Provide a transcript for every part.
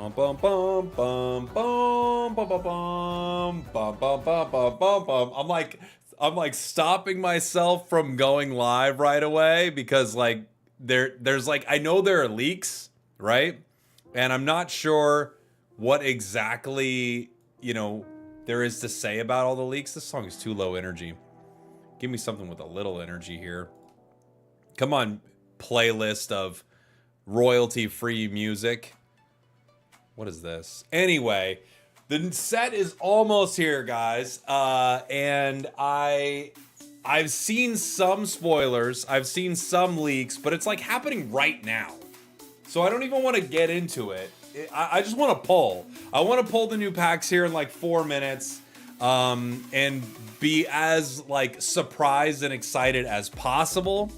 bum bum bum bum bum bum bum bum bum bum bum bum bum. I'm like stopping myself from going live right away because like there's like I know there are leaks, right? And I'm not sure what exactly, there is to say about all the leaks. This song is too low energy. Give me something with a little energy here. Come on, playlist of royalty-free music. What is this? Anyway, the set is almost here, guys. And I've seen some spoilers, I've seen some leaks, but it's like happening right now. So I don't even want to get into it. I just want to pull. I want to pull the new packs here in like 4 minutes, and be as like surprised and excited as possible.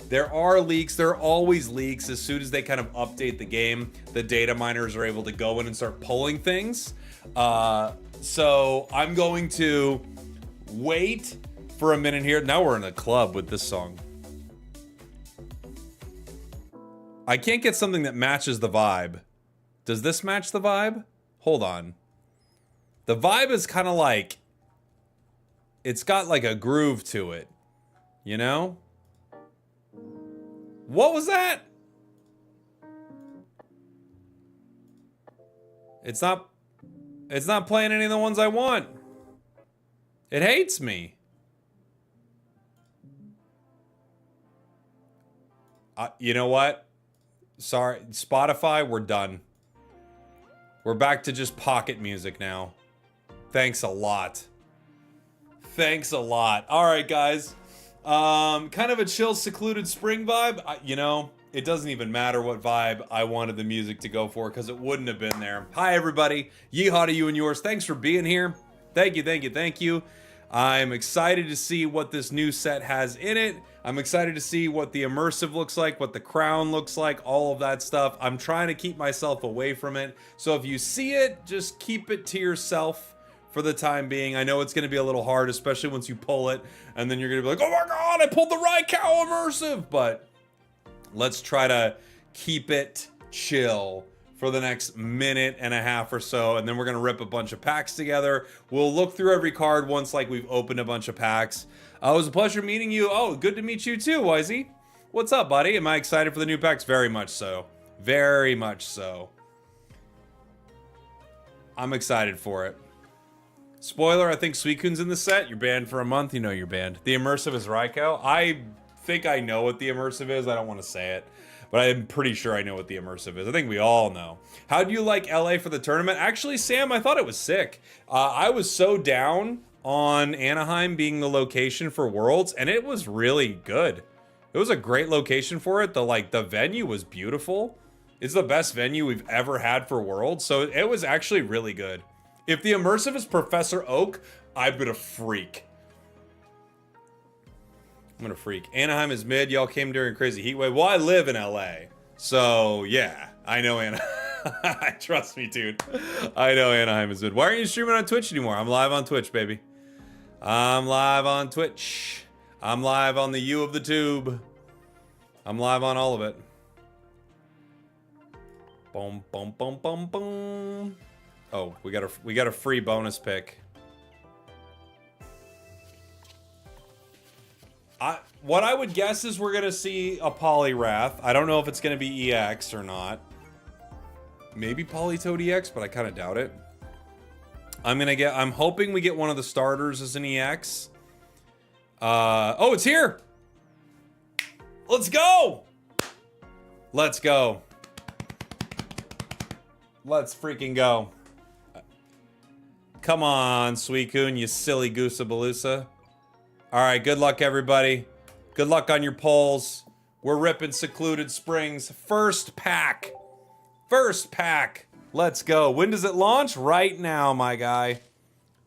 There are leaks. There are always leaks. As soon as they kind of update the game, the data miners are able to go in and start pulling things. So I'm going to wait for a minute here. Now we're in a club with this song. I can't get something that matches the vibe. Does this match the vibe? Hold on. The vibe is kind of like, it's got like a groove to it, you know? What was that? It's not playing any of the ones I want. It hates me. You know what? Sorry, Spotify, we're done. We're back to just pocket music now. Thanks a lot. Thanks a lot. All right, guys. Kind of a chill, secluded spring vibe. It doesn't even matter what vibe I wanted the music to go for because it wouldn't have been there. Hi, everybody. Yeehaw to you and yours. Thanks for being here. Thank you, thank you, thank you. I'm excited to see what this new set has in it. I'm excited to see what the immersive looks like, what the crown looks like, all of that stuff. I'm trying to keep myself away from it. So if you see it, just keep it to yourself for the time being. I know it's going to be a little hard, especially once you pull it, and then you're going to be like, oh my god, I pulled the right cow immersive. But let's try to keep it chill for the next minute and a half or so, and then we're going to rip a bunch of packs together. We'll look through every card once like we've opened a bunch of packs. It was a pleasure meeting you. Oh, good to meet you too, Wisey. What's up, buddy? Am I excited for the new packs? Very much so. Very much so. I'm excited for it. Spoiler, I think Suikun's in the set. You're banned for a month. You know you're banned. The immersive is Raiko. I think I know what the immersive is. I don't want to say it, but I'm pretty sure I know what the immersive is. I think we all know. How do you like LA for the tournament? Actually, Sam, I thought it was sick. I was so down on Anaheim being the location for Worlds, and it was really good. It was a great location for it. The venue was beautiful. It's the best venue we've ever had for Worlds, so it was actually really good. If the immersive is Professor Oak, I'm gonna freak. I'm gonna freak. Anaheim is mid. Y'all came during crazy heat wave. Well, I live in LA, so yeah, I know Anaheim. Trust me, dude. I know Anaheim is mid. Why aren't you streaming on Twitch anymore? I'm live on Twitch, baby. I'm live on Twitch. I'm live on the U of the tube. I'm live on all of it. Boom, boom, boom, boom, boom. Oh, we got a free bonus pick. What I would guess is we're gonna see a Poliwrath. I don't know if it's gonna be EX or not. Maybe Politoed EX, but I kind of doubt it. I'm hoping we get one of the starters as an EX. Oh, it's here. Let's go. Let's go. Let's freaking go. Come on, Suicune, you silly goosabaloosa. All right, good luck, everybody. Good luck on your polls. We're ripping Secluded Springs. First pack. First pack. Let's go. When does it launch? Right now, my guy.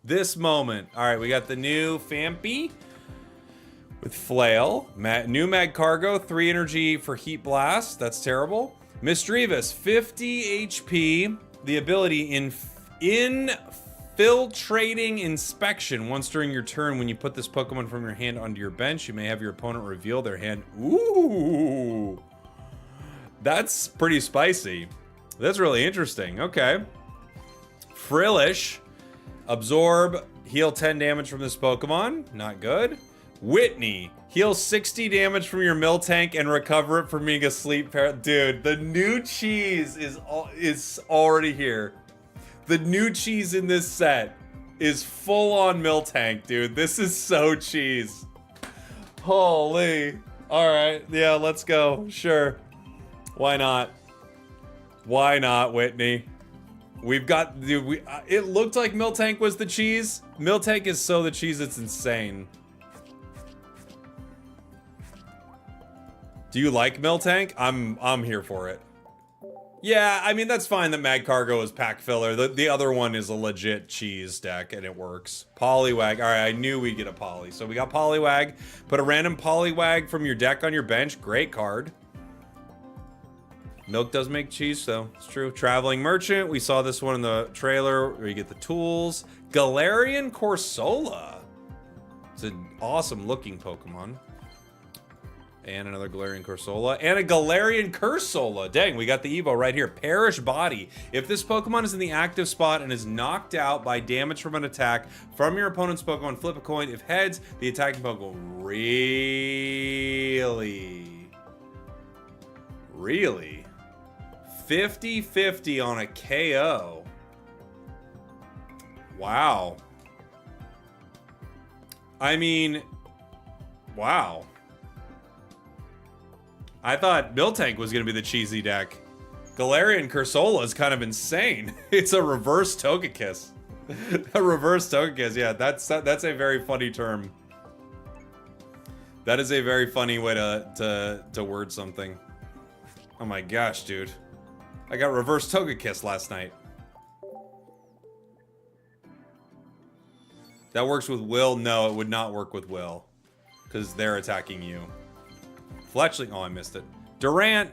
This moment. All right, we got the new Fampy with Flail. New Mag Cargo, 3 energy for Heat Blast. That's terrible. Misdreavus, 50 HP. The ability Infiltrating Inspection. Once during your turn, when you put this Pokemon from your hand onto your bench, you may have your opponent reveal their hand. Ooh. That's pretty spicy. That's really interesting. Okay. Frillish. Absorb. Heal 10 damage from this Pokemon. Not good. Whitney. Heal 60 damage from your Miltank and recover it from being asleep. Dude, the new cheese is already here. The new cheese in this set is full on Miltank, dude. This is so cheese. Holy. Alright, yeah, let's go. Sure. Why not? Why not, Whitney? We've got, dude, it looked like Miltank was the cheese. Miltank is so the cheese, it's insane. Do you like Miltank? I'm here for it. Yeah, I mean, that's fine that Mag Cargo is pack filler. The other one is a legit cheese deck, and it works. Poliwag. All right, I knew we'd get a Poly. So we got Poliwag. Put a random Poliwag from your deck on your bench. Great card. Milk does make cheese, so it's true. Traveling Merchant. We saw this one in the trailer where you get the tools. Galarian Corsola. It's an awesome looking Pokemon. And another Galarian Corsola. And a Galarian Cursola. Dang, we got the Evo right here. Perish Body. If this Pokemon is in the active spot and is knocked out by damage from an attack from your opponent's Pokemon, flip a coin. If heads, the attacking Pokemon really 50-50 on a KO. Wow. I mean, wow. I thought Miltank was going to be the cheesy deck. Galarian Cursola is kind of insane. It's a reverse Togekiss. A reverse Togekiss, yeah, that's a very funny term. That is a very funny way to word something. Oh my gosh, dude. I got reverse Togekiss last night. That works with Will? No, it would not work with Will. Because they're attacking you. Fletchling, oh, I missed it. Durant,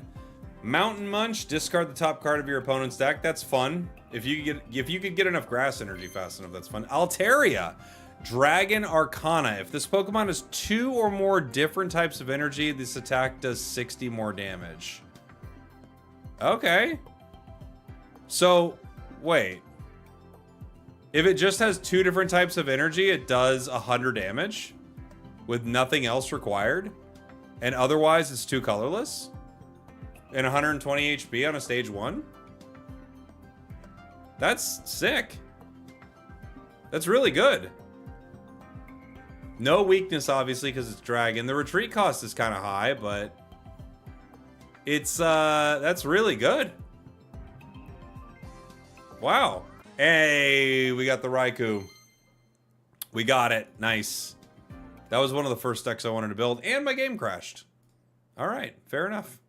Mountain Munch, discard the top card of your opponent's deck. That's fun. If you could get enough grass energy fast enough, that's fun. Altaria, Dragon Arcana. If this Pokemon has 2 or more different types of energy, this attack does 60 more damage. Okay. So, wait. If it just has 2 different types of energy, it does 100 damage with nothing else required? And otherwise, it's 2 colorless? And 120 HP on a stage 1? That's sick. That's really good. No weakness, obviously, because it's Dragon. The retreat cost is kind of high, but it's, that's really good. Wow. Hey, we got the Raikou. We got it. Nice. That was one of the first decks I wanted to build, and my game crashed. All right, fair enough.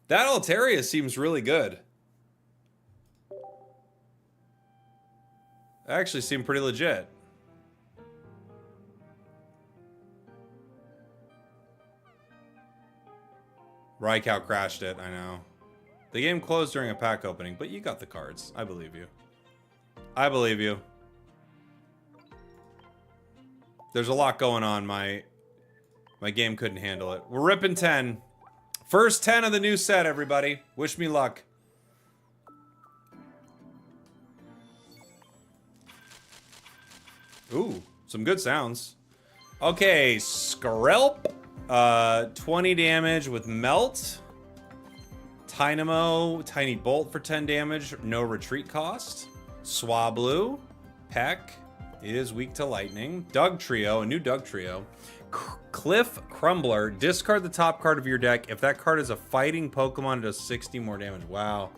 That Altaria seems really good. That actually seemed pretty legit. Raikou crashed it, I know. The game closed during a pack opening, but you got the cards. I believe you. I believe you. There's a lot going on. My game couldn't handle it. We're ripping 10. First 10 of the new set, everybody. Wish me luck. Ooh, some good sounds. Okay, Skrelp. 20 damage with Melt. Tynamo, Tiny Bolt for 10 damage. No retreat cost. Swablu. Peck. It is weak to lightning. Doug Trio, a new Doug Trio. Cliff Crumbler, discard the top card of your deck. If that card is a fighting Pokemon, it does 60 more damage. Wow.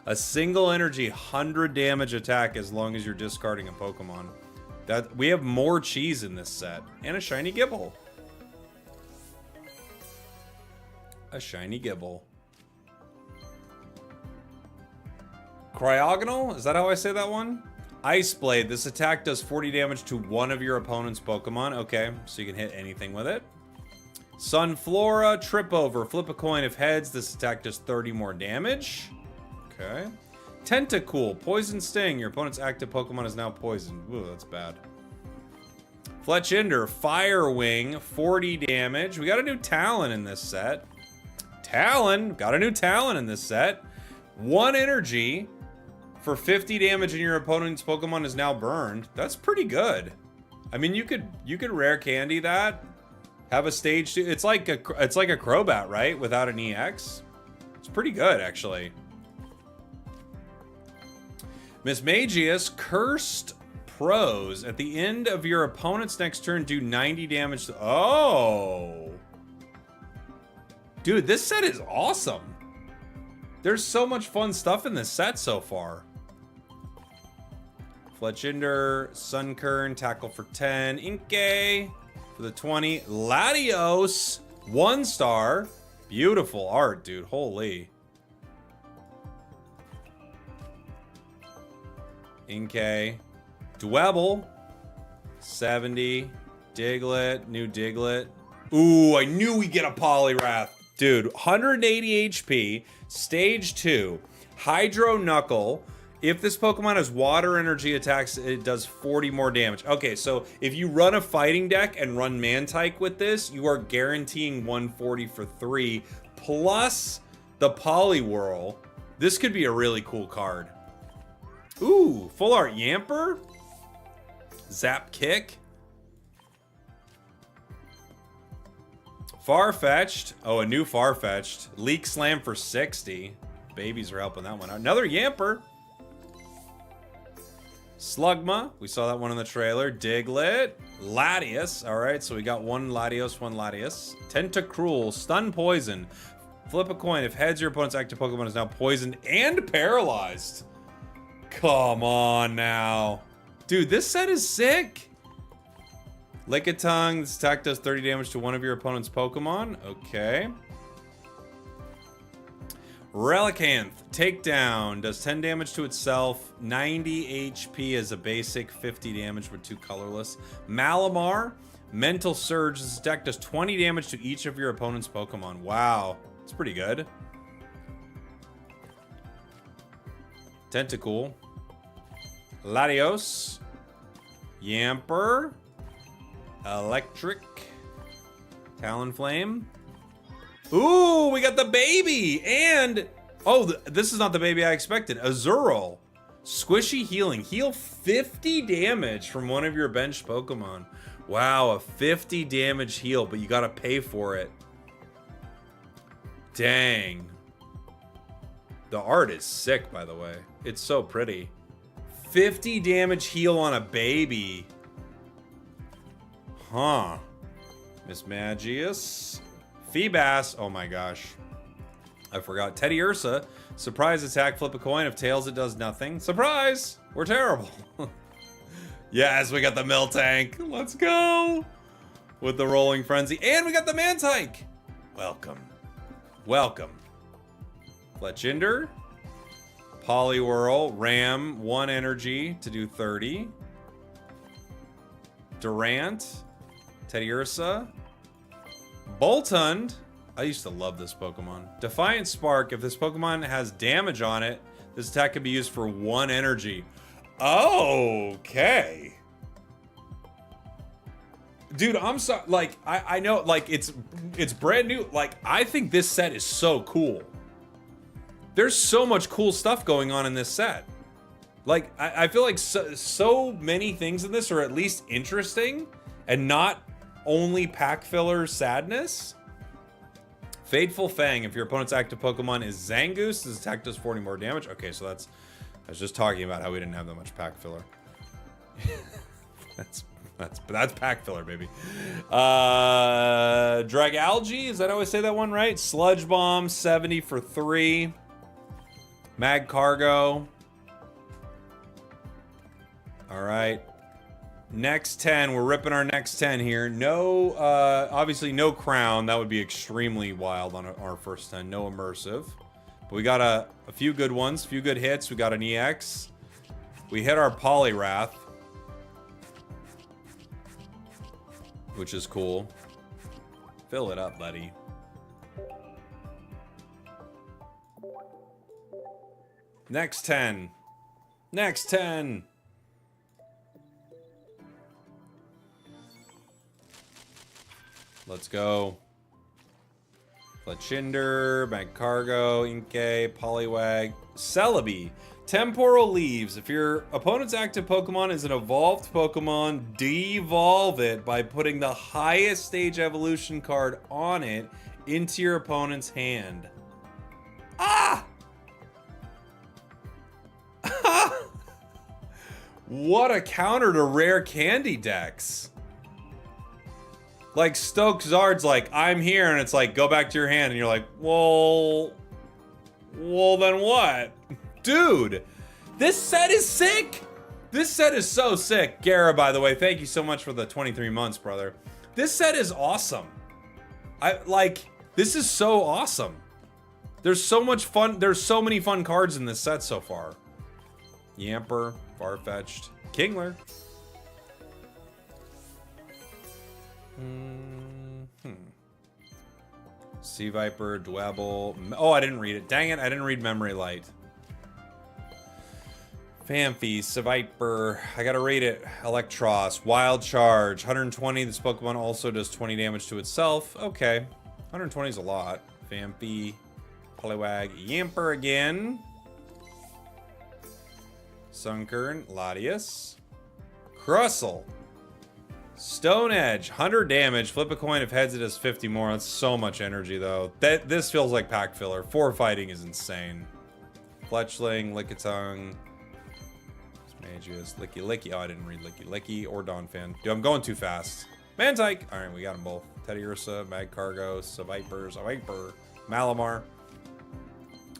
A single energy 100 damage attack as long as you're discarding a Pokemon. We have more cheese in this set. And a shiny Gibble. A shiny Gibble. Cryogonal? Is that how I say that one? Ice Blade. This attack does 40 damage to one of your opponent's Pokemon. Okay, so you can hit anything with it. Sunflora, Trip Over. Flip a coin. If heads, this attack does 30 more damage. Okay. Tentacool, Poison Sting. Your opponent's active Pokemon is now poisoned. Ooh, that's bad. Fletchinder, Fire Wing, 40 damage. We got a new Talon in this set. Talon. Got a new Talon in this set. 1 energy for 50 damage and your opponent's Pokemon is now burned. That's pretty good. I mean, you could rare candy that. Have a stage 2. It's like a Crobat, right? Without an EX. It's pretty good, actually. Mismagius, Cursed Pros. At the end of your opponent's next turn, do 90 damage to... Oh! Dude, this set is awesome. There's so much fun stuff in this set so far. Fletchinder, Sunkern, Tackle for 10. Inkay for the 20. Latios, 1 star. Beautiful art, dude. Holy. Inkay. Dwebble. 70. Diglett. New Diglett. Ooh, I knew we'd get a Poliwrath. Dude, 180 HP. Stage 2. Hydro Knuckle. If this Pokemon has water energy attacks, it does 40 more damage. Okay, so if you run a fighting deck and run Mantike with this, you are guaranteeing 140 for 3. Plus the Poliwhirl. This could be a really cool card. Ooh, full art Yamper. Zap Kick. Farfetch'd. Oh, a new Farfetch'd. Leak Slam for 60. Babies are helping that one out. Another Yamper. Slugma. We saw that one in the trailer. Diglett. Latios. All right, so we got 1 Latios, 1 Latios. Tentacruel. Stun Poison. Flip a coin. If heads, your opponent's active Pokemon is now poisoned and paralyzed. Come on now. Dude, this set is sick. Lickitung. This attack does 30 damage to one of your opponent's Pokemon. Okay. Relicanth. Takedown. Does 10 damage to itself. 90 HP as a basic. 50 damage with 2 colorless. Malamar. Mental Surge. This deck does 20 damage to each of your opponent's Pokemon. Wow. It's pretty good. Tentacool. Latios. Yamper. Electric. Talonflame. Ooh, we got the baby! And, oh, this is not the baby I expected. Azurill. Squishy Healing. Heal 50 damage from one of your bench Pokemon. Wow, a 50 damage heal, but you gotta pay for it. Dang. The art is sick, by the way. It's so pretty. 50 damage heal on a baby. Huh. Mismagius. Feebas. Oh my gosh. I forgot. Teddy Ursa. Surprise attack. Flip a coin. If tails, it does nothing. Surprise! We're terrible. Yes, we got the Miltank. Let's go. With the Rolling Frenzy. And we got the Mantike. Welcome. Welcome. Fletchinder. Poliwhirl. Ram. 1 energy to do 30. Durant. Teddy Ursa. Boltund. I used to love this Pokemon. Defiant Spark. If this Pokemon has damage on it, this attack can be used for 1 energy. Okay. Dude, I'm sorry. Like, I know, like, it's brand new. Like, I think this set is so cool. There's so much cool stuff going on in this set. Like, I feel like so many things in this are at least interesting and not only pack filler sadness. Fateful Fang. If your opponent's active Pokemon is Zangoose, this attack does 40 more damage. Okay, so that's... I was just talking about how we didn't have that much pack filler. That's pack filler, baby. Dragalge, is that how I say that one right? Sludge Bomb, 70 for 3. Mag Cargo. All right. Next 10, we're ripping our next 10 here. No, obviously no Crown. That would be extremely wild on our first 10. No Immersive. But we got a few good ones, a few good hits. We got an EX. We hit our Poliwrath, which is cool. Fill it up, buddy. Next 10. Next 10. Let's go. Fletchinder, Magcargo, Inkay, Poliwag, Celebi. Temporal leaves. If your opponent's active Pokemon is an evolved Pokemon, devolve it by putting the highest stage evolution card on it into your opponent's hand. Ah! What a counter to rare candy decks. Like, Stoke Zard's like, I'm here, and it's like, go back to your hand, and you're like, well, then what? Dude, this set is sick. This set is so sick. Gara, by the way, thank you so much for the 23 months, brother. This set is awesome. This is so awesome. There's so much fun. There's so many fun cards in this set so far. Yamper, Farfetch'd, Kingler. Sea Viper, Dwebble. Oh, I didn't read it. Dang it, I didn't read Memory Light. Phanpy, Seviper. I gotta read it. Electros, Wild Charge, 120. This Pokemon also does 20 damage to itself. Okay, 120 is a lot. Phanpy, Poliwag, Yamper again. Sunkern, Latias, Crustle, Stone Edge, 100 damage. Flip a coin. If heads, it does 50 more. That's so much energy, though. This feels like pack filler. 4 fighting is insane. Fletchling, Lickitung, Magius, Licky Licky. Oh, I didn't read Licky Licky or Donphan. Dude, I'm going too fast. Mantike. All right, we got them both. Teddiursa, Magcargo, Seviper, Malamar,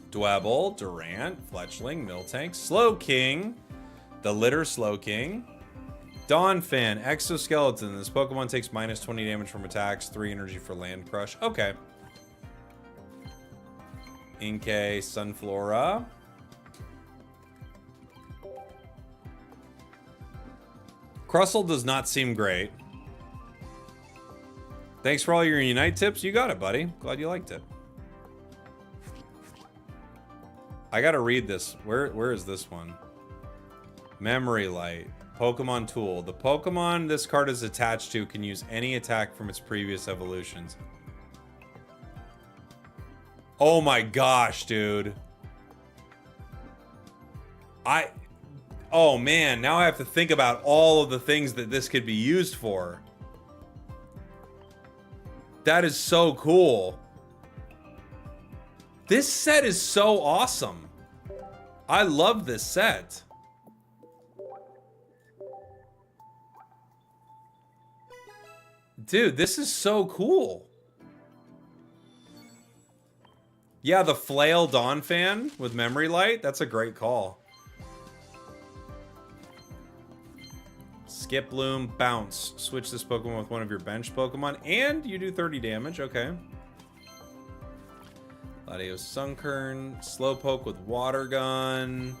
Dwebble, Durant, Fletchling, Miltank, Slowking, the Litter Slowking, Donphan, Exoskeleton. This Pokemon takes minus 20 damage from attacks, 3 energy for Land Crush. Okay. Inkay, Sunflora. Crustle does not seem great. Thanks for all your Unite tips. You got it, buddy. Glad you liked it. I gotta read this. Where is this one? Memory Light. Pokemon Tool. The Pokemon this card is attached to can use any attack from its previous evolutions. Oh my gosh, dude. Oh man, now I have to think about all of the things that this could be used for. That is so cool. This set is so awesome. I love this set. Dude, this is so cool. Yeah, the Flail Donphan with Memory Light. That's a great call. Skip Bloom, Bounce. Switch this Pokemon with one of your bench Pokemon, and you do 30 damage. Okay. Latios Sunkern. Slowpoke with Water Gun.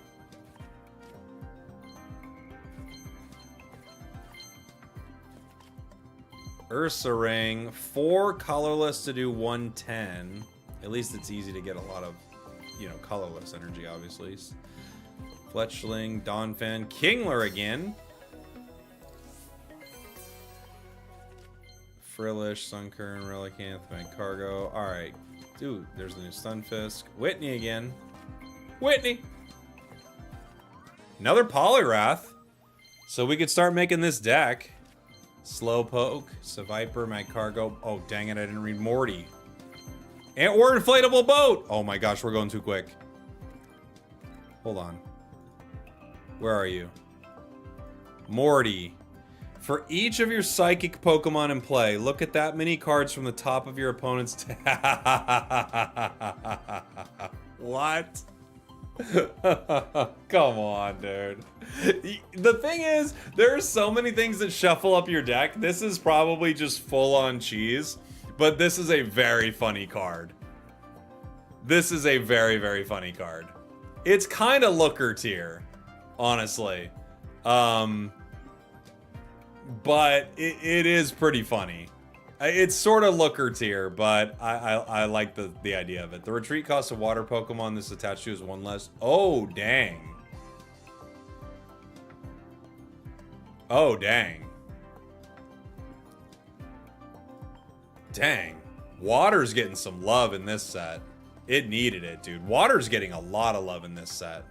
Ursaring. 4 colorless to do 110. At least it's easy to get a lot of, colorless energy, obviously. Fletchling, Donphan, Kingler again. Frillish, Sunkern, Relicanth, Magcargo. Alright. Dude, there's the new Stunfisk. Whitney again. Whitney! Another Poliwrath. So we could start making this deck. Slowpoke, Seviper, Magcargo. Oh, dang it, I didn't read Morty. Or Inflatable Boat! Oh my gosh, we're going too quick. Hold on. Where are you? Morty. For each of your Psychic Pokemon in play, look at that many cards from the top of your opponent's What? Come on, dude. The thing is, there are so many things that shuffle up your deck. This is probably just full-on cheese, but this is a very funny card. This is a very, very funny card. It's kind of Looker tier, honestly. But it is pretty funny. It's sort of Looker tier, but I like the idea of it. The retreat cost of water Pokemon this attached to is 1 less. Oh, dang. Oh, dang. Dang. Water's getting some love in this set. It needed it, dude. Water's getting a lot of love in this set.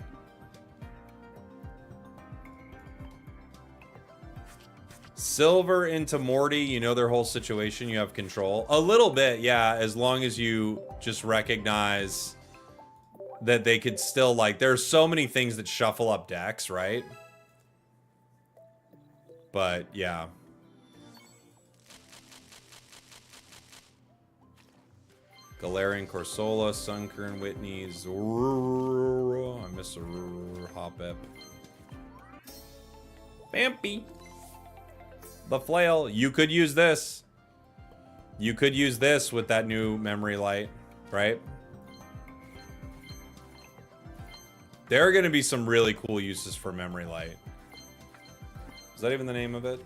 Silver into Morty, you know their whole situation, you have control. A little bit, yeah, as long as you just recognize that they could still, like, there's so many things that shuffle up decks, right? But, yeah. Galarian, Corsola, Sunkern, Whitney, Zorro. I miss a Hoppip. Bampy. The flail. You could use this. You could use this with that new memory light, right? There are going to be some really cool uses for memory light. Is that even the name of it?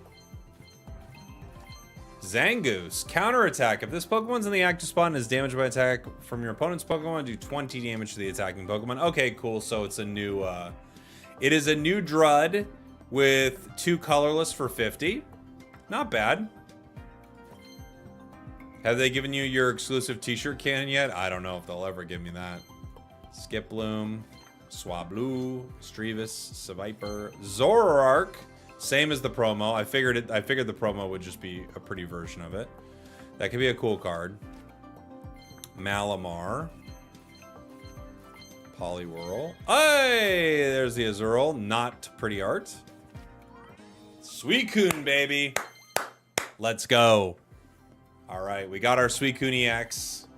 Zangoose. Counterattack. If this Pokemon's in the active spot and is damaged by attack from your opponent's Pokemon, do 20 damage to the attacking Pokemon. Okay, cool. So it's a new, it is a new Drud with 2 colorless for 50. Not bad. Have they given you your exclusive t-shirt cannon yet? I don't know if they'll ever give me that. Skiploom, Swablu, Strevis, Seviper, Zoroark. Same as the promo. I figured the promo would just be a pretty version of it. That could be a cool card. Malamar. Poliwhirl. Hey! There's the Azurill. Not pretty art. Suicune, baby. Let's go. All right, we got our Suicune EX.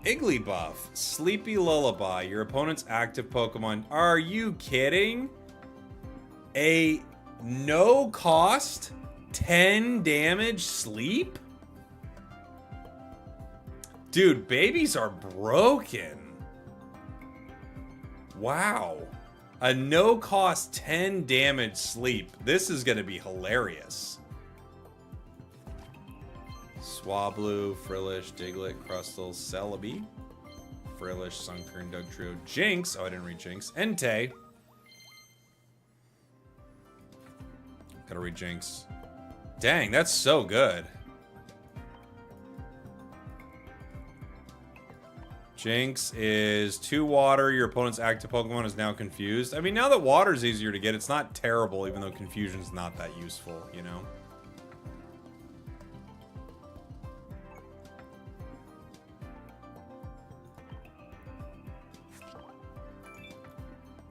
Igglybuff, Sleepy Lullaby, your opponent's active Pokemon. Are you kidding? A no cost 10 damage sleep? Dude, babies are broken. Wow. A no cost 10 damage sleep. This is going to be hilarious. Swablu, Frillish, Diglett, Crustle, Celebi, Frillish, Sunkern, Dugtrio, Jinx. Oh, I didn't read Jinx. Entei. Gotta read Jinx. Dang, that's so good. Jinx is 2 water. Your opponent's active Pokemon is now confused. I mean, now that water's easier to get, it's not terrible, even though confusion's not that useful, you know?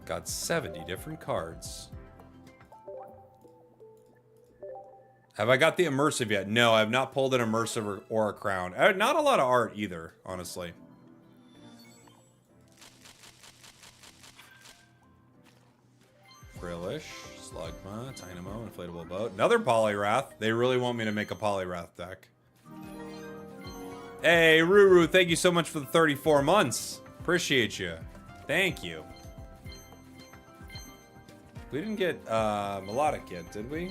Got 70 different cards. Have I got the immersive yet? No, I have not pulled an immersive or a crown. Not a lot of art either, honestly. Frillish, Slugma, Tynamo, Inflatable Boat. Another Poliwrath. They really want me to make a Poliwrath deck. Hey, Ruru, thank you so much for the 34 months. Appreciate you. Thank you. We didn't get Melodic yet, did we?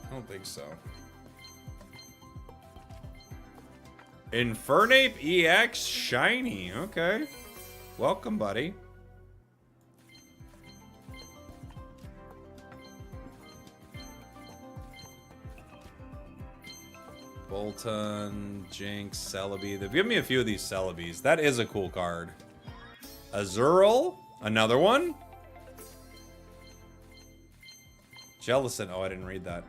I don't think so. Infernape EX Shiny. Okay. Welcome, buddy. Bolton, Jinx, Celebi. They've given me a few of these Celebis. That is a cool card. Azurill. Another one. Jellicent. Oh, I didn't read that.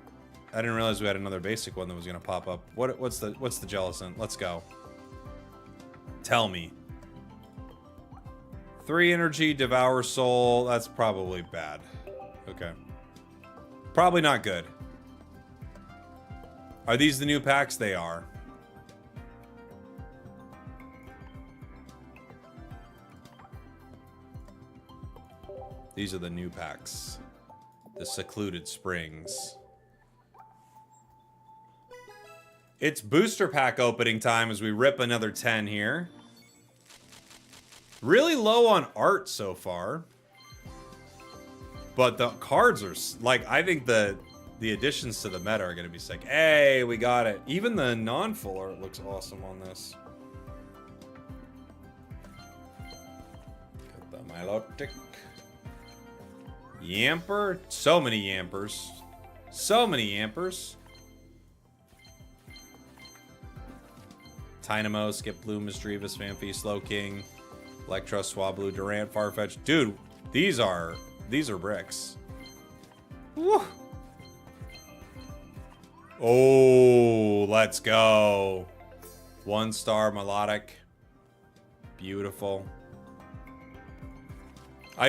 I didn't realize we had another basic one that was gonna pop up. What's the Jellicent? Let's go. Tell me. 3 energy, Devour Soul. That's probably bad. Okay. Probably not good. Are these the new packs? They are. These are the new packs. The Secluded Springs. It's booster pack opening time as we rip another 10 here. Really low on art so far. But the cards are, like, I think the additions to the meta are going to be sick. Hey, we got it. Even the non-full art looks awesome on this. Got the Milotic. Yamper. So many Yampers. So many Yampers. Dynamo, Skip Blue, Misdreavus, Vampy, Slowking, Electro, Swablu, Durant, Farfetch. Dude, these are bricks. Woo. Oh, let's go. 1-star melodic. Beautiful.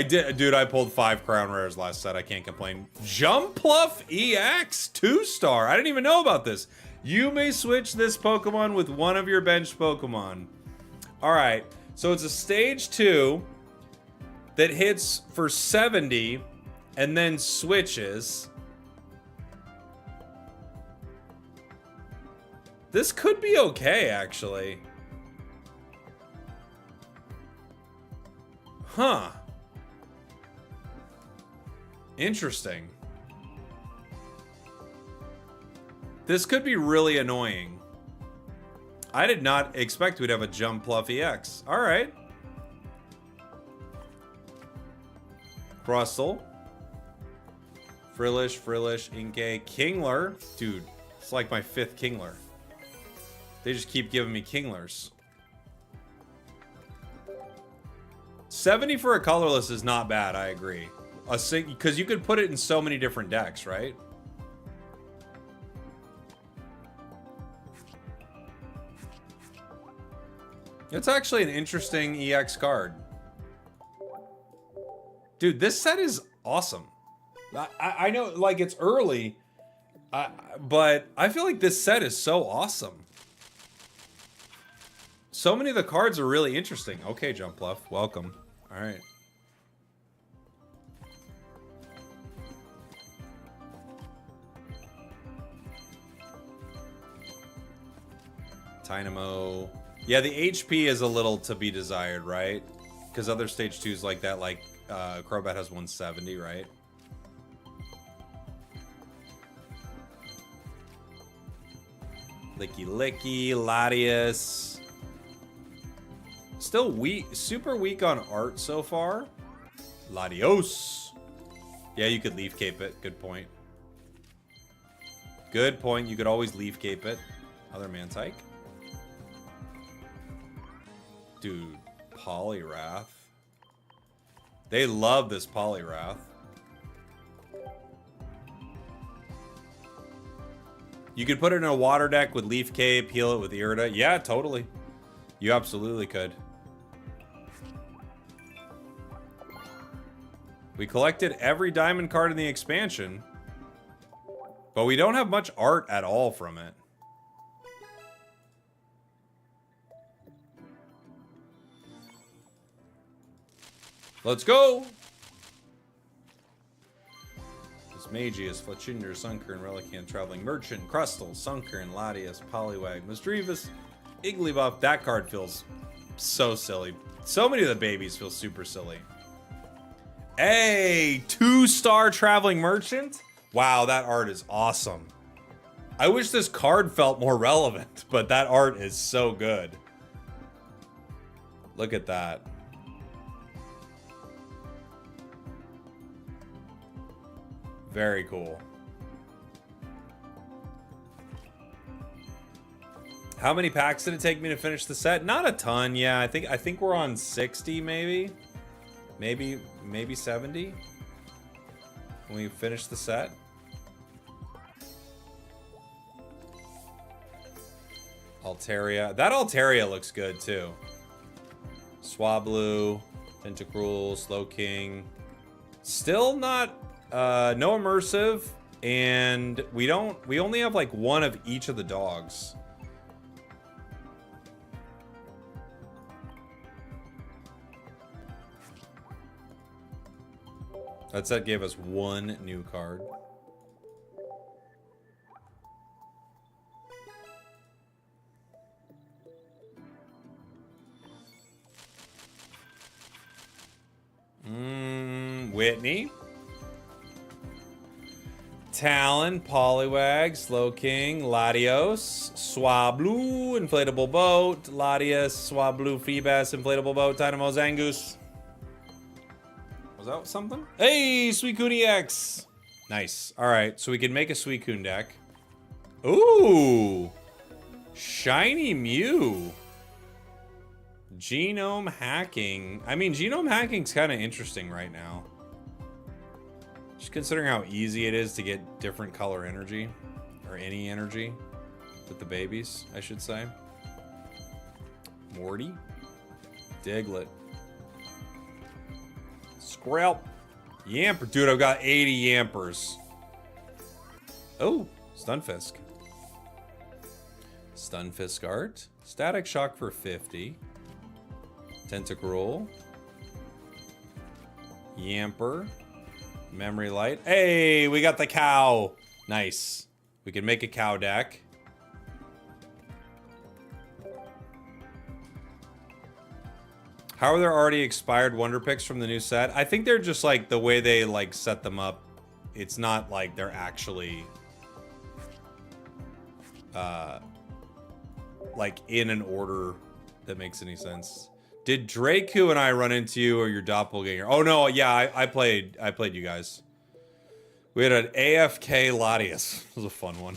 Dude, I pulled 5 crown rares last set. I can't complain. Jumpluff EX 2-star. I didn't even know about this. You may switch this Pokemon with one of your bench Pokemon. All right. So it's a stage 2 that hits for 70 and then switches. This could be okay, actually. Huh. Interesting. This could be really annoying. I did not expect we'd have a Jumpluff EX. All right. Crustle. Frillish, Inkay, Kingler. Dude, it's like my 5th Kingler. They just keep giving me Kinglers. 70 for a colorless is not bad, I agree. Because you could put it in so many different decks, right? It's actually an interesting EX card. Dude, this set is awesome. I know, like, it's early, but I feel like this set is so awesome. So many of the cards are really interesting. Okay, Jumpluff, welcome. All right. Dynamo. Yeah, the HP is a little to be desired, right? Because other stage 2s like that, like Crobat has 170, right? Licky, Latias. Still weak, super weak on art so far. Latios. Yeah, you could Leaf Cape it. Good point. Good point. You could always Leaf Cape it. Other Mantike. Dude, Poliwrath. They love this Poliwrath. You could put it in a water deck with Leaf Cape, heal it with Irida. Yeah, totally. You absolutely could. We collected every diamond card in the expansion, but we don't have much art at all from it. Let's go! Magius, Fletchinder, Sunkern, Relicanth, Traveling Merchant, Crustle, Sunkern, Latias, Poliwag, Misdreavus, Igglybuff. That card feels so silly. So many of the babies feel super silly. Hey, 2-star Traveling Merchant? Wow, that art is awesome. I wish this card felt more relevant, but that art is so good. Look at that. Very cool. How many packs did it take me to finish the set? Not a ton. Yeah, I think we're on 60 maybe. Maybe 70 when we finish the set. Altaria. That Altaria looks good too. Swablu, Tentacruel, Slowking. Still not no immersive, and we only have like one of each of the dogs. That set gave us one new card. Whitney. Talon, Poliwag, Slowking, Latios, Swablu, Inflatable Boat, Latias, Swablu, Feebas, Inflatable Boat, Dynamo Zangoose. Was that something? Hey, Suicune EX! Nice. Alright, so we can make a Suicune deck. Ooh! Shiny Mew. Genome hacking. I mean, genome hacking's kind of interesting right now. Just considering how easy it is to get different color energy. Or any energy. With the babies, I should say. Morty. Diglett. Skrelp. Yamper. Dude, I've got 80 Yampers. Oh, Stunfisk. Stunfisk art. Static Shock for 50. Tentacruel. Yamper. Memory Light. Hey, we got the cow. Nice. We can make a cow deck. How are there already expired Wonder Picks from the new set? I think they're just like the way they like set them up. It's not like they're actually like in an order that makes any sense. Did Draku and I run into you or your doppelganger? Oh no, yeah, I played you guys. We had an AFK Latias. It was a fun one.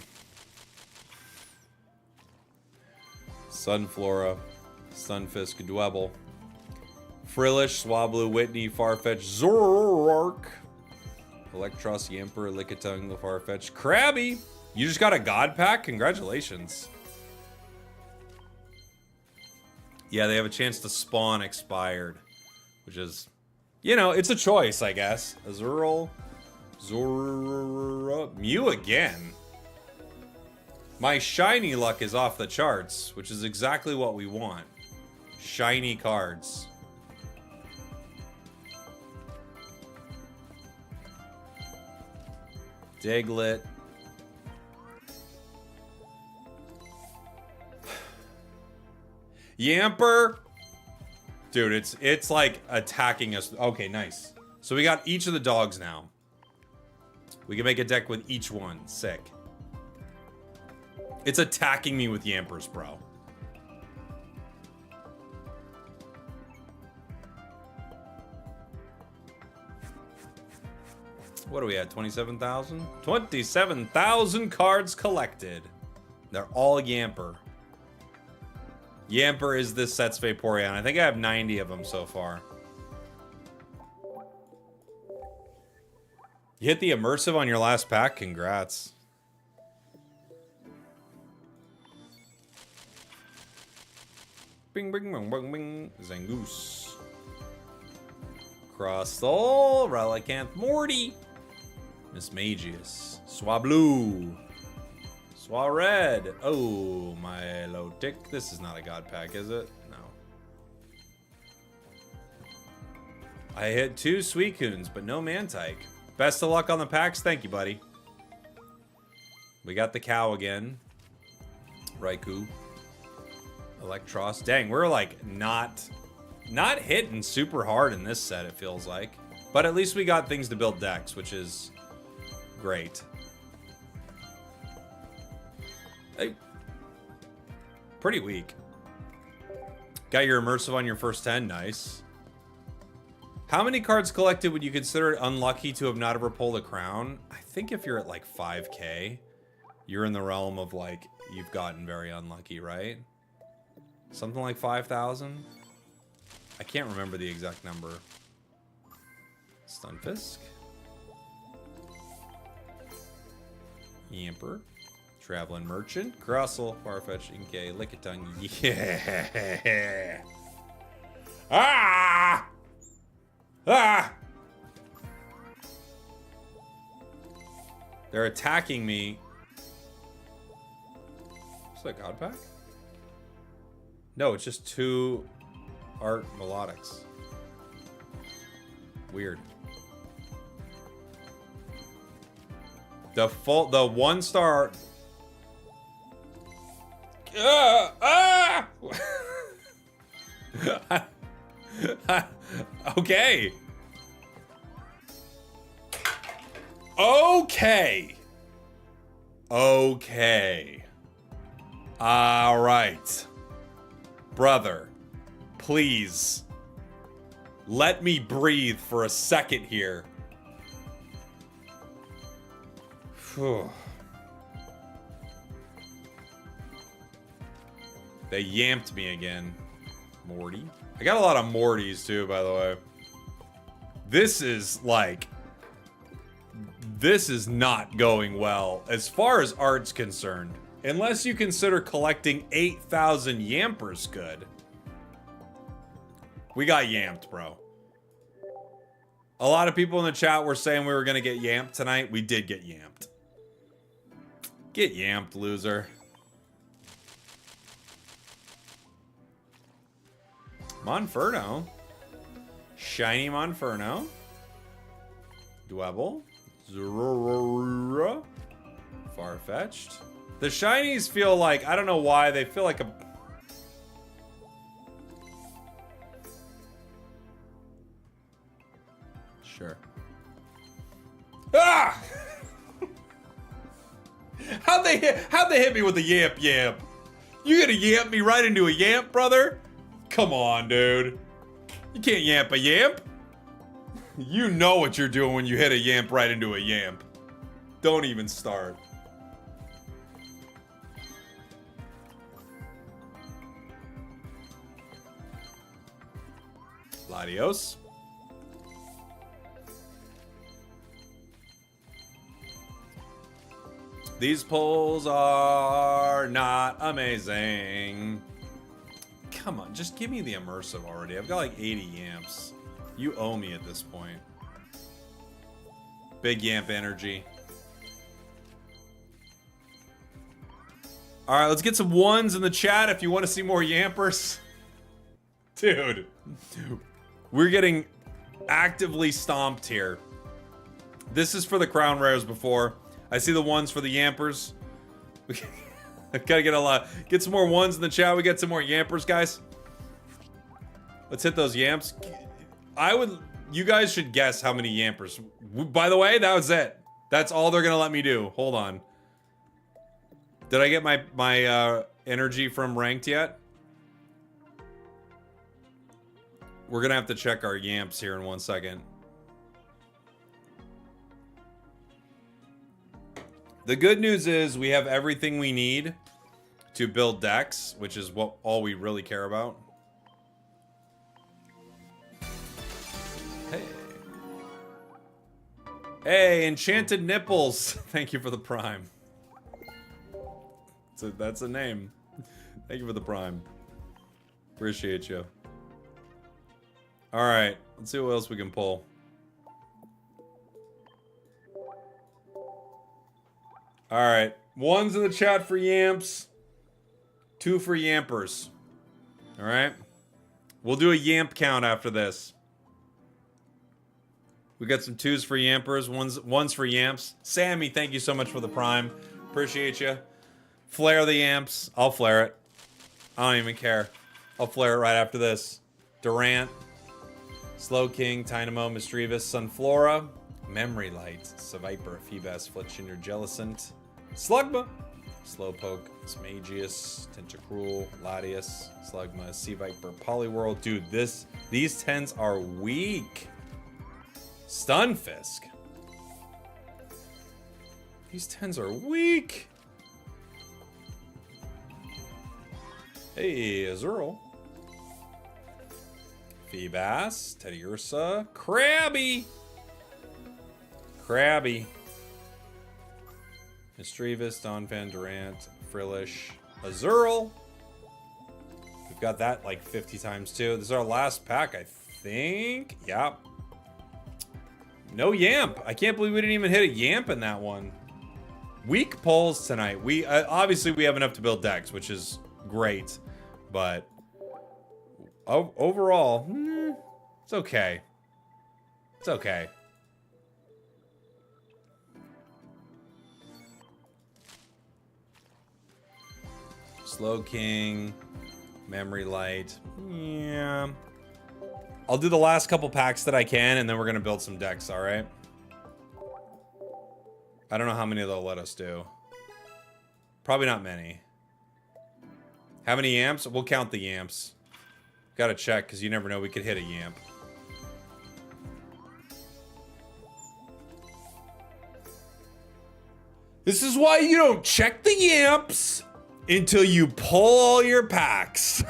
Sunflora, Stunfisk, Dwebble, Frillish, Swablu, Whitney, Farfetch, Zoroark, Electros, Yamper, Lickitung, Farfetch, Krabby. You just got a God Pack? Congratulations. Yeah, they have a chance to spawn expired, which is, you know, it's a choice, I guess. Azurill, Zora, Mew again. My shiny luck is off the charts, which is exactly what we want. Shiny cards. Diglett. Yamper. Dude, it's like attacking us. Okay, nice. So we got each of the dogs now. We can make a deck with each one. Sick. It's attacking me with Yampers, bro. What are we at? 27,000? 27,000 cards collected. They're all Yamper. Yamper is this set's Vaporeon. I think I have 90 of them so far. You hit the immersive on your last pack? Congrats. Bing, bing, bing, bing, bing. Zangoose. Crustle. Relicanth. Morty. Mismagius. Swablu. Swared. Oh, Milotic. This is not a God Pack, is it? No. I hit 2 Suicunes, but no Mantike. Best of luck on the packs. Thank you, buddy. We got the cow again. Raikou. Electros. Dang, we're like not hitting super hard in this set, it feels like. But at least we got things to build decks, which is great. Hey. Pretty weak. Got your immersive on your first 10. Nice. How many cards collected would you consider it unlucky to have not ever pulled a crown? I think if you're at like 5K, you're in the realm of like, you've gotten very unlucky, right? Something like 5,000? I can't remember the exact number. Stunfisk. Yamper. Traveling Merchant. Crustle. Farfetch. Inkay. Lickitung. Yeah! Ah! Ah! They're attacking me. Is that God Pack? No, it's just 2 art melodics. Weird. The 1-star. Okay. Okay. Okay. All right. Brother, please. Let me breathe for a second here. They yamped me again. Morty. I got a lot of Mortys too, by the way. This is like... This is not going well as far as art's concerned. Unless you consider collecting 8,000 yampers good. We got yamped, bro. A lot of people in the chat were saying we were going to get yamped tonight. We did get yamped. Get yamped, loser. Monferno. Shiny Monferno. Dwebble. Zerora. Farfetched. The shinies feel like, I don't know why, they feel like a... Sure. Ah! How'd they hit me with the yamp? You gonna yamp me right into a yamp, brother? Come on, dude. You can't yamp a yamp. You know what you're doing when you hit a yamp right into a yamp. Don't even start. Latios. These pulls are not amazing. Come on, just give me the immersive already. I've got like 80 yamps. You owe me at this point. Big yamp energy. All right, let's get some ones in the chat if you want to see more yampers. Dude, we're getting actively stomped here. This is for the crown rares before. I see the ones for the yampers. I've got to get some more ones in the chat. We get some more yampers, guys. Let's hit those yamps. You guys should guess how many yampers. By the way, that was it. That's all they're gonna let me do. Hold on. Did I get my energy from ranked yet? We're gonna have to check our yamps here in 1 second. The good news is we have everything we need to build decks, which is all we really care about. Hey. Hey, Enchanted Nipples. Thank you for the prime. That's a name. Thank you for the prime. Appreciate you. All right, let's see what else we can pull. All right, one's in the chat for yamps, 2 for yampers. All right, we'll do a yamp count after this. We got some 2s for yampers, ones for yamps. Sammy, thank you so much for the prime. Appreciate you. Flare the yamps. I'll flare it. I don't even care. I'll flare it right after this. Durant, Slow King, Tynamo, Misdreavus, Sunflora, Memory Light, Seviper, Feebas, Fletchinder, Jellicent, Slugma, Slowpoke, Smagius, Tentacruel, Latias, Slugma, Seaviper, Poliwhirl. Dude, these 10s are weak. Stunfisk. These 10s are weak. Hey, Azurill. Feebas, Teddiursa, Krabby. Misdreavus, Donphan, Durant, Frillish, Azurill. We've got that like 50 times too. This is our last pack, I think. Yep. No Yamp. I can't believe we didn't even hit a Yamp in that one. Weak pulls tonight. We obviously we have enough to build decks, which is great, but overall, it's okay. It's okay. Slow King, Memory Light. Yeah. I'll do the last couple packs that I can, and then we're going to build some decks, all right? I don't know how many they'll let us do. Probably not many. How many yamps? We'll count the yamps. Gotta check, because you never know. We could hit a yamp. This is why you don't check the yamps. until you pull all your packs.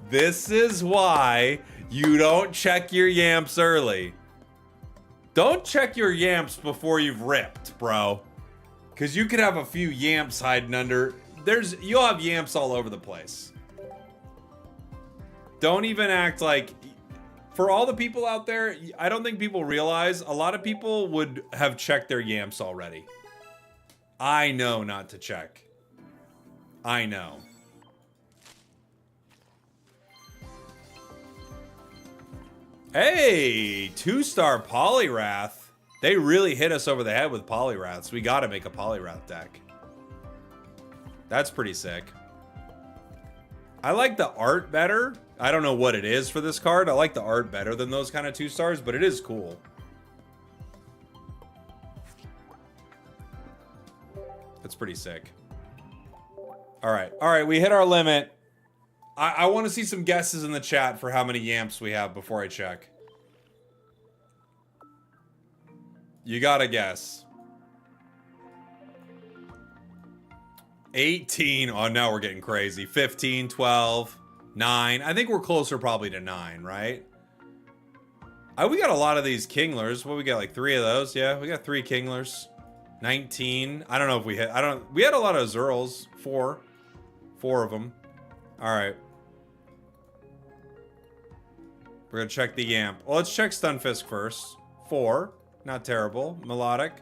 This is why you don't check your yamps early. Don't check your yamps before you've ripped, bro. Because you could have a few yamps hiding under. You'll have yamps all over the place. Don't even act like... For all the people out there, I don't think people realize a lot of people would have checked their yamps already. I know not to check. I know. Hey, 2-star Polyrath. They really hit us over the head with Polyraths. We gotta make a Polyrath deck. That's pretty sick. I like the art better. I don't know what it is for this card. I like the art better than those kind of 2-stars, but it is cool. That's pretty sick. All right, we hit our limit. I want to see some guesses in the chat for how many yamps we have before I check. You gotta guess. 18. Oh, now we're getting crazy. 15, 12, 9. I think we're closer probably to 9, right? We got a lot of these Kinglers. What, we got like 3 of those? Yeah, we got 3 Kinglers. 19. I don't know if we hit. We had a lot of Zerls. 4 of them. All right. We're gonna check the Yamp. Well, let's check Stunfisk first. 4. Not terrible. Melodic.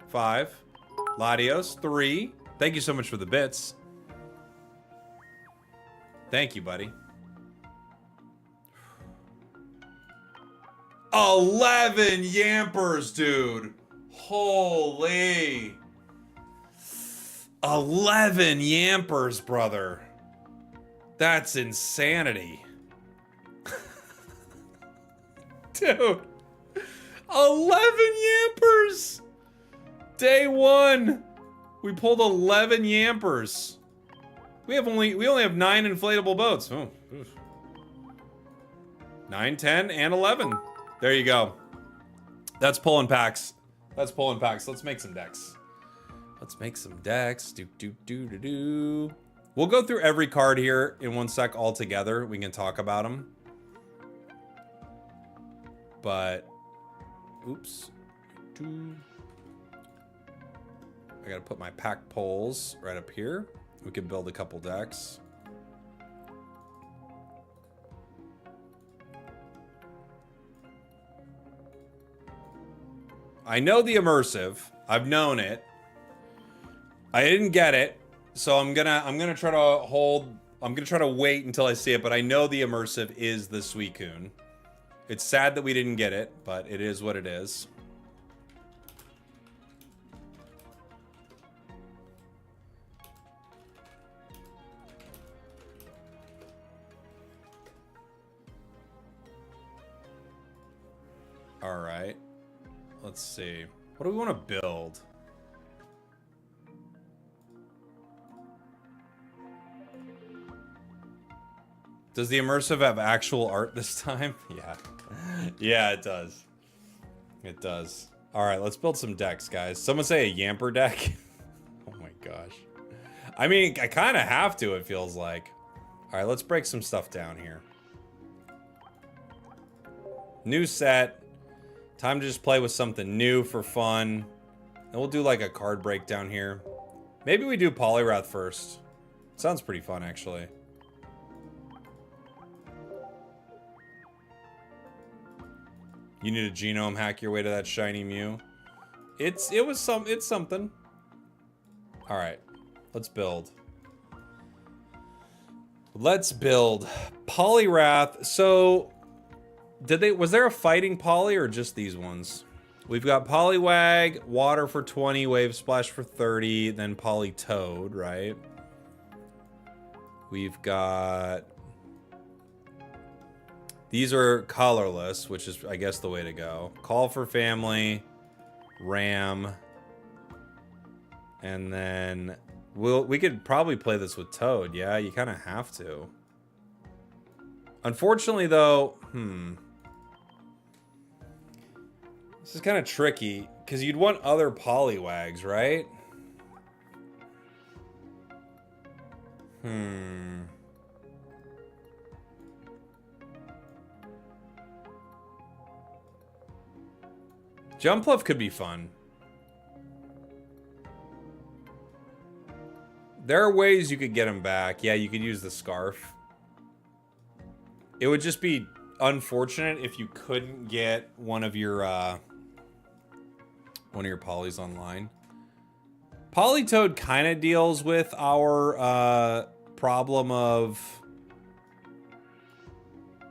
5. Latios. 3. Thank you so much for the bits. Thank you, buddy. 11 Yampers, dude. Holy. 11 Yampers, brother. That's insanity. Dude. 11 Yampers. Day 1. We pulled 11 Yampers. We only have 9 inflatable boats. Oh, oof. 9, 10, and 11. There you go. That's pulling packs. That's pulling packs. Let's make some decks. Let's make some decks. Do. We'll go through every card here in one sec all together. We can talk about them. But, oops. I gotta put my pack poles right up here. We can build a couple decks. I know the immersive. I've known it. I didn't get it, so I'm gonna try to hold. I'm gonna try to wait until I see it. But I know the immersive is the Suicune. It's sad that we didn't get it, but it is what it is. All right. Let's see. What do we want to build? Does the immersive have actual art this time? Yeah. Yeah, it does. It does. All right, let's build some decks, guys. Someone say a Yamper deck. Oh my gosh. I mean, I kind of have to, it feels like. All right, let's break some stuff down here. New set. Time to just play with something new for fun. And we'll do like a card breakdown here. Maybe we do Polyrath first. Sounds pretty fun, actually. You need a genome hack your way to that shiny Mew. It's something. All right, let's build. Let's build Polyrath. So, was there a fighting Poly or just these ones? We've got Poliwag, Water for 20, Wave Splash for 30, then Polytoad, right? We've got... These are colorless, which is, I guess, the way to go. Call for Family, Ram, and then we could probably play this with Toad. Yeah, you kind of have to. Unfortunately, though, this is kind of tricky because you'd want other Poliwags, right? Hmm. Jumpluff could be fun. There are ways you could get him back. Yeah, you could use the scarf. It would just be unfortunate if you couldn't get one of your polys online. Politoed kind of deals with our problem of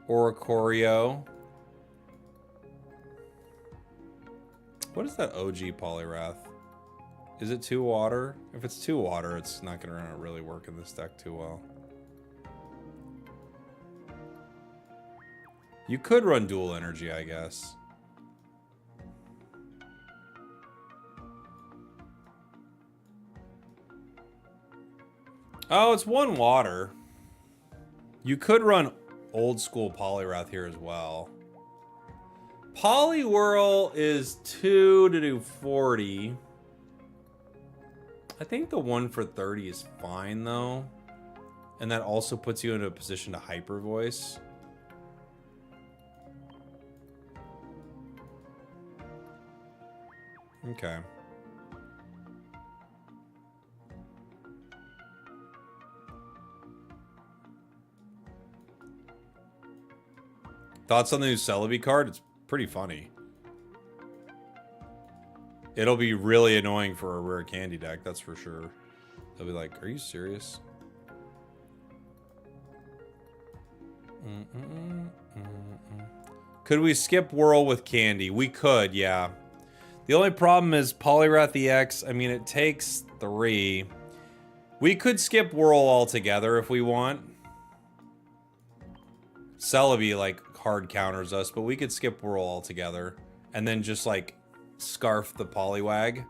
Oricorio. What is that OG Poliwrath? Is it 2 water? If it's 2 water, it's not going to really work in this deck too well. You could run dual energy, I guess. Oh, it's 1 water. You could run old school Poliwrath here as well. Poliwhirl is 2 to do 40. I think the 1 for 30 is fine, though. And that also puts you into a position to Hyper Voice. Okay. Thoughts on the new Celebi card? It's pretty funny. It'll be really annoying for a rare candy deck, that's for sure. They'll be like, are you serious? Could we skip Whirl with candy? We could, yeah. The only problem is Poliwrath EX, I mean, it takes 3. We could skip Whirl altogether if we want. Celebi, like, hard counters us, but we could skip Whirl altogether. And then just, like, scarf the Poliwag.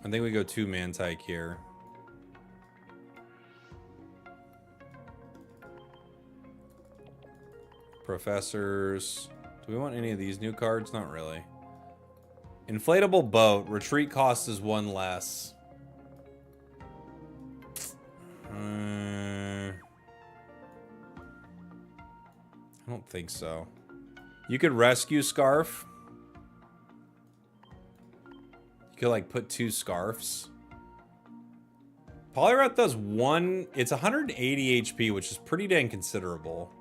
I think we go 2 Mantike here. Professors. Do we want any of these new cards? Not really. Inflatable Boat. Retreat cost is 1 less. I don't think so. You could rescue Scarf. You could, like, put 2 Scarfs. Poliwrath does 1... It's 180 HP, which is pretty dang considerable.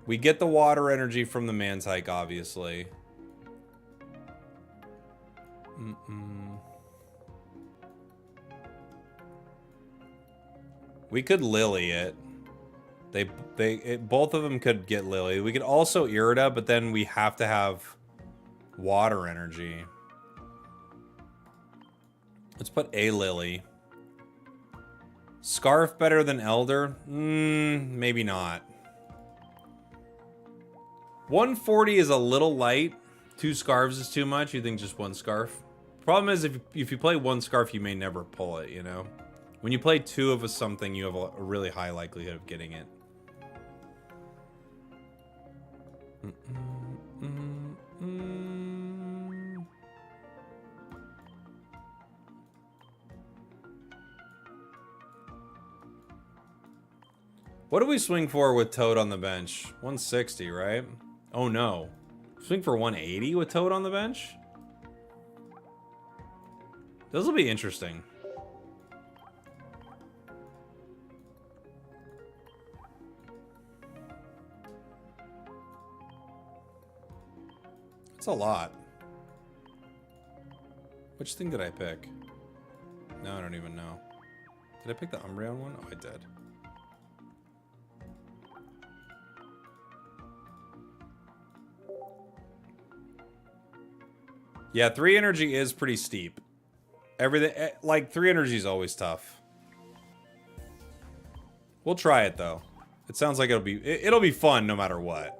We get the water energy from the Mantike, obviously. We could Lily it. Both of them could get Lily. We could also Irida, but then we have to have water energy. Let's put a Lily. Scarf better than Elder? Maybe not. 140 is a little light. 2 Scarves is too much. You think just 1 Scarf? Problem is, if you play 1 Scarf, you may never pull it, you know? When you play 2 of something, you have a really high likelihood of getting it. What do we swing for with Toad on the bench? 160, right? Oh no. Swing for 180 with Toad on the bench? This will be interesting. It's a lot. Which thing did I pick? No, I don't even know. Did I pick the Umbreon one? Oh, I did. Yeah, 3 energy is pretty steep. Everything, like, 3 energy is always tough. We'll try it, though. It sounds like it'll be fun no matter what.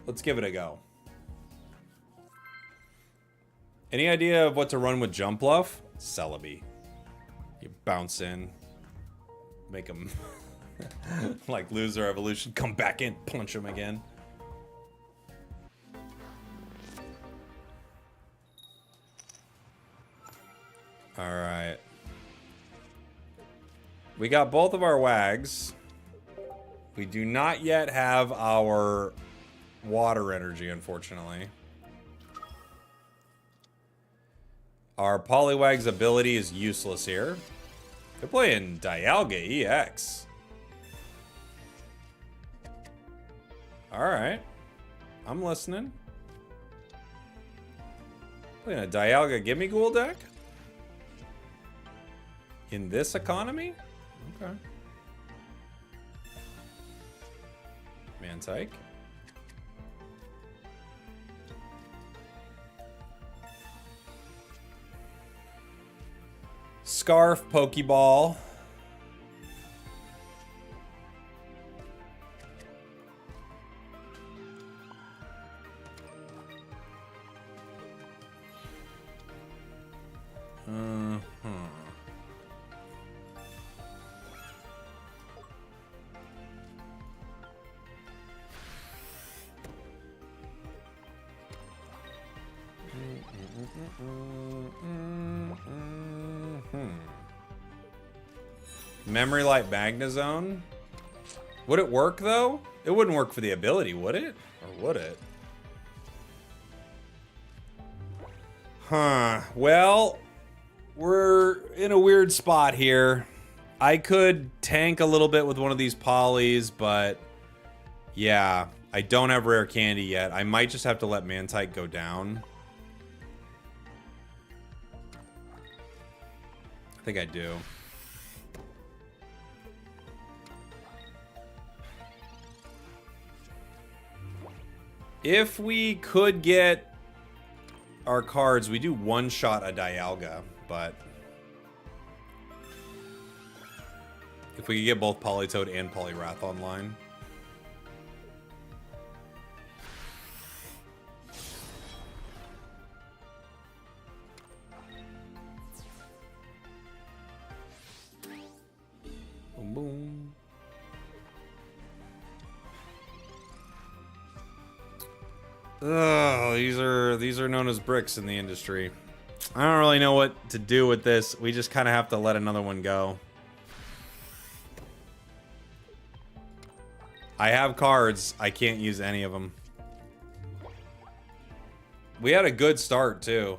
Let's give it a go. Any idea of what to run with Jumpluff? Celebi. You bounce in. Make them like lose their evolution. Come back in. Punch them again. All right. We got both of our wags. We do not yet have our water energy, unfortunately. Our Poliwag's ability is useless here. They're playing Dialga EX. Alright. I'm listening. Playing a Dialga Gimme Ghoul deck? In this economy? Okay. Mantike. Scarf, Pokeball. Memory Light Magnezone? Would it work, though? It wouldn't work for the ability, would it? Or would it? Huh. Well, we're in a weird spot here. I could tank a little bit with one of these polys, but yeah, I don't have rare candy yet. I might just have to let Mantike go down. I think I do. If we could get our cards, we do one-shot a Dialga, but if we could get both Politoed and Poliwrath online. Boom, boom. Oh, these are known as bricks in the industry. I don't really know what to do with this. We just kind of have to let another one go. I have cards. I can't use any of them. We had a good start, too.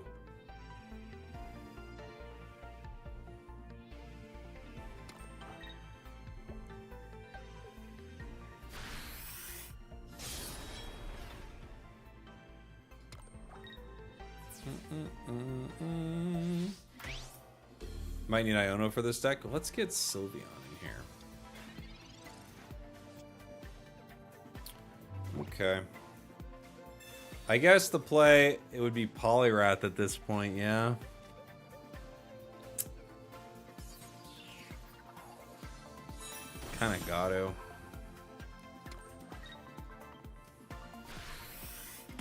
Might need Iono for this deck. Let's get Sylveon in here. Okay. I guess the play, it would be Poliwrath at this point, yeah. Kinda got to.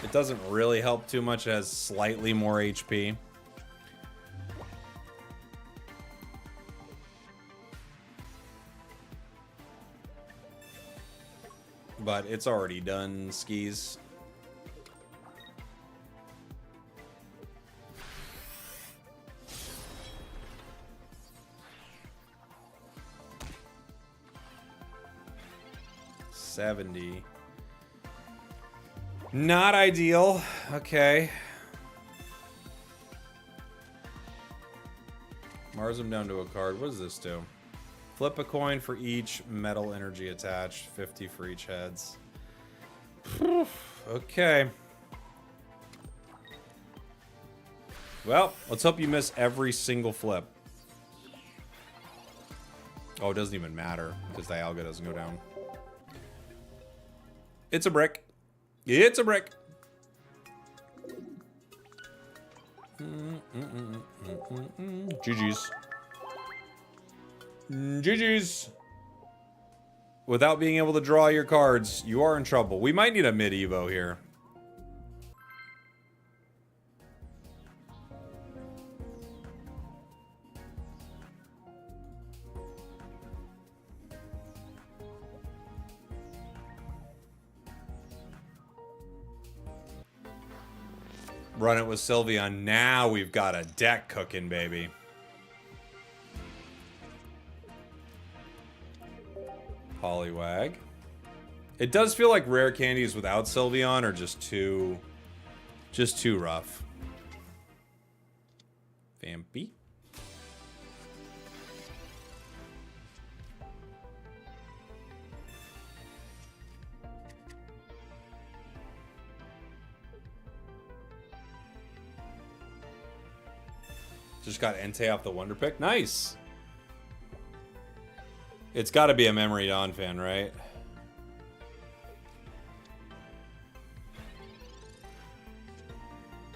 It doesn't really help too much. It has slightly more HP. But it's already done, skis. $70. Not ideal. Okay. Mars him down to a card. What does this do? Flip a coin for each metal energy attached. 50 for each heads. Okay. Well, let's hope you miss every single flip. Oh, it doesn't even matter because Dialga doesn't go down. It's a brick. It's a brick. GG's. GG's. Without being able to draw your cards, you are in trouble. We might need a mid-evo here. Run it with Sylveon. Now we've got a deck cooking, baby. Poliwag. It does feel like rare candies without Sylveon are just too rough. Vampy. Just got Entei off the Wonder Pick. Nice. It's got to be a Memory Dawn fan, right?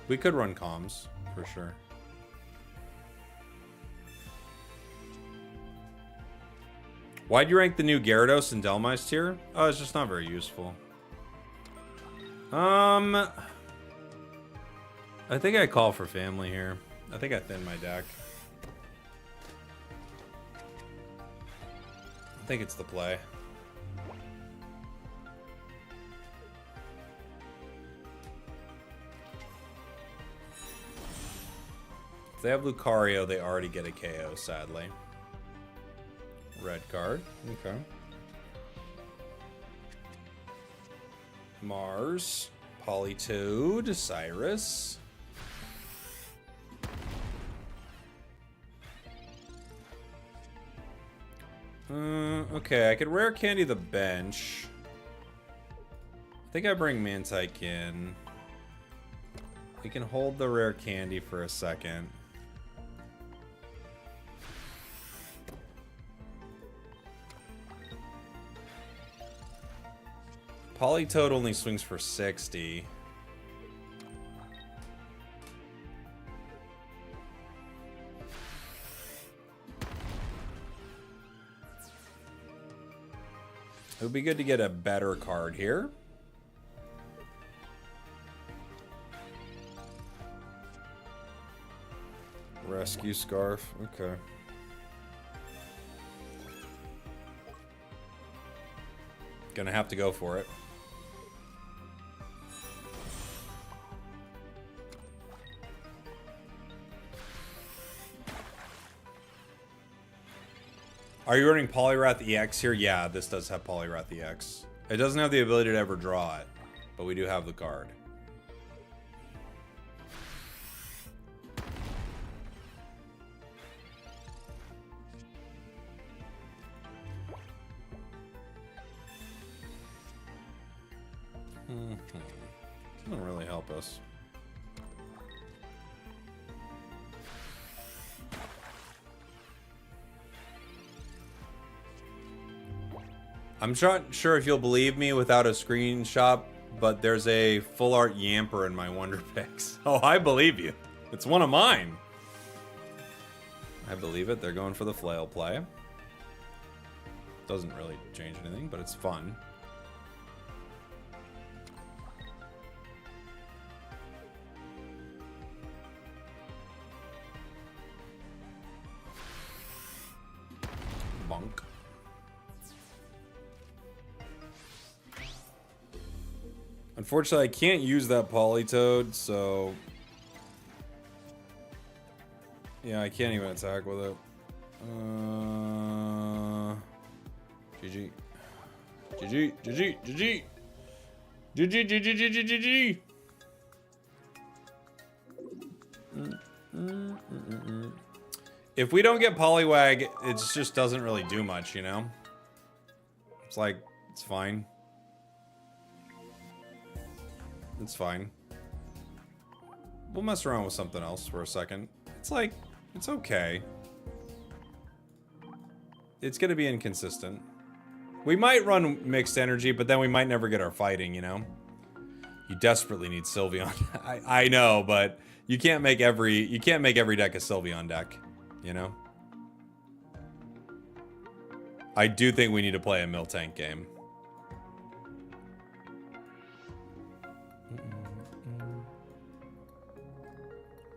We could run comms, for sure. Why'd you rank the new Gyarados and Delmise tier? Oh, it's just not very useful. I think I call for family here. I think I thinned my deck. I think it's the play. If they have Lucario, they already get a KO, sadly. Red card. Okay. Mars. Politoed. Cyrus. Okay, I could rare candy the bench. I think I bring Mantike in. We can hold the rare candy for a second. Politoed only swings for 60. It would be good to get a better card here. Rescue Scarf. Okay. Gonna have to go for it. Are you running Poliwrath EX here? Yeah, this does have Poliwrath EX. It doesn't have the ability to ever draw it, but we do have the card. Doesn't really help us. I'm not sure if you'll believe me without a screenshot, but there's a full art Yamper in my Wonder Picks. Oh, I believe you. It's one of mine. I believe it. They're going for the flail play. Doesn't really change anything, but it's fun. Bonk. Unfortunately, I can't use that Politoed, so... yeah, I can't even attack with it. GG. GG, GG, GG! GG, GG, GG, GG! If we don't get Poliwag, it just doesn't really do much, you know? It's like, it's fine. It's fine. We'll mess around with something else for a second. It's like, it's okay. It's gonna be inconsistent. We might run mixed energy, but then we might never get our fighting, you know? You desperately need Sylveon. I know, but you can't make every deck a Sylveon deck, you know? I do think we need to play a Miltank game.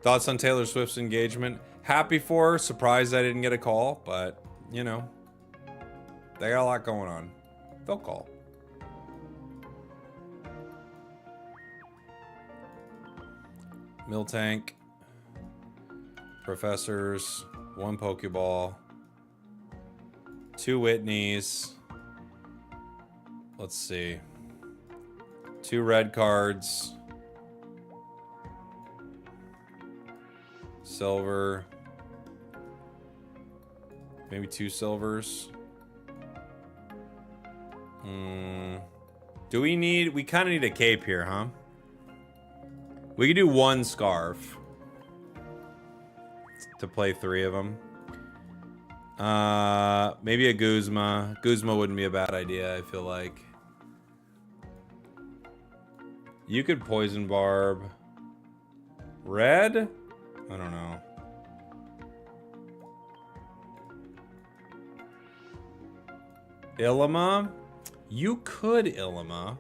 Thoughts on Taylor Swift's engagement? Happy for her. Surprised I didn't get a call, but, you know. They got a lot going on. They'll call. Miltank. Professors. 1 Pokeball. 2 Whitneys. Let's see. 2 red cards. Silver. Maybe 2 silvers. Do we need... We kind of need a cape here, huh? We could do 1 scarf. To play 3 of them. Maybe a Guzma. Guzma wouldn't be a bad idea, I feel like. You could Poison Barb. Red? I don't know. Illima? You could Illima.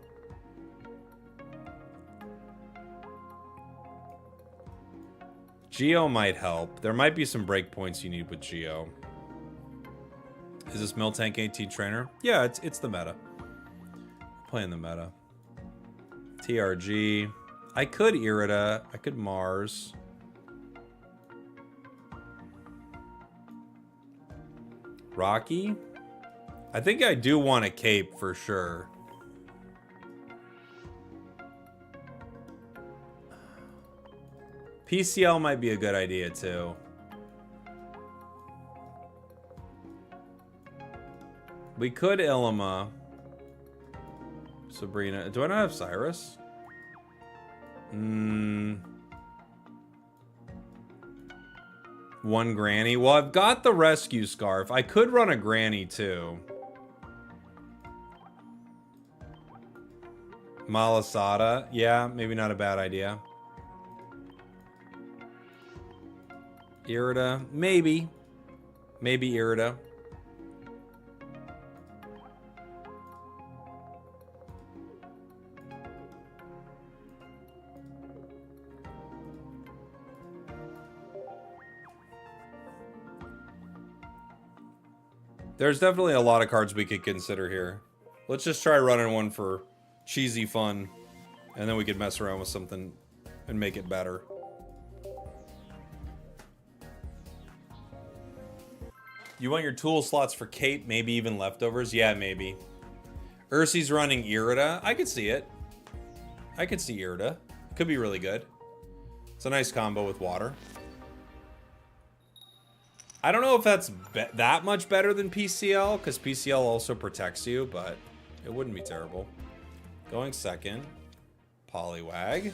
Geo might help. There might be some breakpoints you need with Geo. Is this Miltank 18 trainer? Yeah, it's the meta. Playing the meta. TRG. I could Irida. I could Mars. Rocky? I think I do want a cape for sure. PCL might be a good idea too. We could Illima. Sabrina. Do I not have Cyrus? One Granny. Well, I've got the Rescue Scarf. I could run a Granny too. Malasada. Yeah, maybe not a bad idea. Irida. Maybe. Maybe Irida. There's definitely a lot of cards we could consider here. Let's just try running one for cheesy fun, and then we could mess around with something and make it better. You want your tool slots for Kate, maybe even leftovers? Yeah, maybe. Ursi's running Irida. I could see it. I could see Irida. Could be really good. It's a nice combo with water. I don't know if that's that much better than PCL, because PCL also protects you, but it wouldn't be terrible. Going second. Poliwag.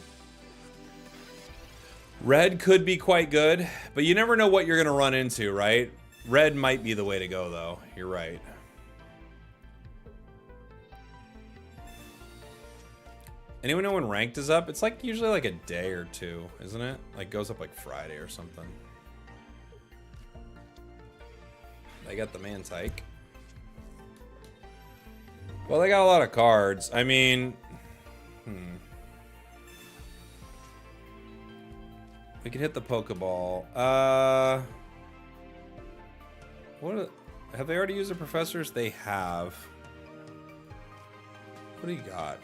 Red could be quite good, but you never know what you're going to run into, right? Red might be the way to go, though. You're right. Anyone know when ranked is up? It's like usually like a day or two, isn't it? Like goes up like Friday or something. They got the Mantike. Well, they got a lot of cards. I mean, we can hit the Pokeball. Have they already used the professors? They have. What do you got?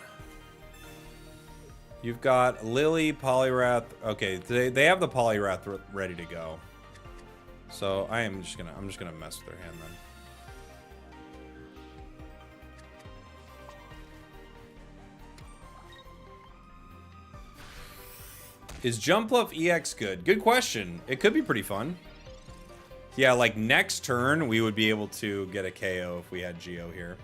You've got Lily, Poliwrath. Okay, they have the Poliwrath ready to go. So I'm just gonna mess with their hand then. Is Jumpluff EX good? Good question. It could be pretty fun. Yeah, like next turn we would be able to get a KO if we had Geo here.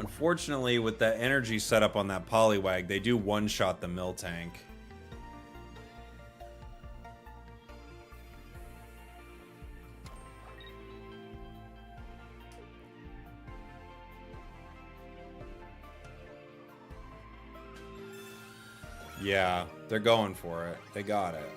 Unfortunately, with that energy set up on that Poliwag, they do one-shot the Miltank. Yeah, they're going for it. They got it.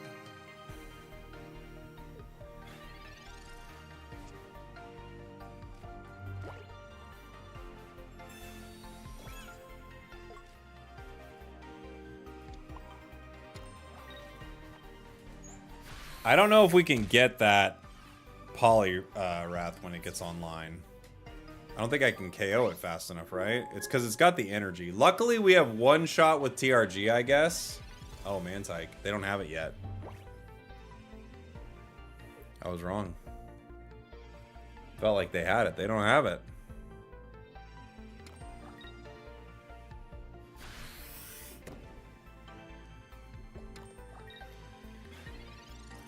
I don't know if we can get that Wrath when it gets online. I don't think I can KO it fast enough, right? It's because it's got the energy. Luckily, we have one shot with TRG, I guess. Oh, Mantike. They don't have it yet. I was wrong. Felt like they had it. They don't have it.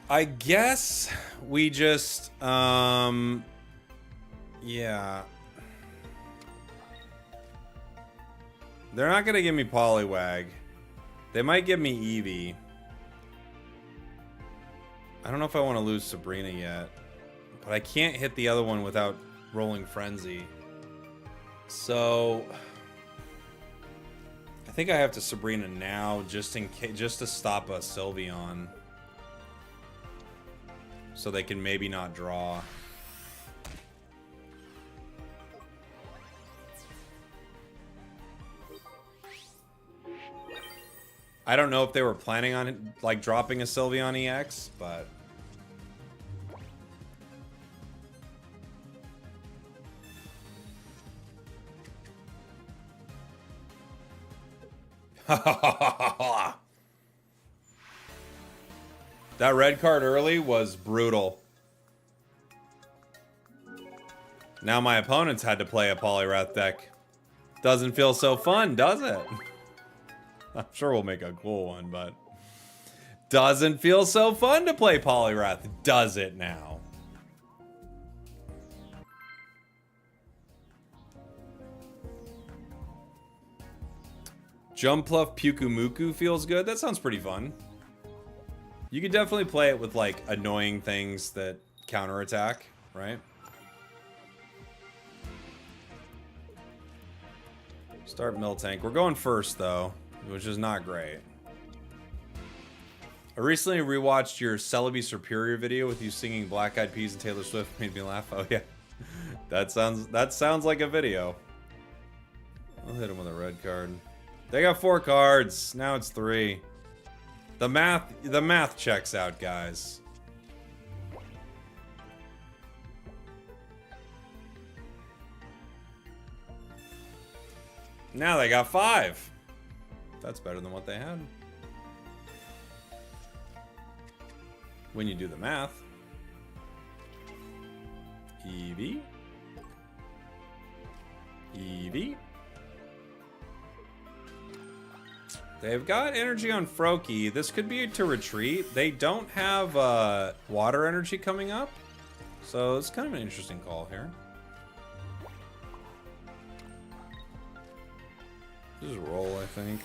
I guess we just, yeah. They're not going to give me Poliwag. They might give me Eevee. I don't know if I want to lose Sabrina yet. But I can't hit the other one without rolling Frenzy. So I think I have to Sabrina now just in case, just to stop a Sylveon. So they can maybe not draw. I don't know if they were planning on like dropping a Sylveon EX, but that red card early was brutal. Now my opponents had to play a Poliwrath deck. Doesn't feel so fun, does it? I'm sure we'll make a cool one, but doesn't feel so fun to play Poliwrath, does it now? Jumpluff Pukumuku feels good. That sounds pretty fun. You could definitely play it with like annoying things that counterattack, right? Start Miltank. We're going first though, which is not great. I recently rewatched your Celebi Superior video with you singing Black Eyed Peas and Taylor Swift. Made me laugh. Oh yeah, that sounds like a video. I'll hit him with a red card. They got 4 cards. Now it's 3. The math checks out, guys. Now they got 5. That's better than what they had. When you do the math. Eevee. Eevee. They've got energy on Froakie. This could be to retreat. They don't have water energy coming up. So it's kind of an interesting call here. Just roll, I think.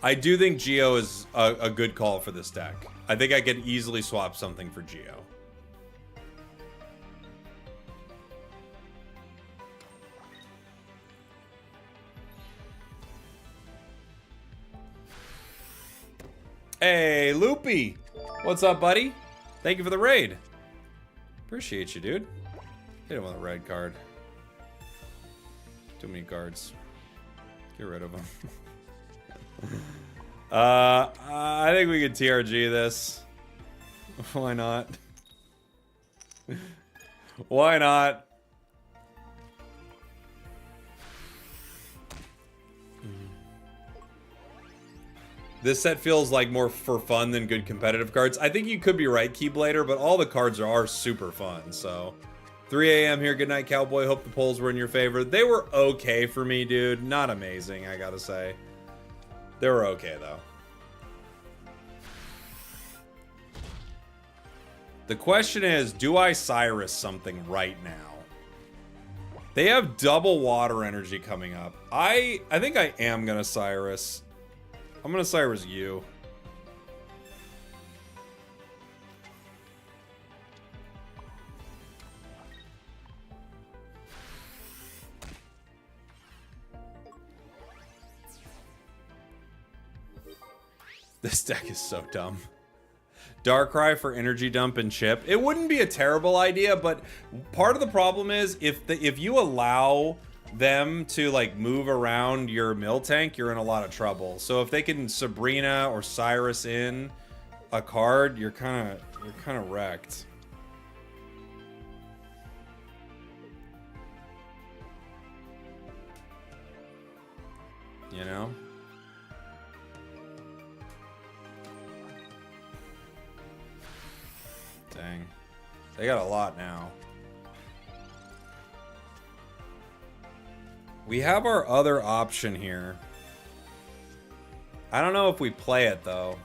I do think Geo is a good call for this deck. I think I could easily swap something for Geo. Hey, Loopy! What's up, buddy? Thank you for the raid. Appreciate you, dude. Hit him with a red card. Too many cards. Get rid of them. I think we could TRG this. Why not? Why not? This set feels like more for fun than good competitive cards. I think you could be right, Keyblader, but all the cards are super fun, so. 3 a.m. here, good night, Cowboy. Hope the polls were in your favor. They were okay for me, dude. Not amazing, I gotta say. They were okay, though. The question is, do I Cyrus something right now? They have double water energy coming up. I think I am gonna Cyrus. I'm gonna Cyrus you. This deck is so dumb. Darkrai for energy dump and chip. It wouldn't be a terrible idea, but part of the problem is if you allow them to like move around your Miltank, you're in a lot of trouble. So if they can Sabrina or Cyrus in a card, you're kind of wrecked. You know? Dang. They got a lot now. We have our other option here. I don't know if we play it though.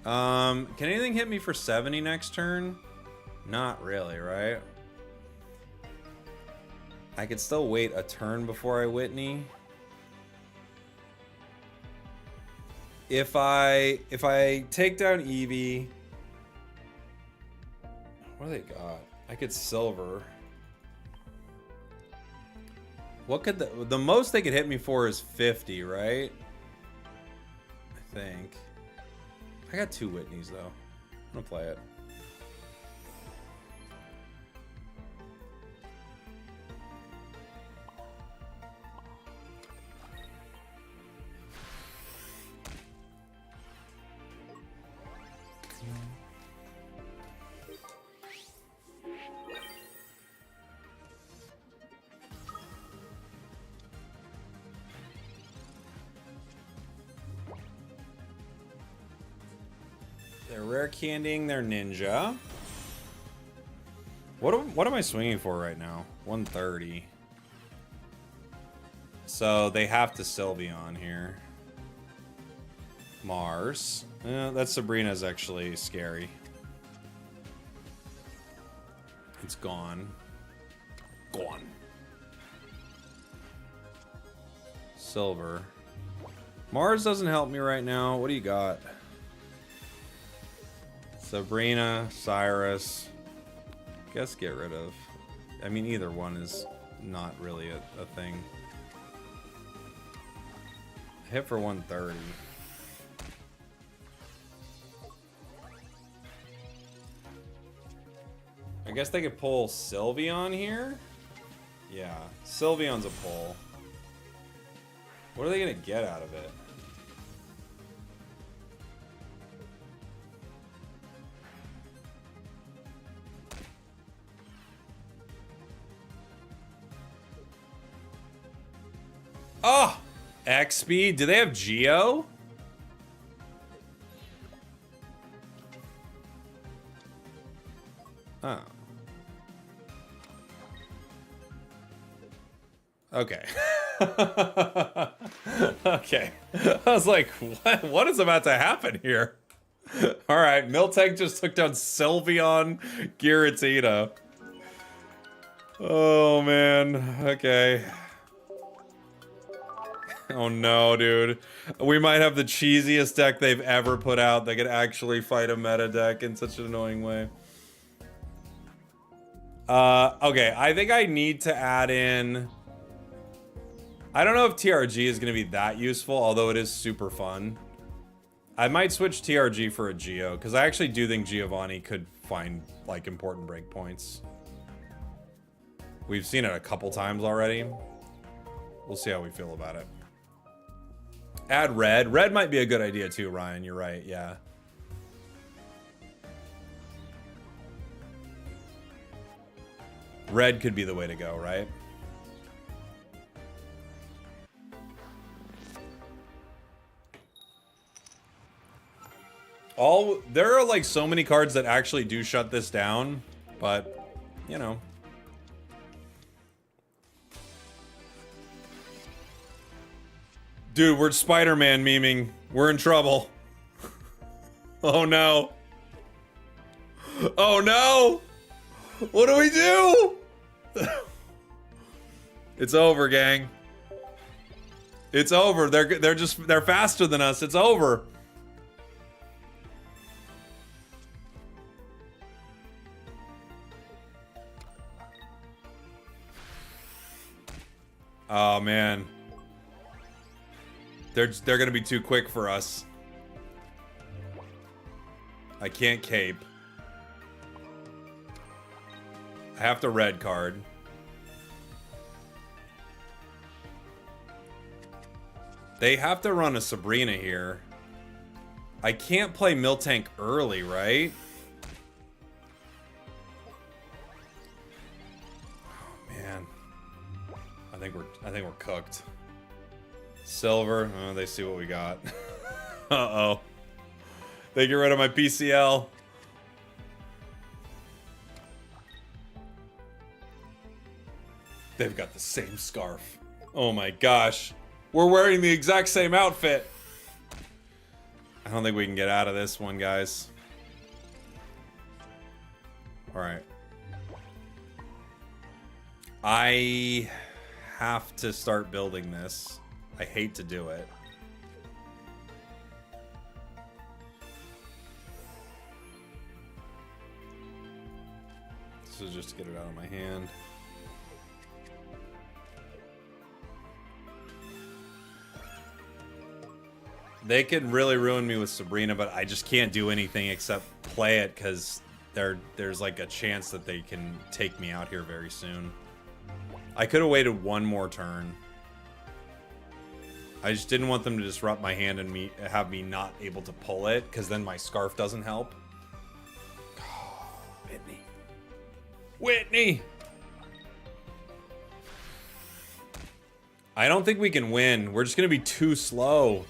Can anything hit me for 70 next turn? Not really, right? I could still wait a turn before I Whitney. If I take down Eevee, what do they got? I could silver. What could the most they could hit me for is 50, right? I think. I got 2 Whitneys though. I'm gonna play it. They're rare candying their ninja. What am I swinging for right now? 130. So they have to Sylveon here. Mars. That Sabrina's actually scary. It's gone. Gone. Silver. Mars doesn't help me right now. What do you got? Sabrina, Cyrus. Guess get rid of. I mean, either one is not really a thing. Hit for 130. I guess they could pull Sylveon here? Yeah, Sylveon's a pull. What are they gonna get out of it? Oh! X speed? Do they have Geo? Oh. Okay. Okay. I was like, what is about to happen here? Alright, Miltank just took down Sylveon Giratina. Oh, man. Okay. Oh no, dude. We might have the cheesiest deck they've ever put out that could actually fight a meta deck in such an annoying way. Okay, I think I need to add in... I don't know if TRG is going to be that useful, although it is super fun. I might switch TRG for a Geo, because I actually do think Giovanni could find, like, important breakpoints. We've seen it a couple times already. We'll see how we feel about it. Add red. Red might be a good idea too, Ryan. You're right, yeah. Red could be the way to go, right? There are like so many cards that actually do shut this down, but, you know. Dude, we're Spider-Man memeing. We're in trouble. Oh no. Oh no! What do we do? It's over, gang. It's over. They're faster than us. It's over. Oh man. They're gonna be too quick for us. I can't cape. I have to red card. They have to run a Sabrina here. I can't play Miltank early, right? Oh, man. I think we're cooked. Silver. Oh, they see what we got. Uh-oh. They get rid of my PCL. They've got the same scarf. Oh my gosh. We're wearing the exact same outfit. I don't think we can get out of this one, guys. Alright. I have to start building this. I hate to do it. This is just to get it out of my hand. They could really ruin me with Sabrina, but I just can't do anything except play it because there's like a chance that they can take me out here very soon. I could have waited one more turn. I just didn't want them to disrupt my hand and have me not able to pull it, because then my scarf doesn't help. Oh, Whitney. Whitney! I don't think we can win. We're just going to be too slow.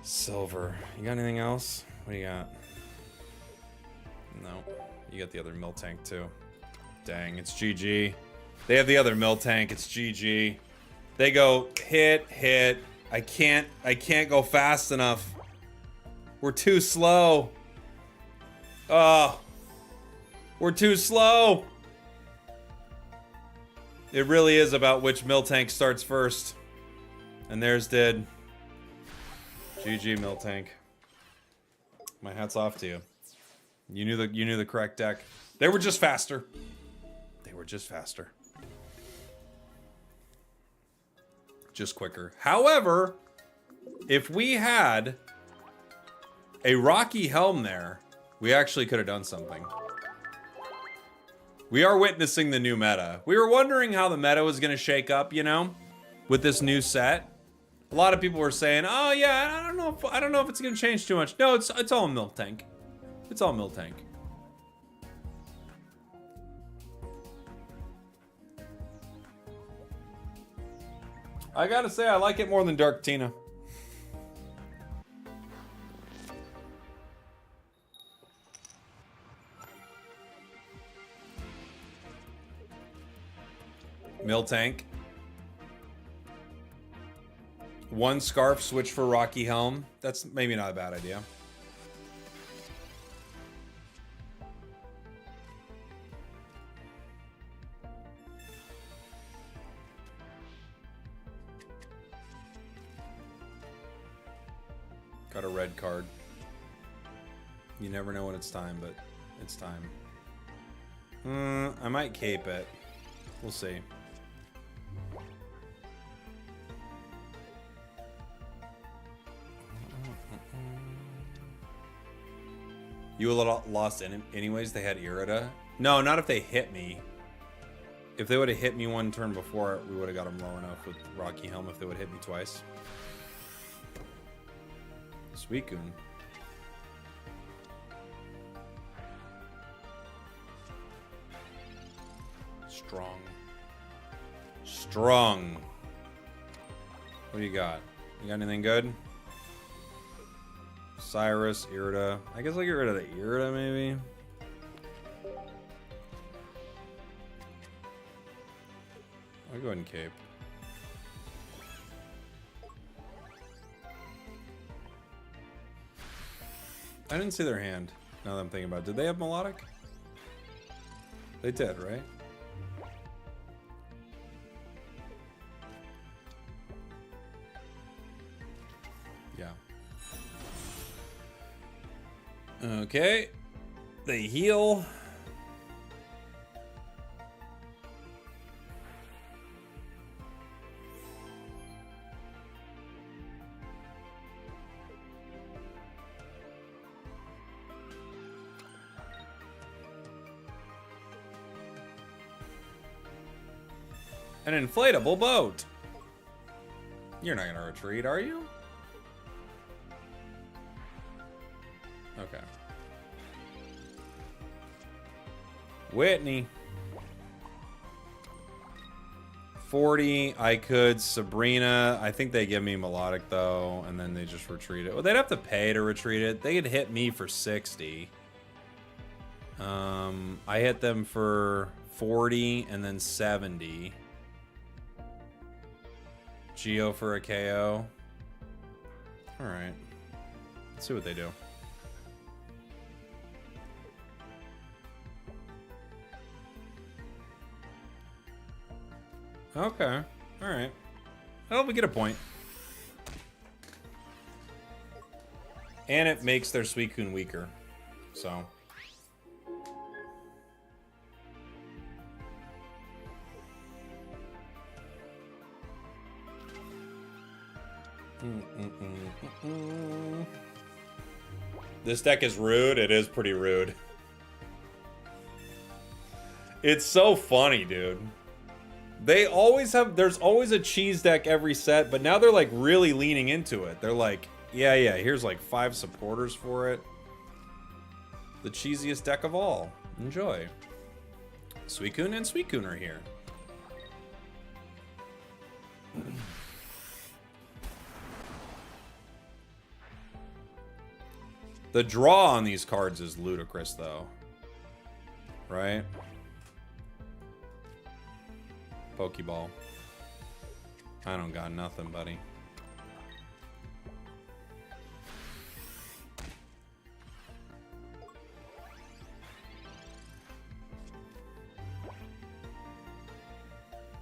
Silver. You got anything else? What do you got? No. You got the other Miltank too. Dang, it's GG. They have the other Miltank. It's GG. They go hit, hit. I can't go fast enough. We're too slow. Oh. We're too slow. It really is about which Miltank starts first. And theirs did. GG Miltank. My hat's off to you. You knew the correct deck. They were just faster. They were just faster. Just quicker. However, if we had a Rocky Helm there, we actually could have done something. We are witnessing the new meta. We were wondering how the meta was going to shake up, you know, with this new set. A lot of people were saying, "Oh yeah, I don't know if it's going to change too much." No, it's all Miltank. It's all Miltank. I gotta say, I like it more than Dark Tina. Miltank. One scarf switch for Rocky Helm. That's maybe not a bad idea. Got a red card. You never know when it's time, but it's time. I might cape it. We'll see. You would have lost anyways. They had Irida. No, not if they hit me. If they would have hit me one turn before, we would have got them low enough with Rocky Helm if they would have hit me twice. Suicune. Strong. Strong. What do you got? You got anything good? Cyrus, Irida. I guess I'll get rid of the Irida, maybe. I'll go ahead and cape. I didn't see their hand, now that I'm thinking about it. Did they have Melodic? They did, right? Yeah. Okay. They heal. An inflatable boat. You're not gonna retreat, are you? Okay. Whitney. 40, I could. Sabrina, I think they give me melodic though, and then they just retreat it. Well, they'd have to pay to retreat it. They could hit me for 60. I hit them for 40 and then 70. Geo for a KO. Alright. Let's see what they do. Okay. Alright. Well, we get a point. And it makes their Suicune weaker. So. This deck is rude. It is pretty rude. It's so funny, dude. They always have, there's always a cheese deck every set, but now they're like really leaning into it. They're like, yeah, here's like 5 supporters for it. The cheesiest deck of all. Enjoy. Suicune and Suicune are here. The draw on these cards is ludicrous, though. Right? Pokeball. I don't got nothing, buddy.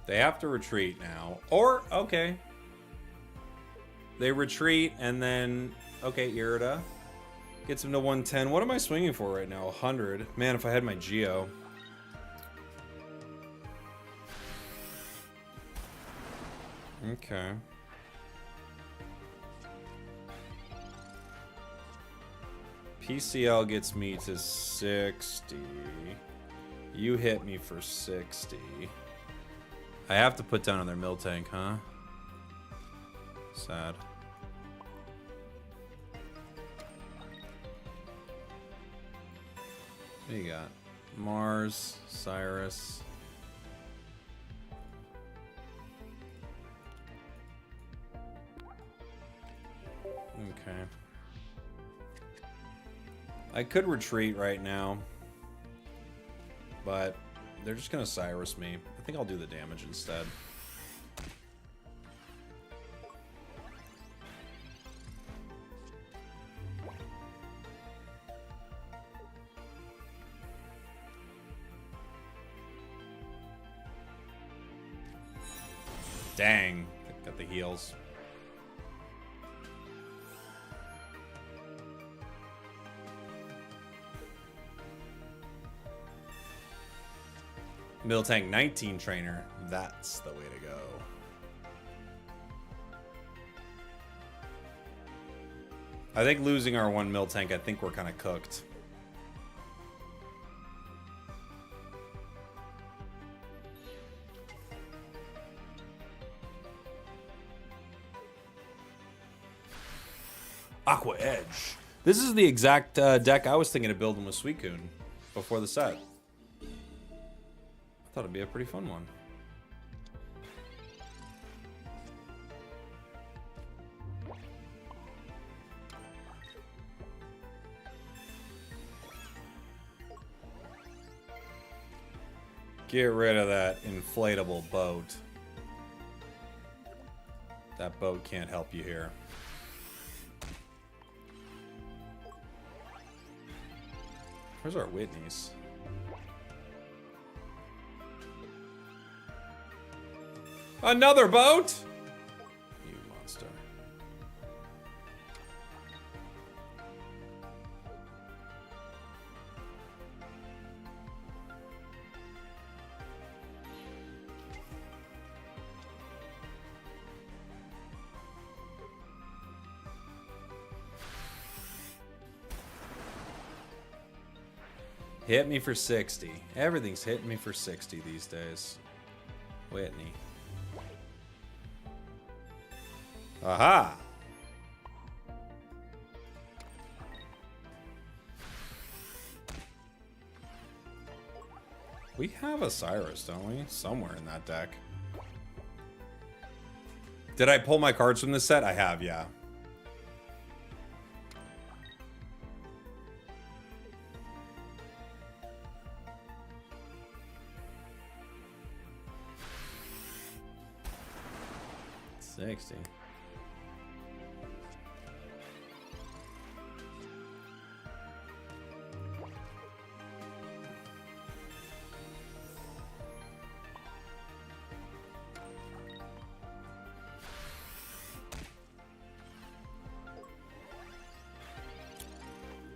They have to retreat now. Or, okay. They retreat and then, okay, Irida. Gets him to 110. What am I swinging for right now? 100. Man, if I had my Geo. Okay. PCL gets me to 60. You hit me for 60. I have to put down another Miltank, huh? Sad. What do you got? Mars, Cyrus. Okay. I could retreat right now, but they're just gonna Cyrus me. I think I'll do the damage instead. Dang, got the heals. Miltank 19 trainer. That's the way to go. I think losing our one Miltank, I think we're kind of cooked. Aqua Edge. This is the exact deck I was thinking of building with Suicune before the set. Thought it'd be a pretty fun one. Get rid of that inflatable boat. That boat can't help you here. Where's our Whitneys? Another boat? You monster. Hit me for 60. Everything's hitting me for 60 these days. Whitney. Aha! We have a Cyrus, don't we? Somewhere in that deck. Did I pull my cards from this set? I have, yeah. $60.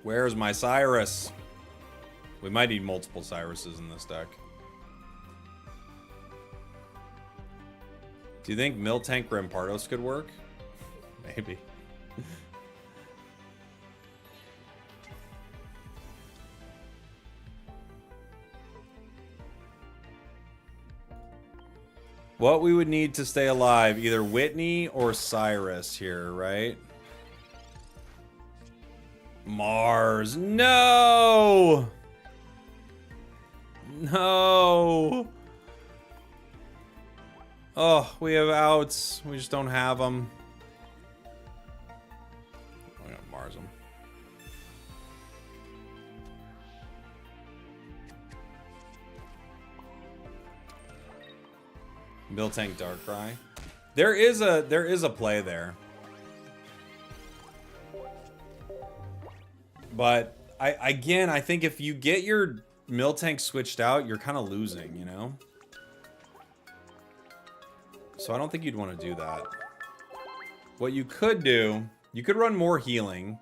Where's my Cyrus? We might need multiple Cyruses in this deck. Do you think Miltank Rampardos could work? Maybe. What we would need to stay alive, either Whitney or Cyrus here, right? Mars. No! No! Oh, we have outs. We just don't have them. We're gonna Mars them. Miltank Darkrai. There is a play there. But I think if you get your Miltank switched out, you're kind of losing, you know? So I don't think you'd want to do that. What you could do, you could run more healing.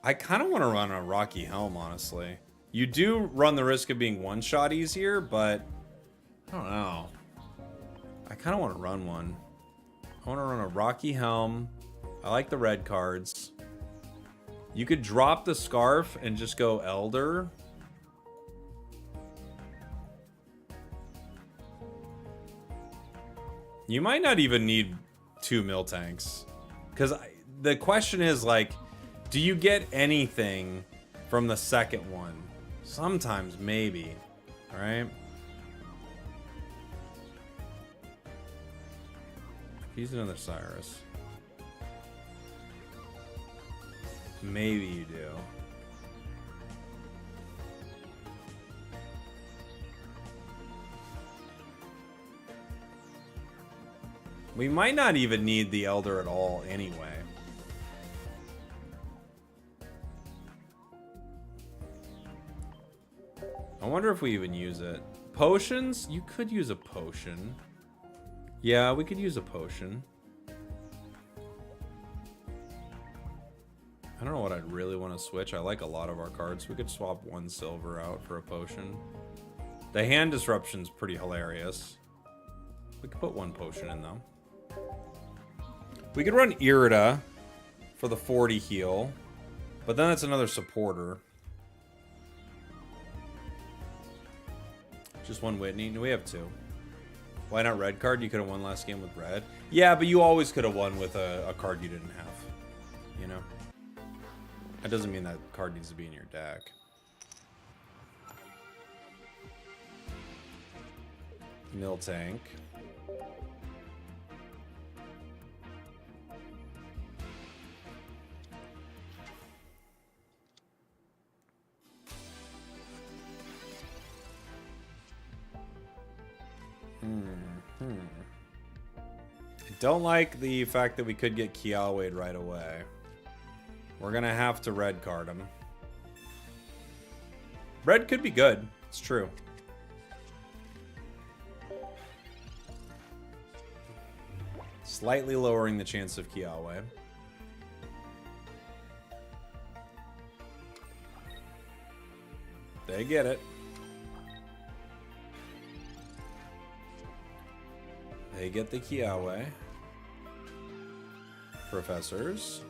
I kind of want to run a Rocky Helm, honestly. You do run the risk of being one shot easier, but I don't know. I kind of want to run one. I want to run a Rocky Helm. I like the red cards. You could drop the Scarf and just go Elder. You might not even need 2 Miltanks. Because the question is, like, do you get anything from the second one? Sometimes, maybe. Right? He's another Cyrus. Maybe you do. We might not even need the Elder at all anyway. I wonder if we even use it. Potions? You could use a potion. Yeah, we could use a potion. I don't know what I'd really want to switch. I like a lot of our cards. We could swap 1 silver out for a potion. The hand disruption's pretty hilarious. We could put 1 potion in though. We could run Irida for the 40 heal, but then that's another supporter. Just 1 Whitney. No, we have 2. Why not red card? You could have won last game with red. Yeah, but you always could have won with a card you didn't have. You know? That doesn't mean that card needs to be in your deck. Miltank. I don't like the fact that we could get Kiawade right away. We're gonna have to red card him. Red could be good. It's true. Slightly lowering the chance of Kiawade. They get it. They get the Kiawe. Professors.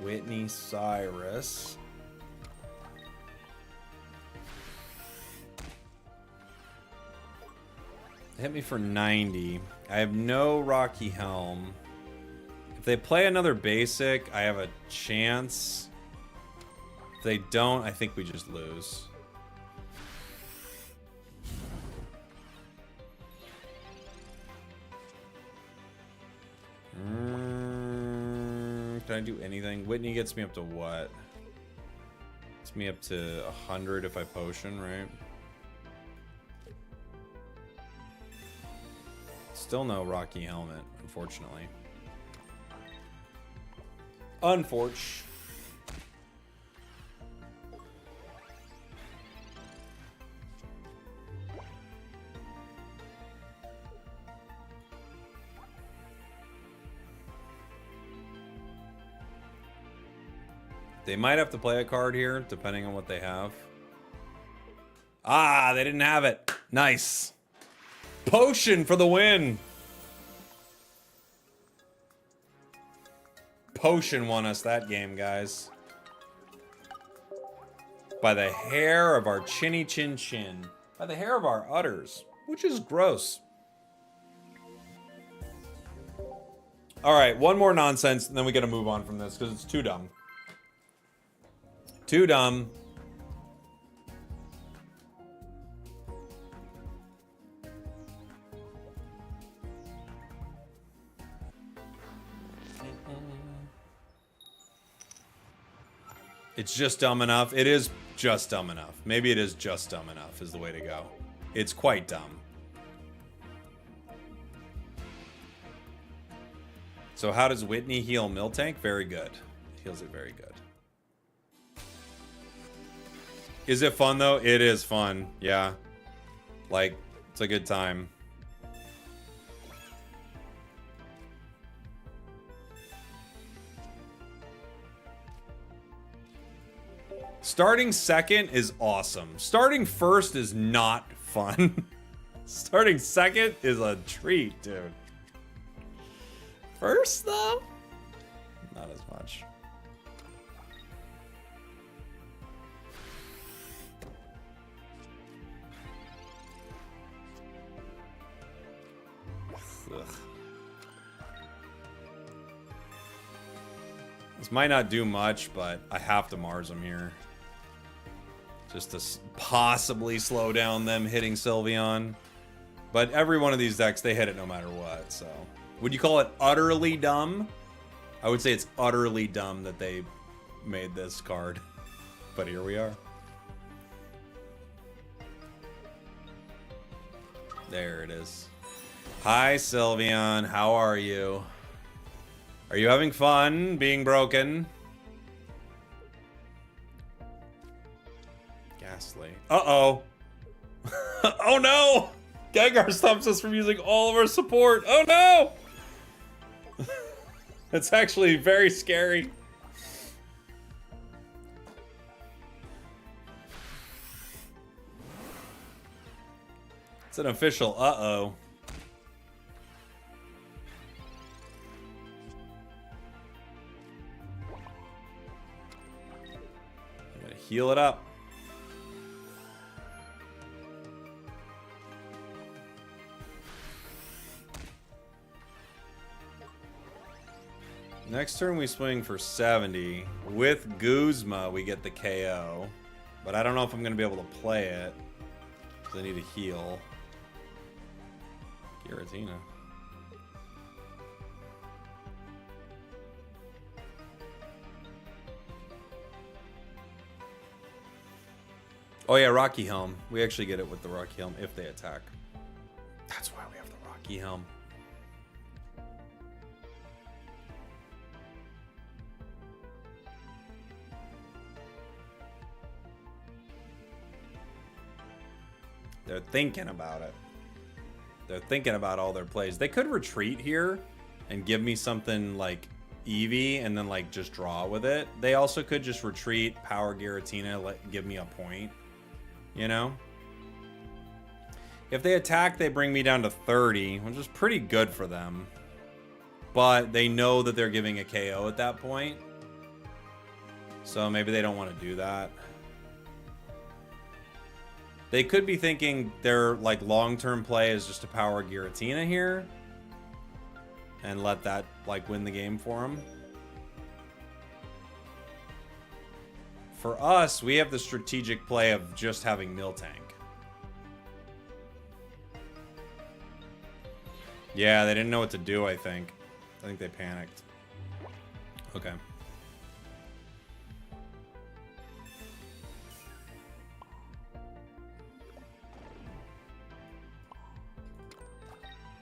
Whitney Cyrus. Hit me for 90. I have no Rocky Helm. If they play another basic, I have a chance. If they don't, I think we just lose. I do anything? Whitney gets me up to what? Gets me up to 100 if I potion, right? Still no Rocky Helmet, unfortunately. Unfortunately. They might have to play a card here, depending on what they have. Ah, they didn't have it. Nice. Potion for the win. Potion won us that game, guys. By the hair of our chinny chin chin. By the hair of our udders, which is gross. All right, one more nonsense, and then we gotta move on from this, because it's too dumb. Too dumb. It's just dumb enough. It is just dumb enough. Maybe it is just dumb enough is the way to go. It's quite dumb. So how does Whitney heal Miltank? Very good. Heals it very good. Is it fun though? It is fun. Yeah. Like, it's a good time. Starting second is awesome. Starting first is not fun. Starting second is a treat, dude. First though? Not as much. Ugh. This might not do much, but I have to Mars them here. Just to possibly slow down them hitting Sylveon. But every one of these decks, they hit it no matter what, so. Would you call it utterly dumb? I would say it's utterly dumb that they made this card. But here we are. There it is. Hi, Sylveon. How are you? Are you having fun being broken? Ghastly. Uh-oh. Oh, no! Gengar stops us from using all of our support. Oh, no! It's actually very scary. It's an official uh-oh. Gotta heal it up. Next turn we swing for 70. With Guzma we get the KO. But I don't know if I'm going to be able to play it. Because I need to heal. Giratina. Oh yeah, Rocky Helm. We actually get it with the Rocky Helm if they attack. That's why we have the Rocky Helm. They're thinking about it. They're thinking about all their plays. They could retreat here and give me something like Eevee and then like just draw with it. They also could just retreat, power Giratina, give me a point. You know? If they attack, they bring me down to 30, which is pretty good for them. But they know that they're giving a KO at that point. So maybe they don't want to do that. They could be thinking their like long-term play is just to power Giratina here and let that like win the game for them. For us, we have the strategic play of just having Miltank. Yeah, they didn't know what to do, I think. I think they panicked. Okay.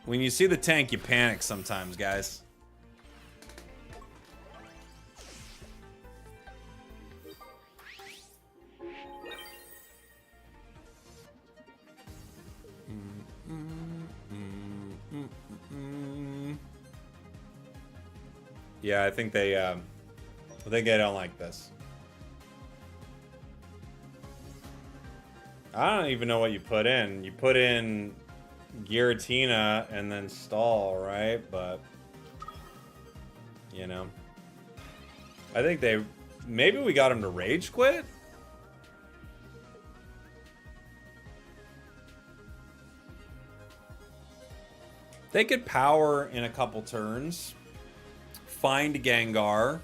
When you see the tank, you panic sometimes, guys. Yeah, I think they don't like this. I don't even know what you put in. You put in Giratina and then stall, right? But you know, I think maybe we got him to rage quit. They could power in a couple turns, find Gengar,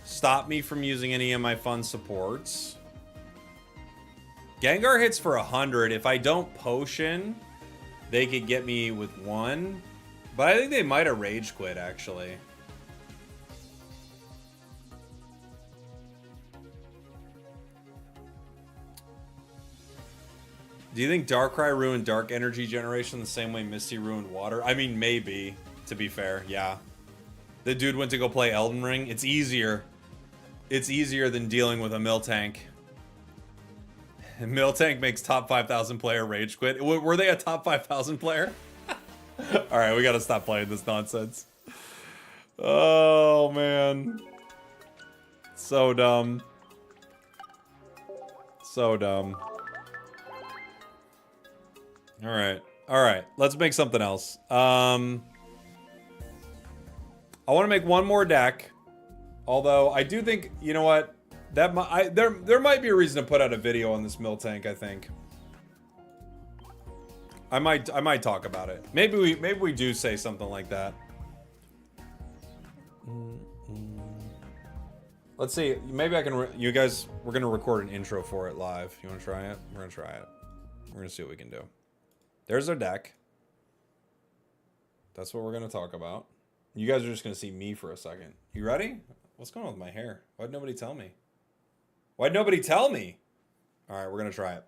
stop me from using any of my fun supports. Gengar hits for 100. If I don't potion, they could get me with 1. But I think they might have rage quit, actually. Do you think Darkrai ruined Dark Energy Generation the same way Misty ruined Water? I mean, maybe, to be fair, yeah. The dude went to go play Elden Ring. It's easier. It's easier than dealing with a Miltank. Miltank makes top 5,000 player rage quit. Were they a top 5,000 player? Alright, we gotta stop playing this nonsense. Oh, man. So dumb. So dumb. Alright. Alright. Let's make something else. I want to make one more deck. Although, I do think, you know what? There might be a reason to put out a video on this Miltank, I think. I might talk about it. Maybe we do say something like that. Let's see. Maybe I can. You guys, we're gonna record an intro for it live. You want to try it? We're gonna try it. We're gonna see what we can do. There's our deck. That's what we're gonna talk about. You guys are just gonna see me for a second. You ready? What's going on with my hair? Why'd nobody tell me? Why'd nobody tell me? All right, we're gonna try it.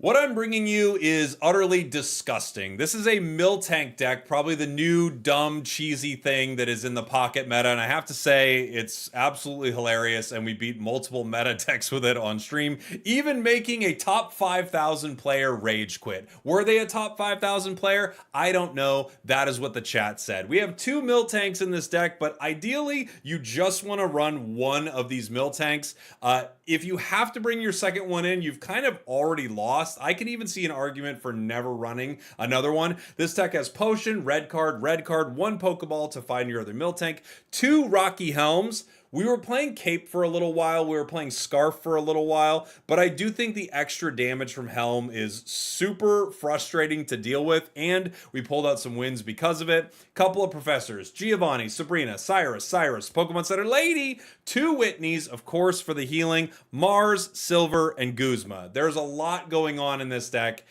What I'm bringing you is utterly disgusting. This is a Miltank deck, probably the new dumb cheesy thing that is in the Pocket meta, and I have to say it's absolutely hilarious, and we beat multiple meta decks with it on stream, even making a top 5,000 player rage quit. Were they a top 5,000 player? I don't know. That is what the chat said. We have 2 Miltanks in this deck, but ideally you just want to run one of these Miltanks. If you have to bring your second one in, you've kind of already lost. I can even see an argument for never running another one. This deck has Potion, red card, 1 Pokeball to find your other Miltank, 2 Rocky Helms. We were playing Cape for a little while, we were playing Scarf for a little while, but I do think the extra damage from Helm is super frustrating to deal with, and we pulled out some wins because of it. Couple of Professors, Giovanni, Sabrina, Cyrus, Pokemon Center Lady, 2 Whitneys, of course, for the healing, Mars, Silver, and Guzma. There's a lot going on in this deck.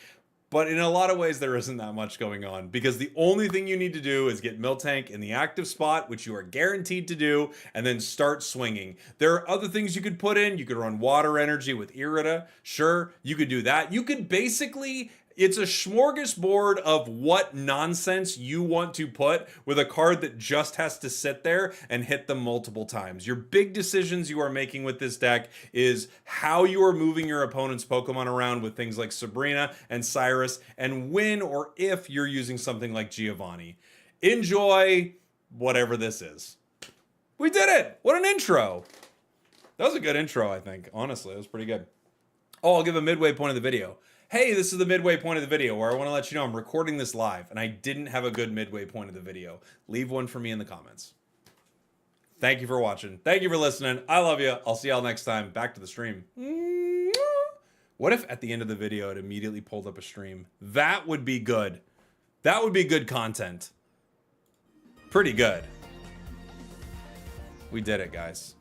But in a lot of ways, there isn't that much going on because the only thing you need to do is get Miltank in the active spot, which you are guaranteed to do, and then start swinging. There are other things you could put in. You could run Water Energy with Irida. Sure, you could do that. You could basically... It's a smorgasbord of what nonsense you want to put with a card that just has to sit there and hit them multiple times. Your big decisions you are making with this deck is how you are moving your opponent's Pokemon around with things like Sabrina and Cyrus, and when or if you're using something like Giovanni. Enjoy whatever this is. We did it! What an intro! That was a good intro, I think. Honestly, it was pretty good. Oh, I'll give a midway point of the video. Hey, this is the midway point of the video where I want to let you know I'm recording this live and I didn't have a good midway point of the video. Leave one for me in the comments. Thank you for watching. Thank you for listening. I love you. I'll see y'all next time. Back to the stream. What if at the end of the video it immediately pulled up a stream? That would be good. That would be good content. Pretty good. We did it, guys.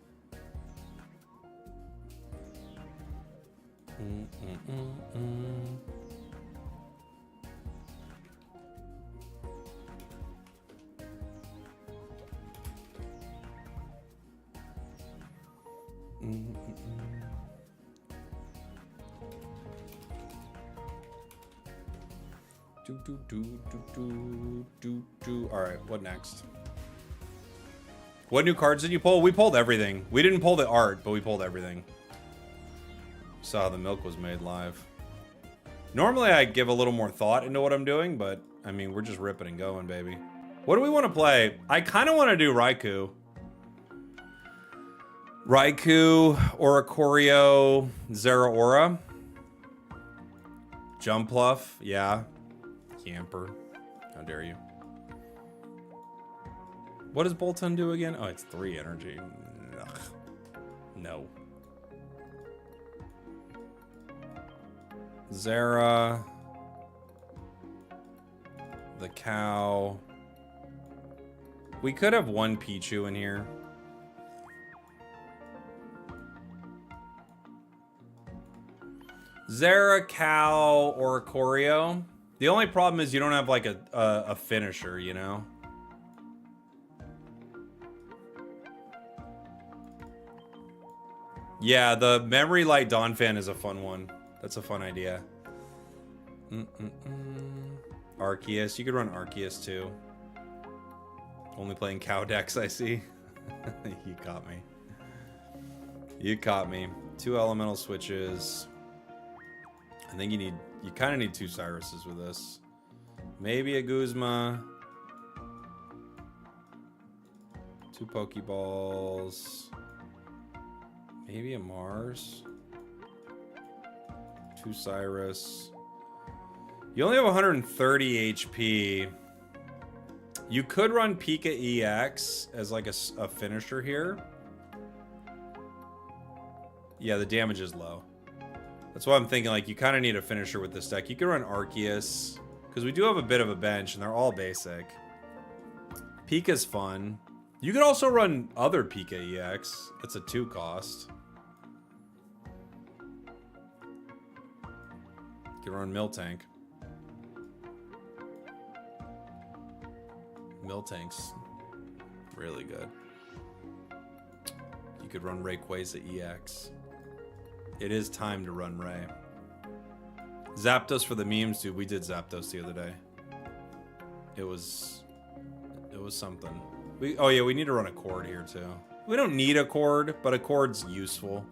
All right, what next? What new cards did you pull? We pulled everything. We didn't pull the art, but we pulled everything. Saw how the milk was made live. Normally I give a little more thought into what I'm doing, but I mean, we're just ripping and going, baby. What do we want to play? I kind of want to do Raikou. Raikou, Oricorio, Zeraora. Jumpluff, yeah. Camper. How dare you? What does Boltund do again? Oh, it's 3 energy. Ugh. No. Zera. The cow. We could have one Pichu in here. Zera, cow, or Oricorio. The only problem is you don't have like a finisher, you know? Yeah, the Memory Light Donphan is a fun one. That's a fun idea. Arceus. You could run Arceus too. Only playing cow decks, I see. You caught me. You caught me. 2 elemental switches. I think you kind of need 2 Cyruses with this. Maybe a Guzma. 2 Pokeballs. Maybe a Mars. 2 Cyrus. You only have 130 HP. You could run Pika EX as like a finisher here. Yeah, the damage is low. That's why I'm thinking, like, you kind of need a finisher with this deck. You can run Arceus, because we do have a bit of a bench, and they're all basic. Pika's fun. You could also run other Pika EX. It's a 2 cost. You can run Miltank. Miltank's really good. You could run Rayquaza EX. It is time to run Ray. Zapdos for the memes, dude. We did Zapdos the other day. It was something. Oh yeah, we need to run a cord here too. We don't need a cord, but a cord's useful.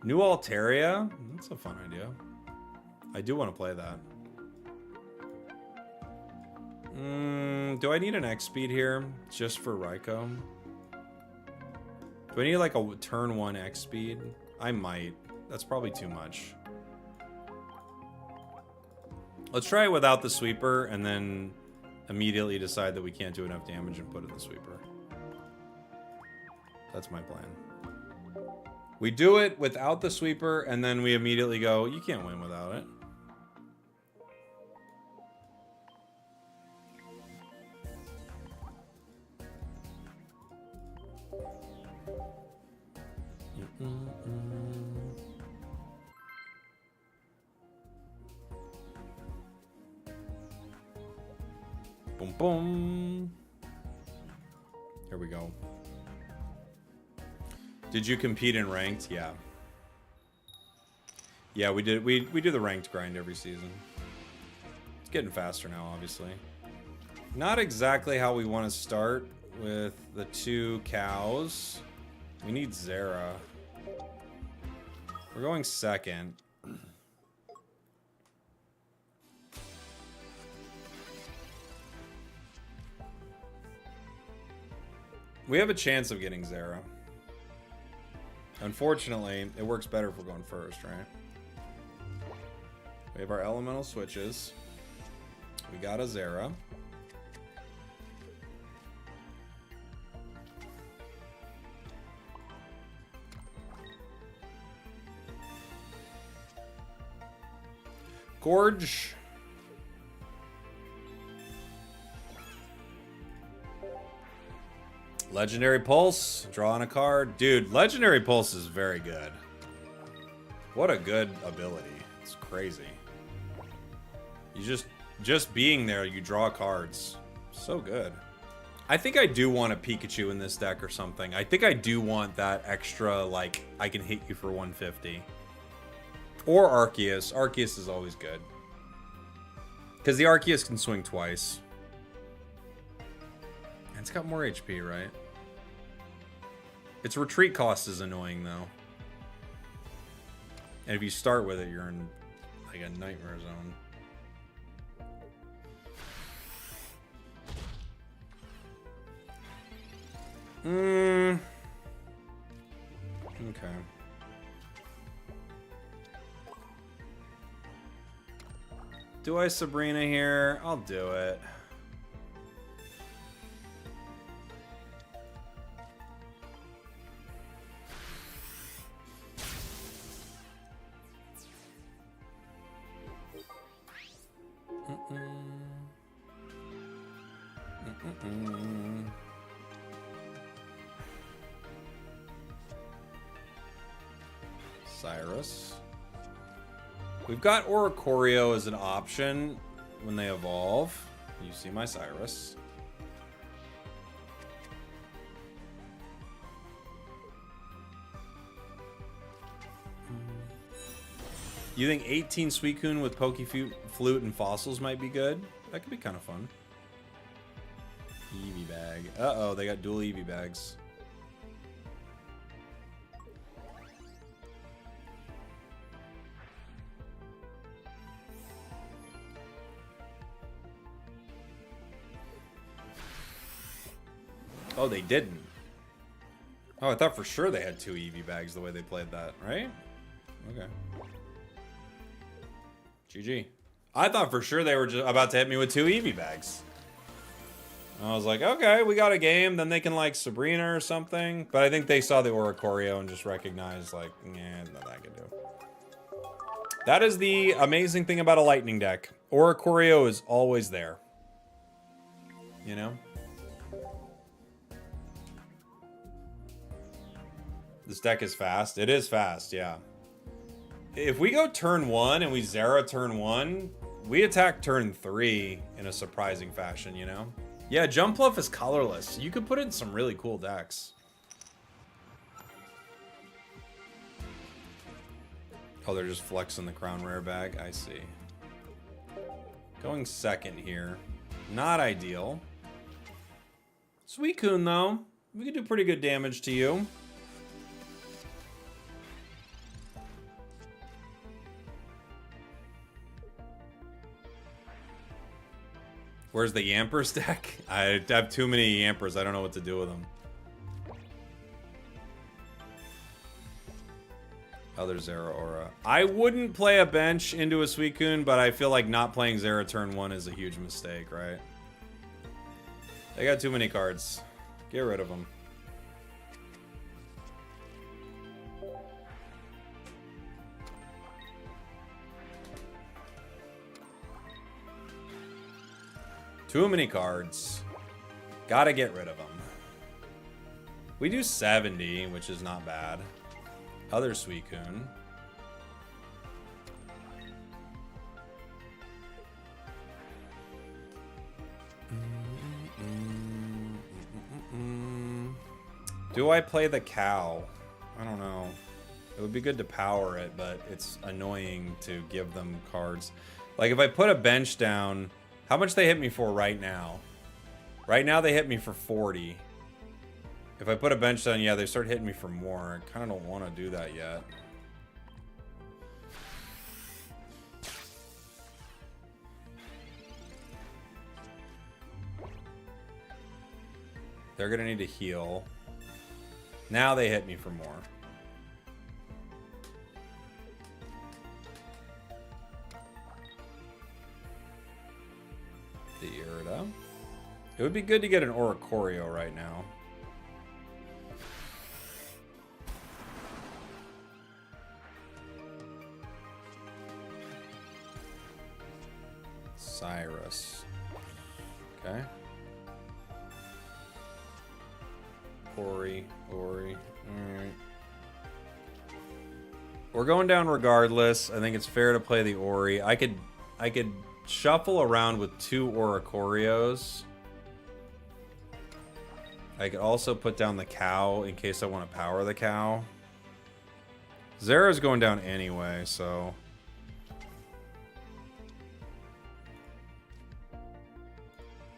New Altaria? That's a fun idea. I do want to play that. Do I need an X speed here just for Raikou? Do I need like a turn 1 X speed? I might. That's probably too much. Let's try it without the sweeper and then immediately decide that we can't do enough damage and put in the sweeper. That's my plan. We do it without the sweeper and then we immediately go, you can't win without it. Boom, boom. Here we go. Did you compete in ranked? Yeah. Yeah, we did. We do the ranked grind every season. It's getting faster now, obviously. Not exactly how we want to start with the 2 cows. We need Zera. We're going second. We have a chance of getting Zera. Unfortunately, it works better if we're going first, right? We have our elemental switches. We got a Zera. Gorge. Legendary Pulse. Drawing a card. Dude, Legendary Pulse is very good. What a good ability. It's crazy. You just being there, you draw cards. So good. I think I do want a Pikachu in this deck or something. I think I do want that extra, like, I can hit you for 150. Or Arceus. Arceus is always good. Because the Arceus can swing twice. And it's got more HP, right? Its retreat cost is annoying, though. And if you start with it, you're in, like, a nightmare zone. Okay. Do I Sabrina here? I'll do it. Cyrus. We've got Oricorio as an option when they evolve. You see my Cyrus. You think 18 Suicune with Pokeflute and Fossils might be good? That could be kind of fun. Eevee bag. Uh-oh, they got dual Eevee bags. Oh, they didn't. Oh, I thought for sure they had 2 Eevee bags the way they played that, right? Okay. GG. I thought for sure they were just about to hit me with 2 Eevee bags. I was like, okay, we got a game. Then they can, like, Sabrina or something. But I think they saw the Oricorio and just recognized, like, yeah, nothing I can do. That is the amazing thing about a Lightning deck. Oricorio is always there. You know? This deck is fast. It is fast, yeah. If we go turn 1 and we Zera turn 1, we attack turn 3 in a surprising fashion, you know? Yeah, Jumpluff is colorless. You could put it in some really cool decks. Oh, they're just flexing the Crown Rare bag. I see. Going second here. Not ideal. Suicune, though. We could do pretty good damage to you. Where's the Yampers deck? I have too many Yampers. I don't know what to do with them. Other Zera Aura. I wouldn't play a bench into a Suicune, but I feel like not playing Zera turn 1 is a huge mistake, right? They got too many cards. Get rid of them. Too many cards. Gotta get rid of them. We do 70, which is not bad. Other Suicune. Do I play the cow? I don't know. It would be good to power it, but it's annoying to give them cards. Like, if I put a bench down... How much they hit me for right now? Right now they hit me for 40. If I put a bench down, yeah, they start hitting me for more. I kind of don't want to do that yet. They're going to need to heal. Now they hit me for more. The Irida. It would be good to get an Oricorio right now. Cyrus. Okay. Ori. Alright. We're going down regardless. I think it's fair to play the Ori. I could shuffle around with 2 Oricorios. I could also put down the cow in case I want to power the cow. Zera's going down anyway, so...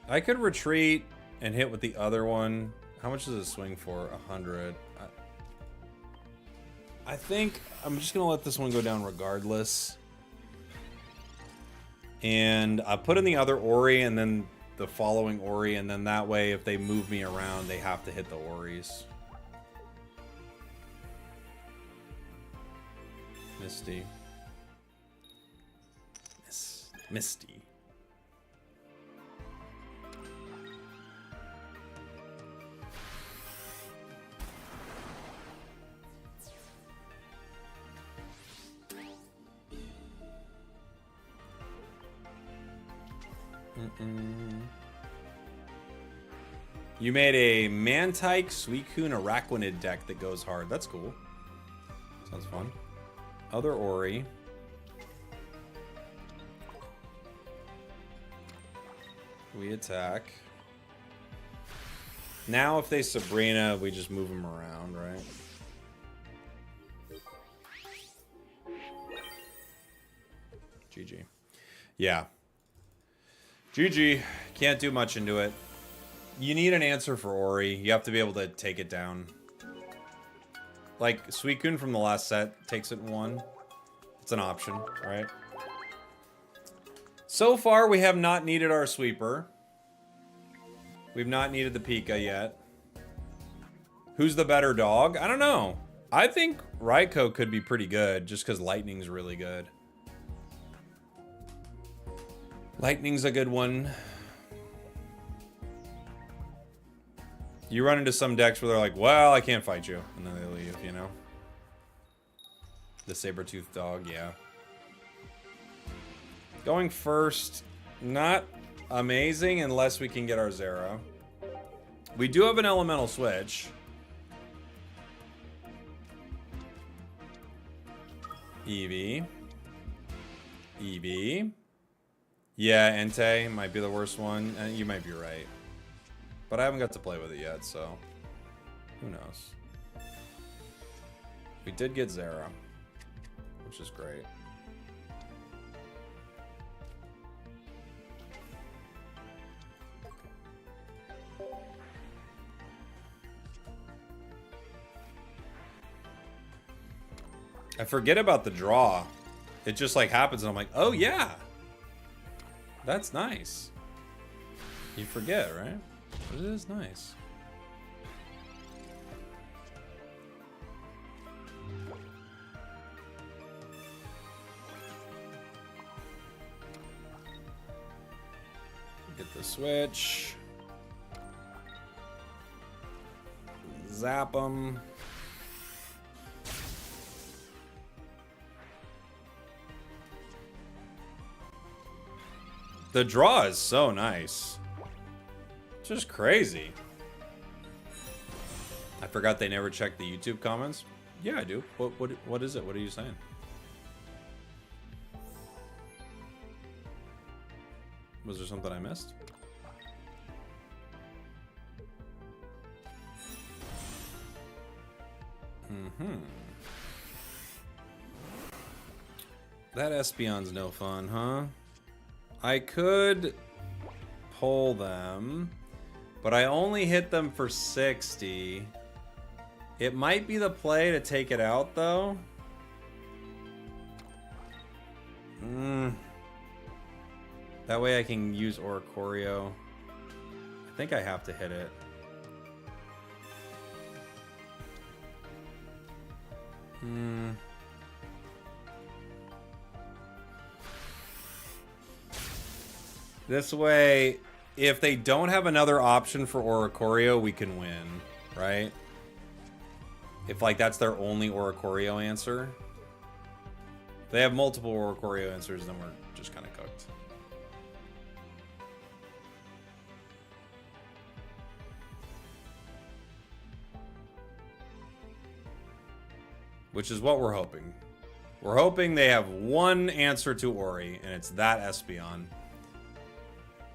I could retreat and hit with the other one. How much does it swing for? 100. I think I'm just going to let this one go down regardless. And I put in the other Ori and then the following Ori, and then that way if they move me around, they have to hit the Oris. Misty. Misty. You made a Mantike, Suicune, Araquanid deck that goes hard. That's cool. Sounds fun. Other Ori. We attack. Now if they Sabrina, we just move them around, right? GG. Yeah. GG. Can't do much into it. You need an answer for Ori. You have to be able to take it down. Like, Suicune from the last set takes it in one. It's an option, right? So far, we have not needed our sweeper. We've not needed the Pika yet. Who's the better dog? I don't know. I think Raikou could be pretty good, just because Lightning's really good. Lightning's a good one. You run into some decks where they're like, well, I can't fight you. And then they leave, you know? The saber-toothed dog, yeah. Going first, not amazing unless we can get our Zero. We do have an elemental switch. Eevee. Eevee. Yeah, Entei might be the worst one. You might be right. But I haven't got to play with it yet, so who knows. We did get Zera, which is great. I forget about the draw. It just like happens and I'm like, oh yeah. That's nice. You forget, right? But it is nice. Get the switch. Zap them. The draw is so nice. Just crazy. I forgot they never checked the YouTube comments. Yeah, I do. What is it? What are you saying? Was there something I missed? That Espeon's no fun, huh? I could pull them, but I only hit them for 60. It might be the play to take it out, though. That way I can use Oricorio. I think I have to hit it. This way, if they don't have another option for Oricorio, we can win, right? If, like, that's their only Oricorio answer. If they have multiple Oricorio answers, then we're just kind of cooked. Which is what we're hoping. We're hoping they have one answer to Ori, and it's that Espeon.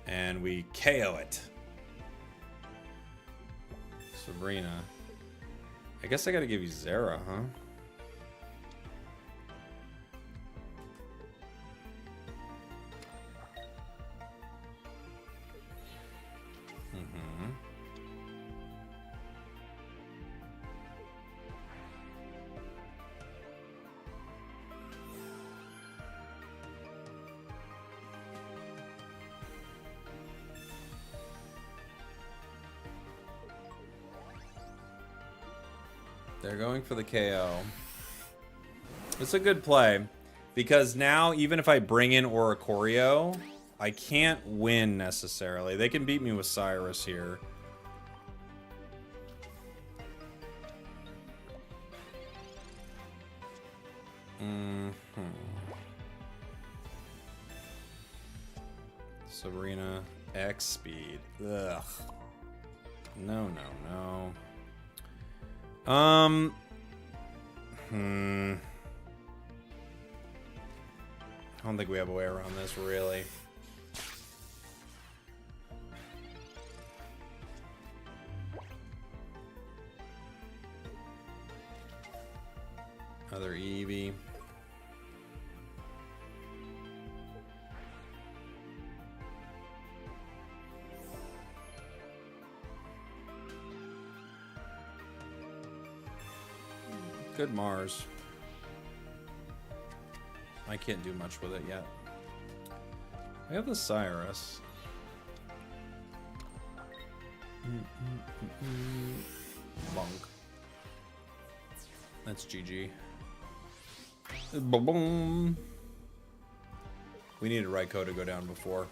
And we KO it. Sabrina. I guess I gotta give you Zara, huh? They're going for the KO. It's a good play. Because now, even if I bring in Oricorio, I can't win necessarily. They can beat me with Cyrus here. Sabrina, X speed. Ugh. No, no, no. I don't think we have a way around this, really. Another Eevee. Good Mars. I can't do much with it yet. I have the Cyrus. Bonk. That's GG. Boom. We needed Raikou to go down before.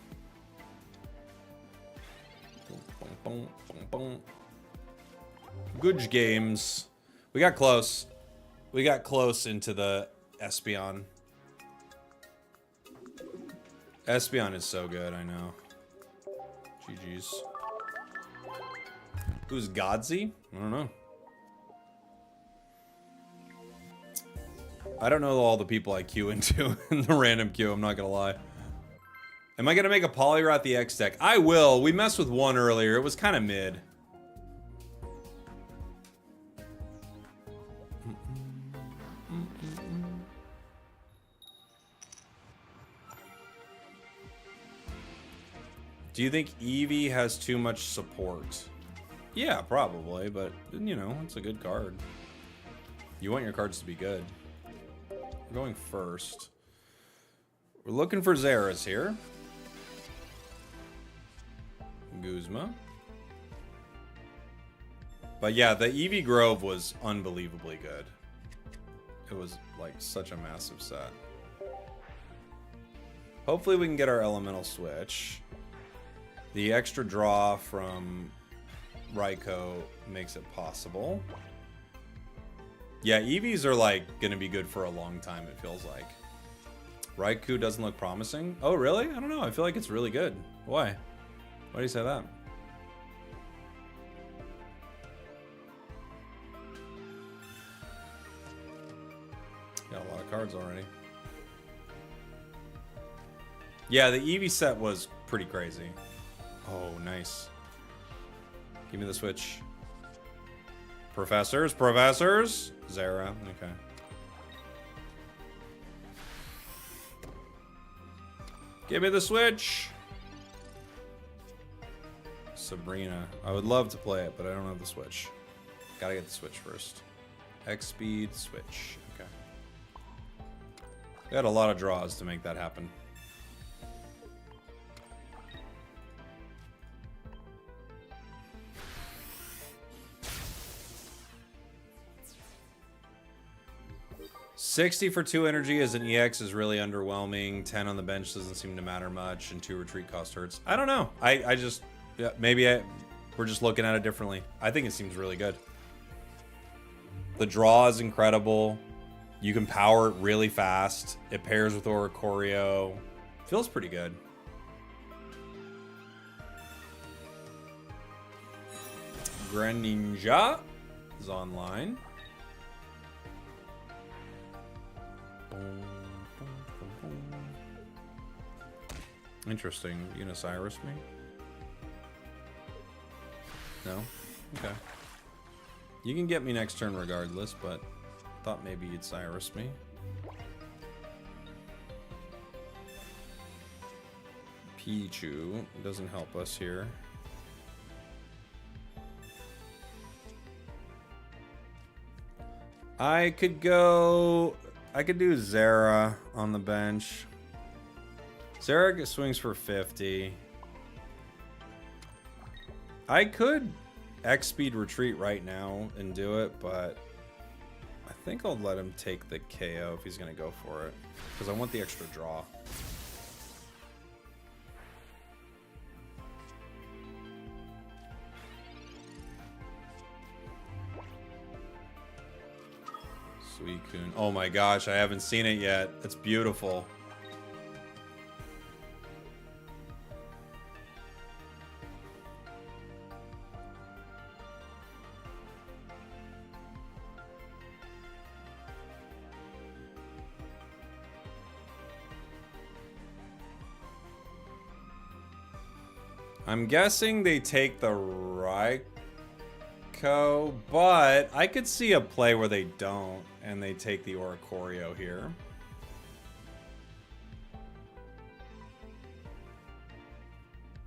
Good games. We got close. We got close into the Espeon. Espeon is so good, I know. GG's. Who's Godzi? I don't know. I don't know all the people I queue into in the random queue, I'm not gonna lie. Am I gonna make a Poliwrath the X deck? I will. We messed with one earlier. It was kind of mid. Do you think Eevee has too much support? Yeah, probably, but, you know, it's a good card. You want your cards to be good. We're going first. We're looking for Zera's here. Guzma. But yeah, the Eevee Grove was unbelievably good. It was, like, such a massive set. Hopefully we can get our elemental switch. The extra draw from Raikou makes it possible. Yeah, Eevees are like gonna be good for a long time, it feels like. Raikou doesn't look promising. Oh, really? I don't know. I feel like it's really good. Why? Why do you say that? Got a lot of cards already. Yeah, the Eevee set was pretty crazy. Oh, nice. Give me the switch. Professors, professors. Zera, okay. Give me the switch. Sabrina. I would love to play it, but I don't have the switch. Gotta get the switch first. X speed, switch. Okay. We had a lot of draws to make that happen. $60 for 2 energy as an EX is really underwhelming. 10 on the bench doesn't seem to matter much, and 2 retreat cost hurts. I don't know. I just, yeah, we're just looking at it differently. I think it seems really good. The draw is incredible. You can power it really fast. It pairs with Oricorio. Feels pretty good. Greninja is online. Interesting. You gonna Cyrus me? No? Okay. You can get me next turn regardless, but thought maybe you'd Cyrus me. Pichu doesn't help us here. I could do Zera on the bench. Zera swings for 50. I could X-Speed Retreat right now and do it, but I think I'll let him take the KO if he's going to go for it, because I want the extra draw. Suicune. Oh my gosh, I haven't seen it yet. It's beautiful. I'm guessing they take the Raikou, but I could see a play where they don't, and they take the Oricorio here.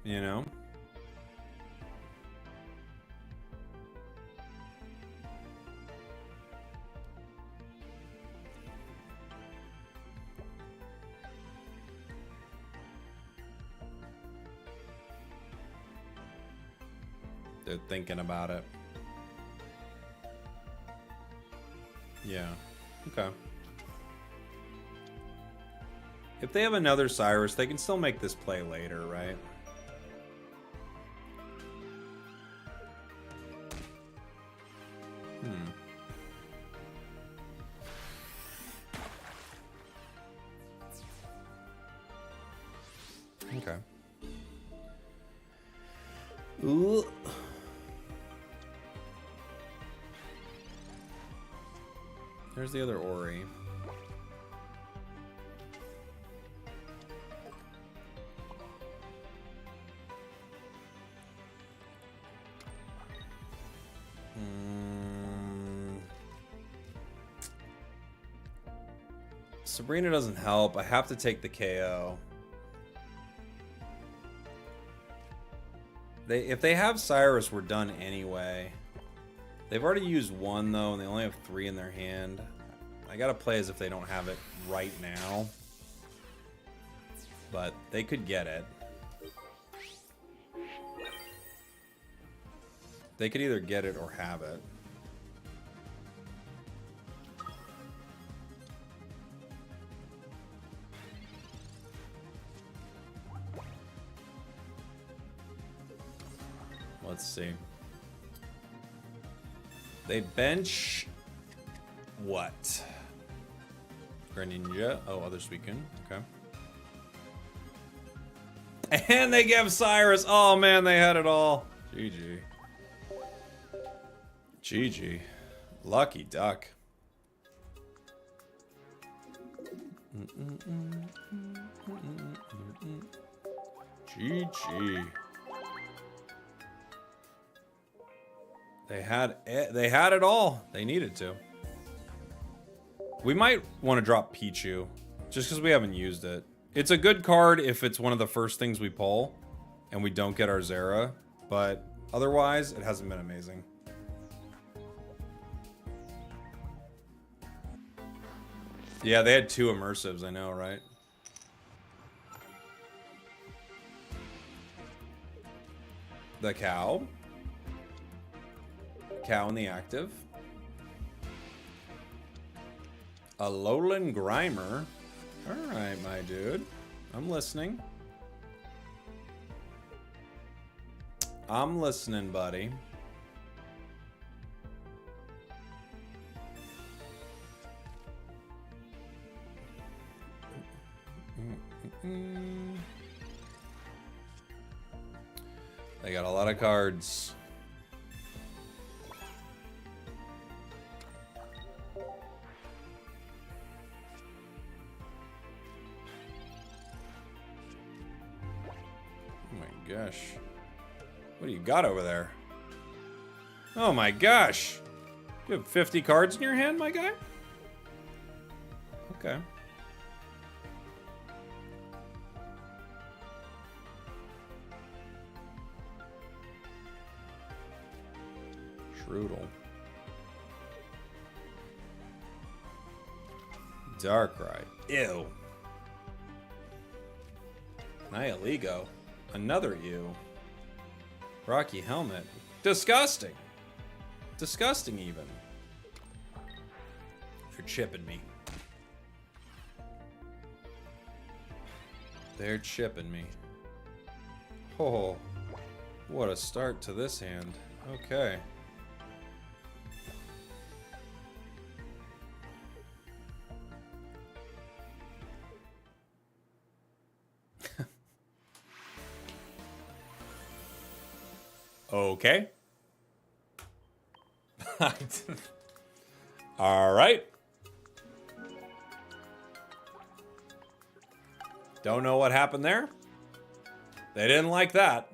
You know? They're thinking about it. Yeah. Okay. If they have another Cyrus, they can still make this play later, right? Okay. Ooh. There's the other Ori. Sabrina doesn't help. I have to take the KO. If they have Cyrus, we're done anyway. They've already used one, though, and they only have 3 in their hand. I gotta play as if they don't have it right now. But they could get it. They could either get it or have it. Let's see. They bench what? Greninja. Oh, other Suicune. Okay. And they give Cyrus. Oh man, they had it all. GG. GG. Lucky duck. GG. They had it all. They needed to. We might want to drop Pichu, just because we haven't used it. It's a good card if it's one of the first things we pull, and we don't get our Zera, but otherwise, it hasn't been amazing. Yeah, they had 2 immersives, I know, right? The cow. Cow in the active. A Alolan Grimer. Alright, my dude. I'm listening. I'm listening, buddy. They got a lot of cards. Gosh. What do you got over there? Oh my gosh. You have 50 cards in your hand, my guy? Okay. Strudel. Darkrai. Ew. Nihilego. Another ew. Rocky Helmet. Disgusting. Disgusting even. You're chipping me. They're chipping me. Oh, what a start to this hand. Okay. Okay. All right. Don't know what happened there. They didn't like that.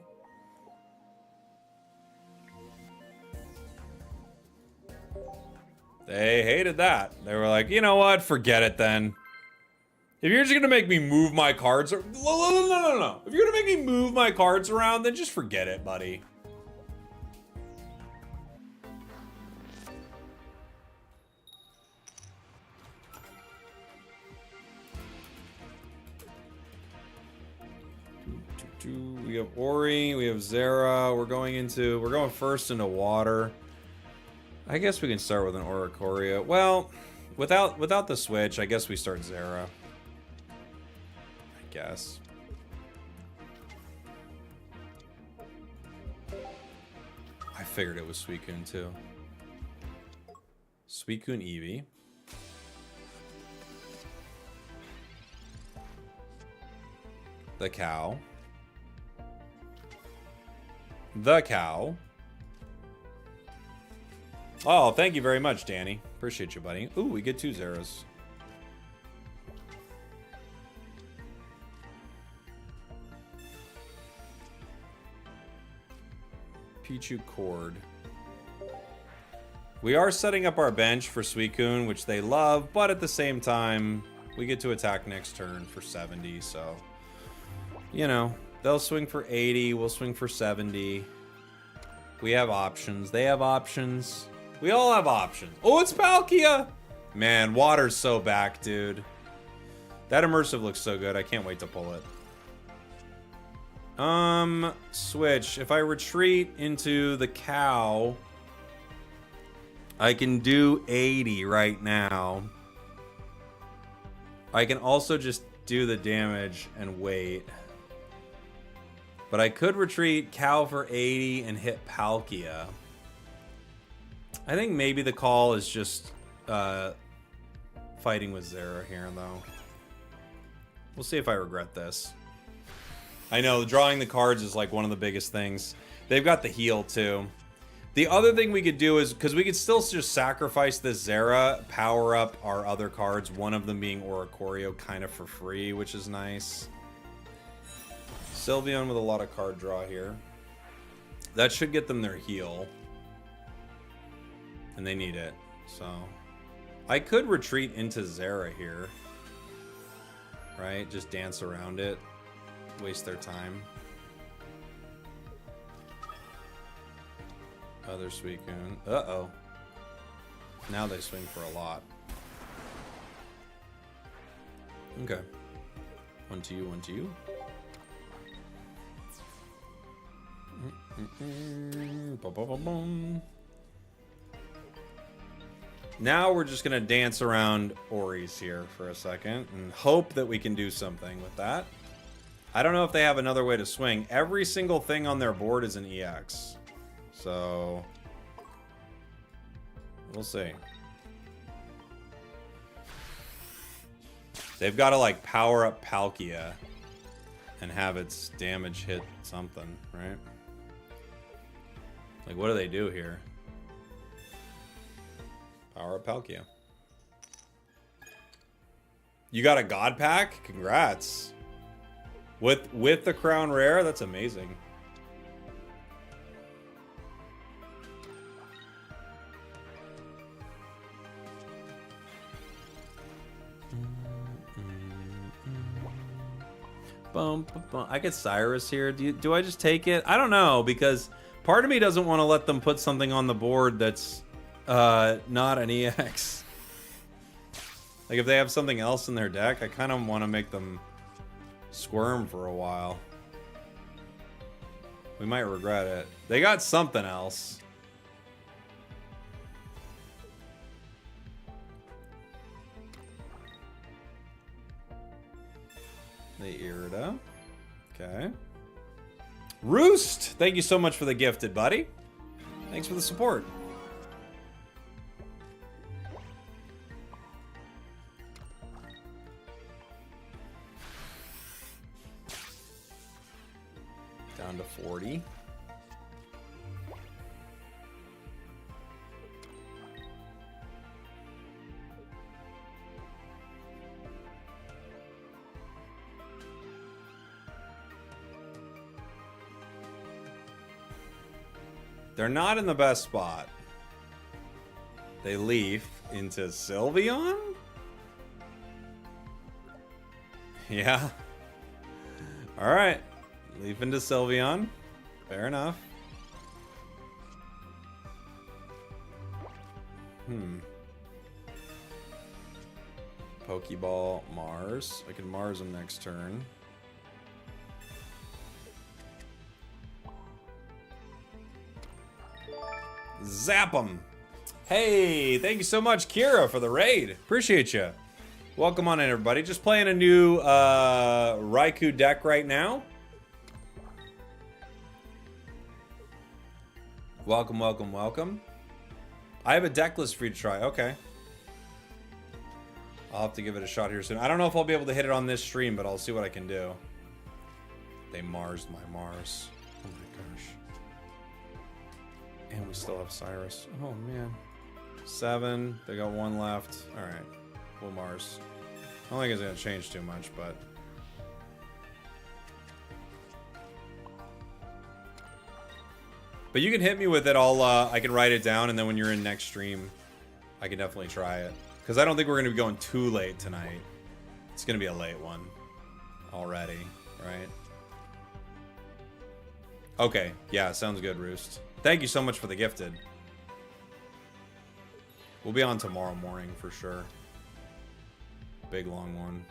They hated that. They were like, you know what? Forget it then. If you're just gonna make me move my cards, no. If you're gonna make me move my cards around, then just forget it, buddy. We have Ori, we have Zera. We're going first into water. I guess we can start with an Oricorio. Well, without the switch, I guess we start Zera. I guess. I figured it was Suicune too. Suicune Eevee. The cow. The cow. Oh, thank you very much, Danny. Appreciate you, buddy. Ooh, we get 2 zeros. Pichu Cord. We are setting up our bench for Suicune, which they love, but at the same time, we get to attack next turn for 70, so... You know, they'll swing for 80, we'll swing for 70. We have options, they have options. We all have options. Oh, it's Palkia! Man, water's so back, dude. That immersive looks so good, I can't wait to pull it. Switch. If I retreat into the cow, I can do 80 right now. I can also just do the damage and wait. But I could retreat cow for 80 and hit Palkia. I think maybe the call is just fighting with Zera here, though. We'll see if I regret this. I know, drawing the cards is like one of the biggest things. They've got the heal, too. The other thing we could do is, because we could still just sacrifice this Zera, power up our other cards, one of them being Oricorio kind of for free, which is nice. Sylveon with a lot of card draw here. That should get them their heal. And they need it, so... I could retreat into Zera here. Right? Just dance around it. Waste their time. Other Suicune. Uh-oh. Now they swing for a lot. Okay. One to you, one to you. Now we're just gonna dance around Ori's here for a second and hope that we can do something with that. I don't know if they have another way to swing. Every single thing on their board is an EX. So... we'll see. They've got to, like, power up Palkia and have its damage hit something, right? Like, what do they do here? Power up Palkia. You got a God Pack? Congrats. With the Crown Rare? That's amazing. Bum, bum, bum. I get Cyrus here. Do I just take it? I don't know, because part of me doesn't want to let them put something on the board that's not an EX. Like, if they have something else in their deck, I kind of want to make them squirm for a while. We might regret it. They got something else. The Irida. Okay. Roost! Thank you so much for the gifted, buddy. Thanks for the support. Down to 40. They're not in the best spot. They leaf into Sylveon? Yeah. Alright. Leaf into Sylveon. Fair enough. Pokeball, Mars. I can Mars him next turn. Zap him. Hey, thank you so much, Kira, for the raid. Appreciate you. Welcome on in, everybody. Just playing a new Raikou deck right now. Welcome, welcome, welcome. I have a deck list for you to try. Okay. I'll have to give it a shot here soon. I don't know if I'll be able to hit it on this stream, but I'll see what I can do. They Marsed my Mars. Oh my gosh. And we still have Cyrus. Oh man. 7. They got 1 left. Alright. We'll Mars. I don't think it's going to change too much, but... But you can hit me with it. I can write it down, and then when you're in next stream, I can definitely try it. Because I don't think we're going to be going too late tonight. It's going to be a late one. Already, right? Okay. Yeah, sounds good, Roost. Thank you so much for the gifted. We'll be on tomorrow morning for sure. Big long one.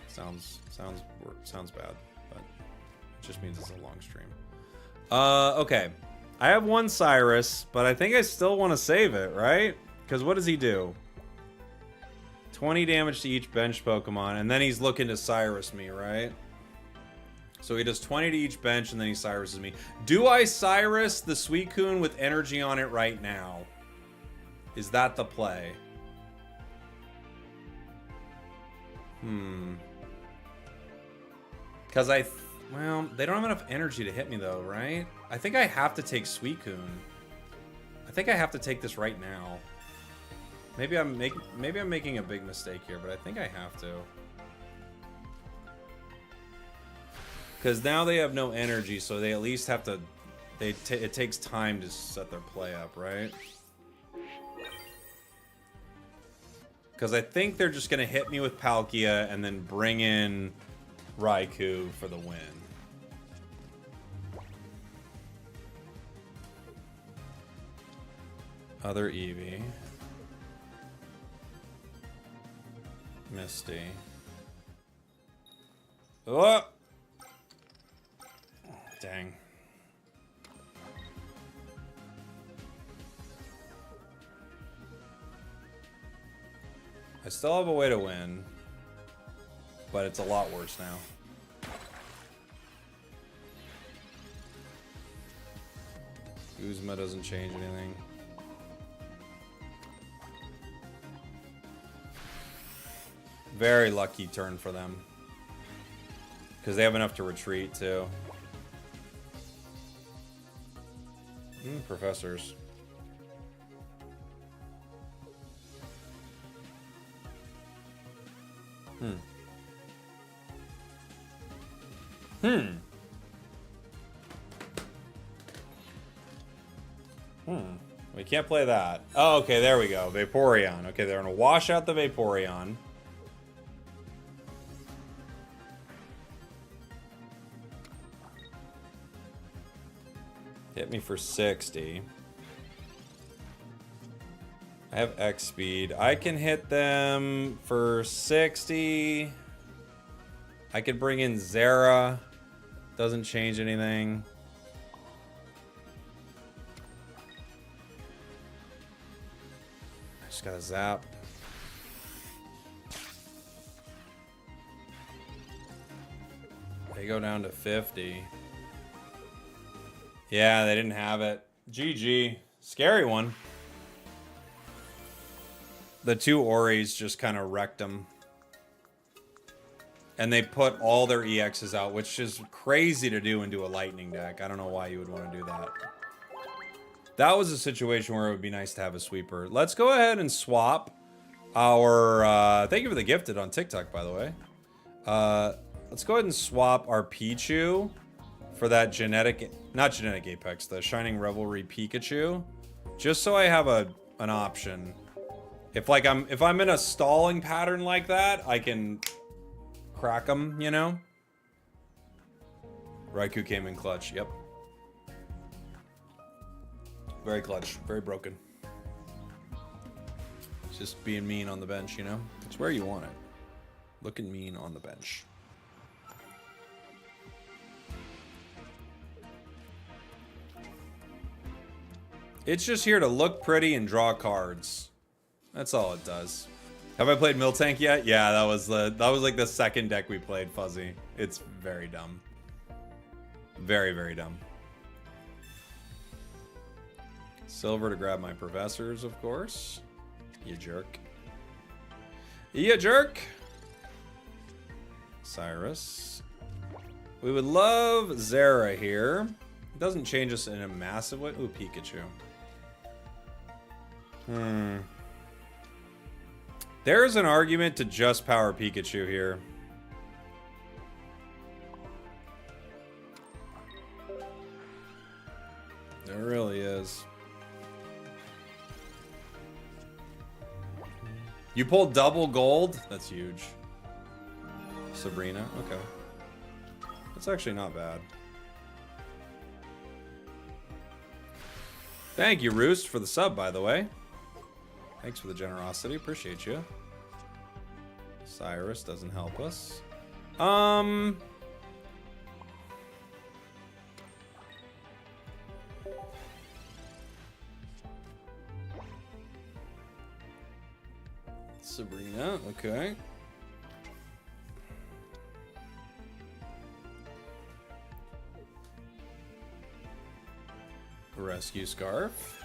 Sounds bad, but it just means it's a long stream. Okay. I have 1 Cyrus, but I think I still want to save it, right? Because what does he do? 20 damage to each bench Pokemon, and then he's looking to Cyrus me, right? So he does 20 to each bench, and then he Cyruses me. Do I Cyrus the Suicune with energy on it right now? Is that the play? Because well, they don't have enough energy to hit me though, right? I think I have to take Suicune. I think I have to take this right now. Maybe I'm making a big mistake here, but I think I have to. Because now they have no energy, so they at least have to... it takes time to set their play up, right? Because I think they're just going to hit me with Palkia and then bring in Raikou for the win. Other Eevee. Misty. Oh! Dang. I still have a way to win, but it's a lot worse now. Guzma doesn't change anything. Very lucky turn for them. Because they have enough to retreat, too. Professors. We can't play that. Oh, okay, there we go. Vaporeon. Okay, they're gonna wash out the Vaporeon. Hit me for 60. I have X speed. I can hit them for 60. I could bring in Zera. Doesn't change anything. I just got a zap. They go down to 50. Yeah, they didn't have it. GG. Scary one. The two Oris just kind of wrecked them. And they put all their EXs out, which is crazy to do into a lightning deck. I don't know why you would want to do that. That was a situation where it would be nice to have a sweeper. Let's go ahead and swap our... thank you for the gifted on TikTok, by the way. Let's go ahead and swap our Pichu for that genetic... Not genetic Apex, the Shining Revelry Pikachu. Just so I have an option. If I'm in a stalling pattern like that, I can crack them, you know? Raikou came in clutch, yep. Very clutch, very broken. It's just being mean on the bench, you know? It's where you want it. Looking mean on the bench. It's just here to look pretty and draw cards. That's all it does. Have I played Miltank yet? Yeah, that was like the second deck we played, Fuzzy. It's very dumb. Very, very dumb. Silver to grab my professors, of course. You jerk. You jerk! Cyrus. We would love Zera here. It doesn't change us in a massive way. Ooh, Pikachu. There's an argument to just power Pikachu here. There really is. You pulled double gold? That's huge. Sabrina, okay. That's actually not bad. Thank you, Roost, for the sub, by the way. Thanks for the generosity. Appreciate you. Cyrus doesn't help us. Sabrina, okay. Rescue Scarf.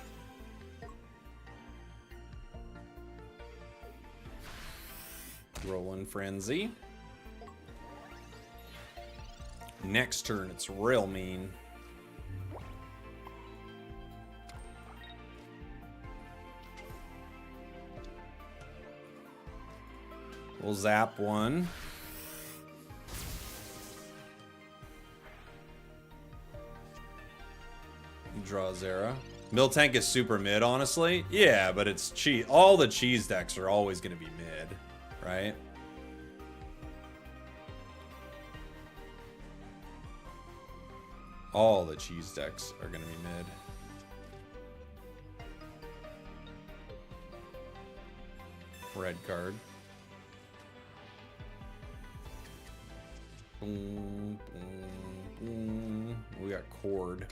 Rollin' Frenzy. Next turn, it's real mean. We'll zap one. Draw Zera. Miltank is super mid, honestly. Yeah, but it's cheese. All the cheese decks are always going to be mid, right? All the cheese decks are going to be mid. Red card. Boom, boom, boom. We got Cord.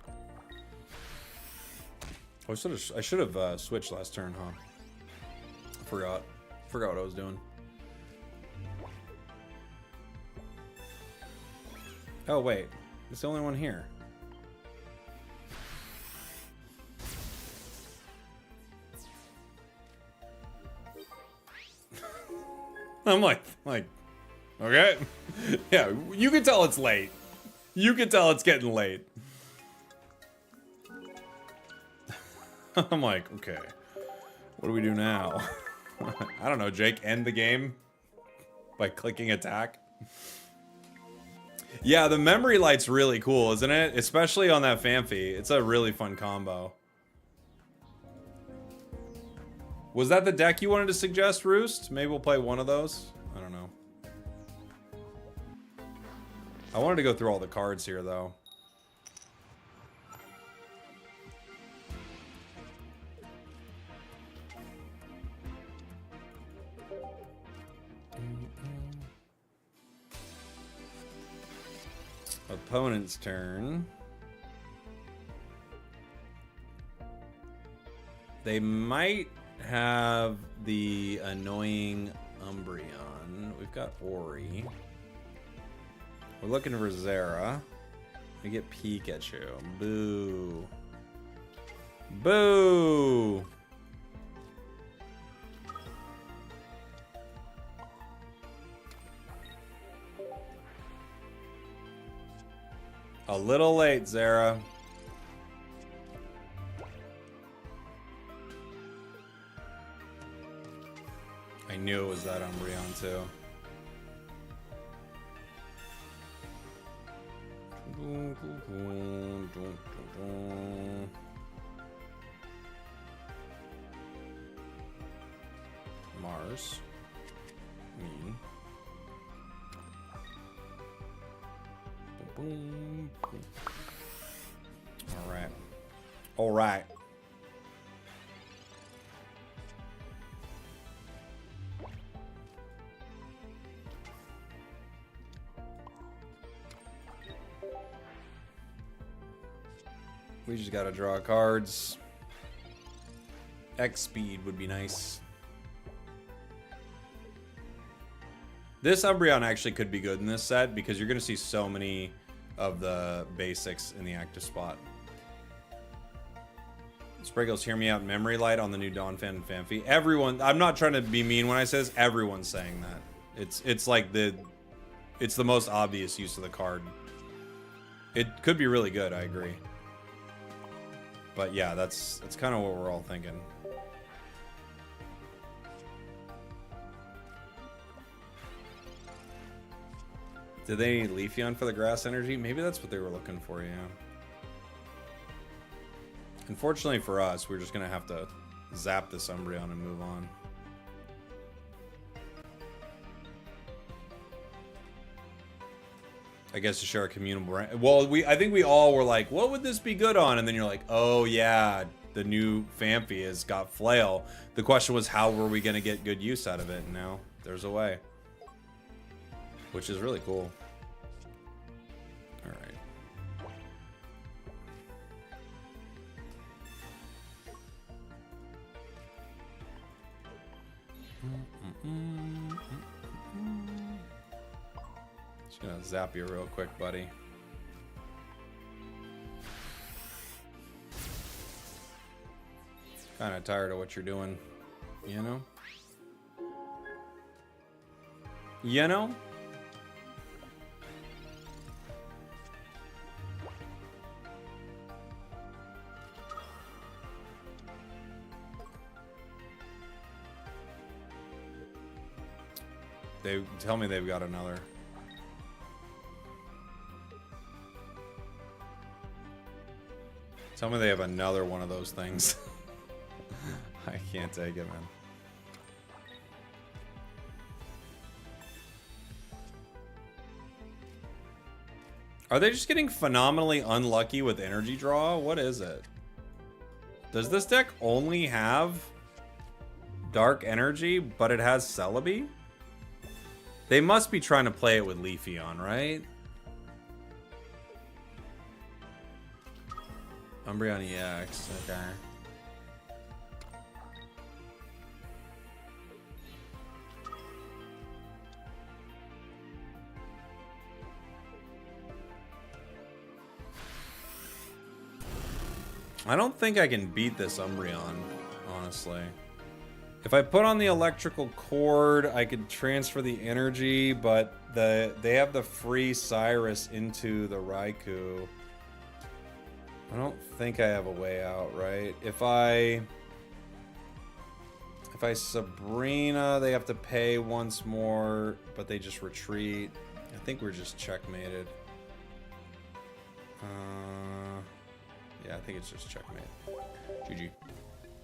Oh, I should have switched last turn, huh? Forgot what I was doing. Oh wait, it's the only one here. I'm like, okay. Yeah, you can tell it's late. You can tell it's getting late. I'm like, okay, what do we do now? I don't know, Jake, end the game by clicking attack. Yeah, the memory light's really cool, isn't it? Especially on that Phanpy. It's a really fun combo. Was that the deck you wanted to suggest, Roost? Maybe we'll play one of those. I don't know. I wanted to go through all the cards here, though. Opponent's turn. They might have the annoying Umbreon. We've got Ori. We're looking for Zera. We get Pikachu. Boo. Boo! A little late, Zera. I knew it was that Umbreon, too. Mars. Mean. Boom. All right. All right. We just gotta draw cards. X speed would be nice. This Umbreon actually could be good in this set because you're gonna see so many of the basics in the active spot. Spragels, hear me out. Memory light on the new Donphan and Phanpy. Everyone, I'm not trying to be mean when I say this. Everyone's saying that. It's like it's the most obvious use of the card. It could be really good. I agree. But yeah, that's kind of what we're all thinking. Did they need Leafeon for the grass energy? Maybe that's what they were looking for, yeah. Unfortunately for us, we're just going to have to zap this Umbreon and move on. I guess to share a communal brand. Well, I think we all were like, what would this be good on? And then you're like, oh yeah, the new Phanpy has got Flail. The question was, how were we going to get good use out of it? And now there's a way. Which is really cool. All right. Just gonna zap you real quick, buddy. Kind of tired of what you're doing, you know? You know? They tell me they've got another. Tell me they have another one of those things. I can't take it, man. Are they just getting phenomenally unlucky with energy draw? What is it? Does this deck only have dark energy, but it has Celebi? They must be trying to play it with Leafeon, right? Umbreon EX, okay. I don't think I can beat this Umbreon, honestly. If I put on the electrical cord, I could transfer the energy, but they have the free Cyrus into the Raikou. I don't think I have a way out, right? If I Sabrina, they have to pay once more, but they just retreat. I think we're just checkmated. Yeah, I think it's just checkmate. GG.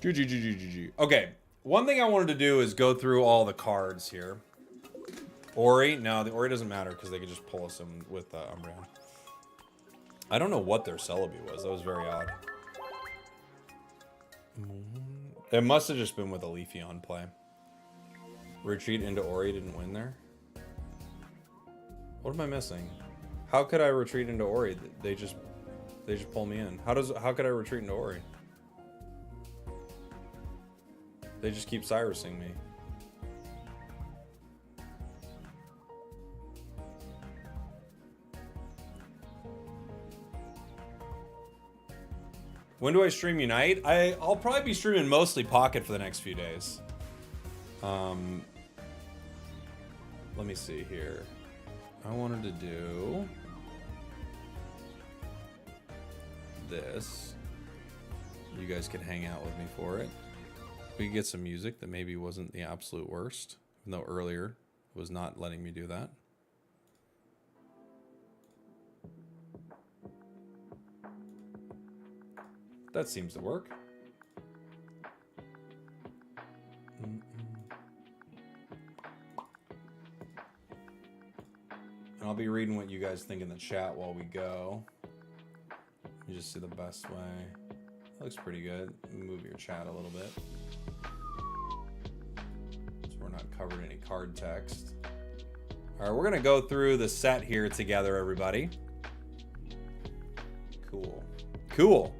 GG. Okay. one thing I wanted to do is go through all the cards here. Ori, no, the Ori doesn't matter because they could just pull us in with Umbreon. I don't know what their Celebi was. That was very odd. It must have just been with a Leafeon play. Retreat into Ori didn't win there. What am I missing? How could I retreat into Ori? They just pull me in. How could I retreat into Ori? They just keep Cyrusing me. When do I stream Unite? I'll probably be streaming mostly Pocket for the next few days. Let me see here. I wanted to do this. You guys can hang out with me for it. We could get some music that maybe wasn't the absolute worst, even though earlier it was not letting me do that. That seems to work. And I'll be reading what you guys think in the chat while we go. You just see the best way. That looks pretty good. Move your chat a little bit. So we're not covering any card text. All right, we're gonna go through the set here together, everybody. Cool. Cool.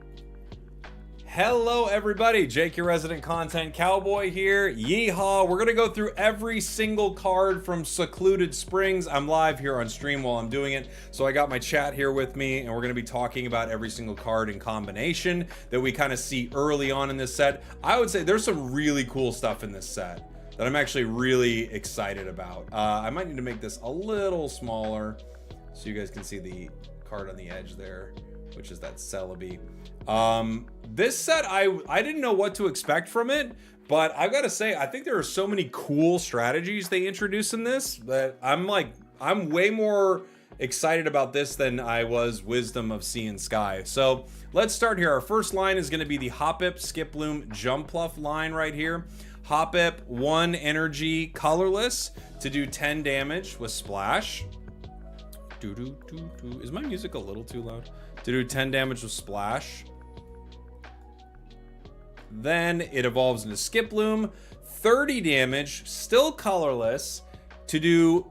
Hello, everybody. Jake, your resident content cowboy here. Yeehaw. We're going to go through every single card from Secluded Springs. I'm live here on stream while I'm doing it. So I got my chat here with me, and we're going to be talking about every single card in combination that we kind of see early on in this set. I would say there's some really cool stuff in this set that I'm actually really excited about. I might need to make this a little smaller so you guys can see the card on the edge there, which is that Celebi. This set, I didn't know what to expect from it, but I've got to say, I think there are so many cool strategies they introduce in this that I'm way more excited about this than I was Wisdom of Sea and Sky. So let's start here. Our first line is going to be the Hoppip, Skiploom, Jumpluff line right here. Hoppip, 1 energy, colorless to do 10 damage with Splash. Is my music a little too loud? To do 10 damage with Splash. Then it evolves into Skiploom, 30 damage, still colorless, to do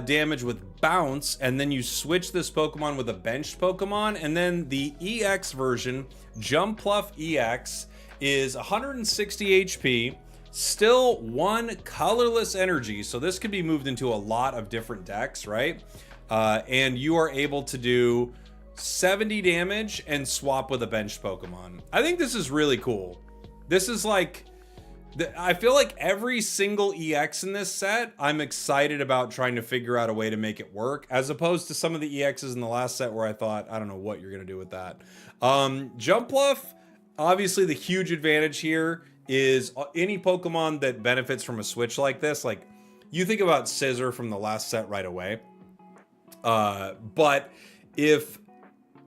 damage with Bounce, and then you switch this Pokemon with a benched Pokemon, and then the EX version, Jumpluff EX, is 160 HP, still 1 colorless energy, so this could be moved into a lot of different decks, right? And you are able to do 70 damage and swap with a benched Pokemon. I think this is really cool. This is like, I feel like every single EX in this set, I'm excited about trying to figure out a way to make it work, as opposed to some of the EXs in the last set where I thought, I don't know what you're going to do with that. Jumpluff, obviously the huge advantage here is any Pokemon that benefits from a switch like this, like you think about Scissor from the last set right away. But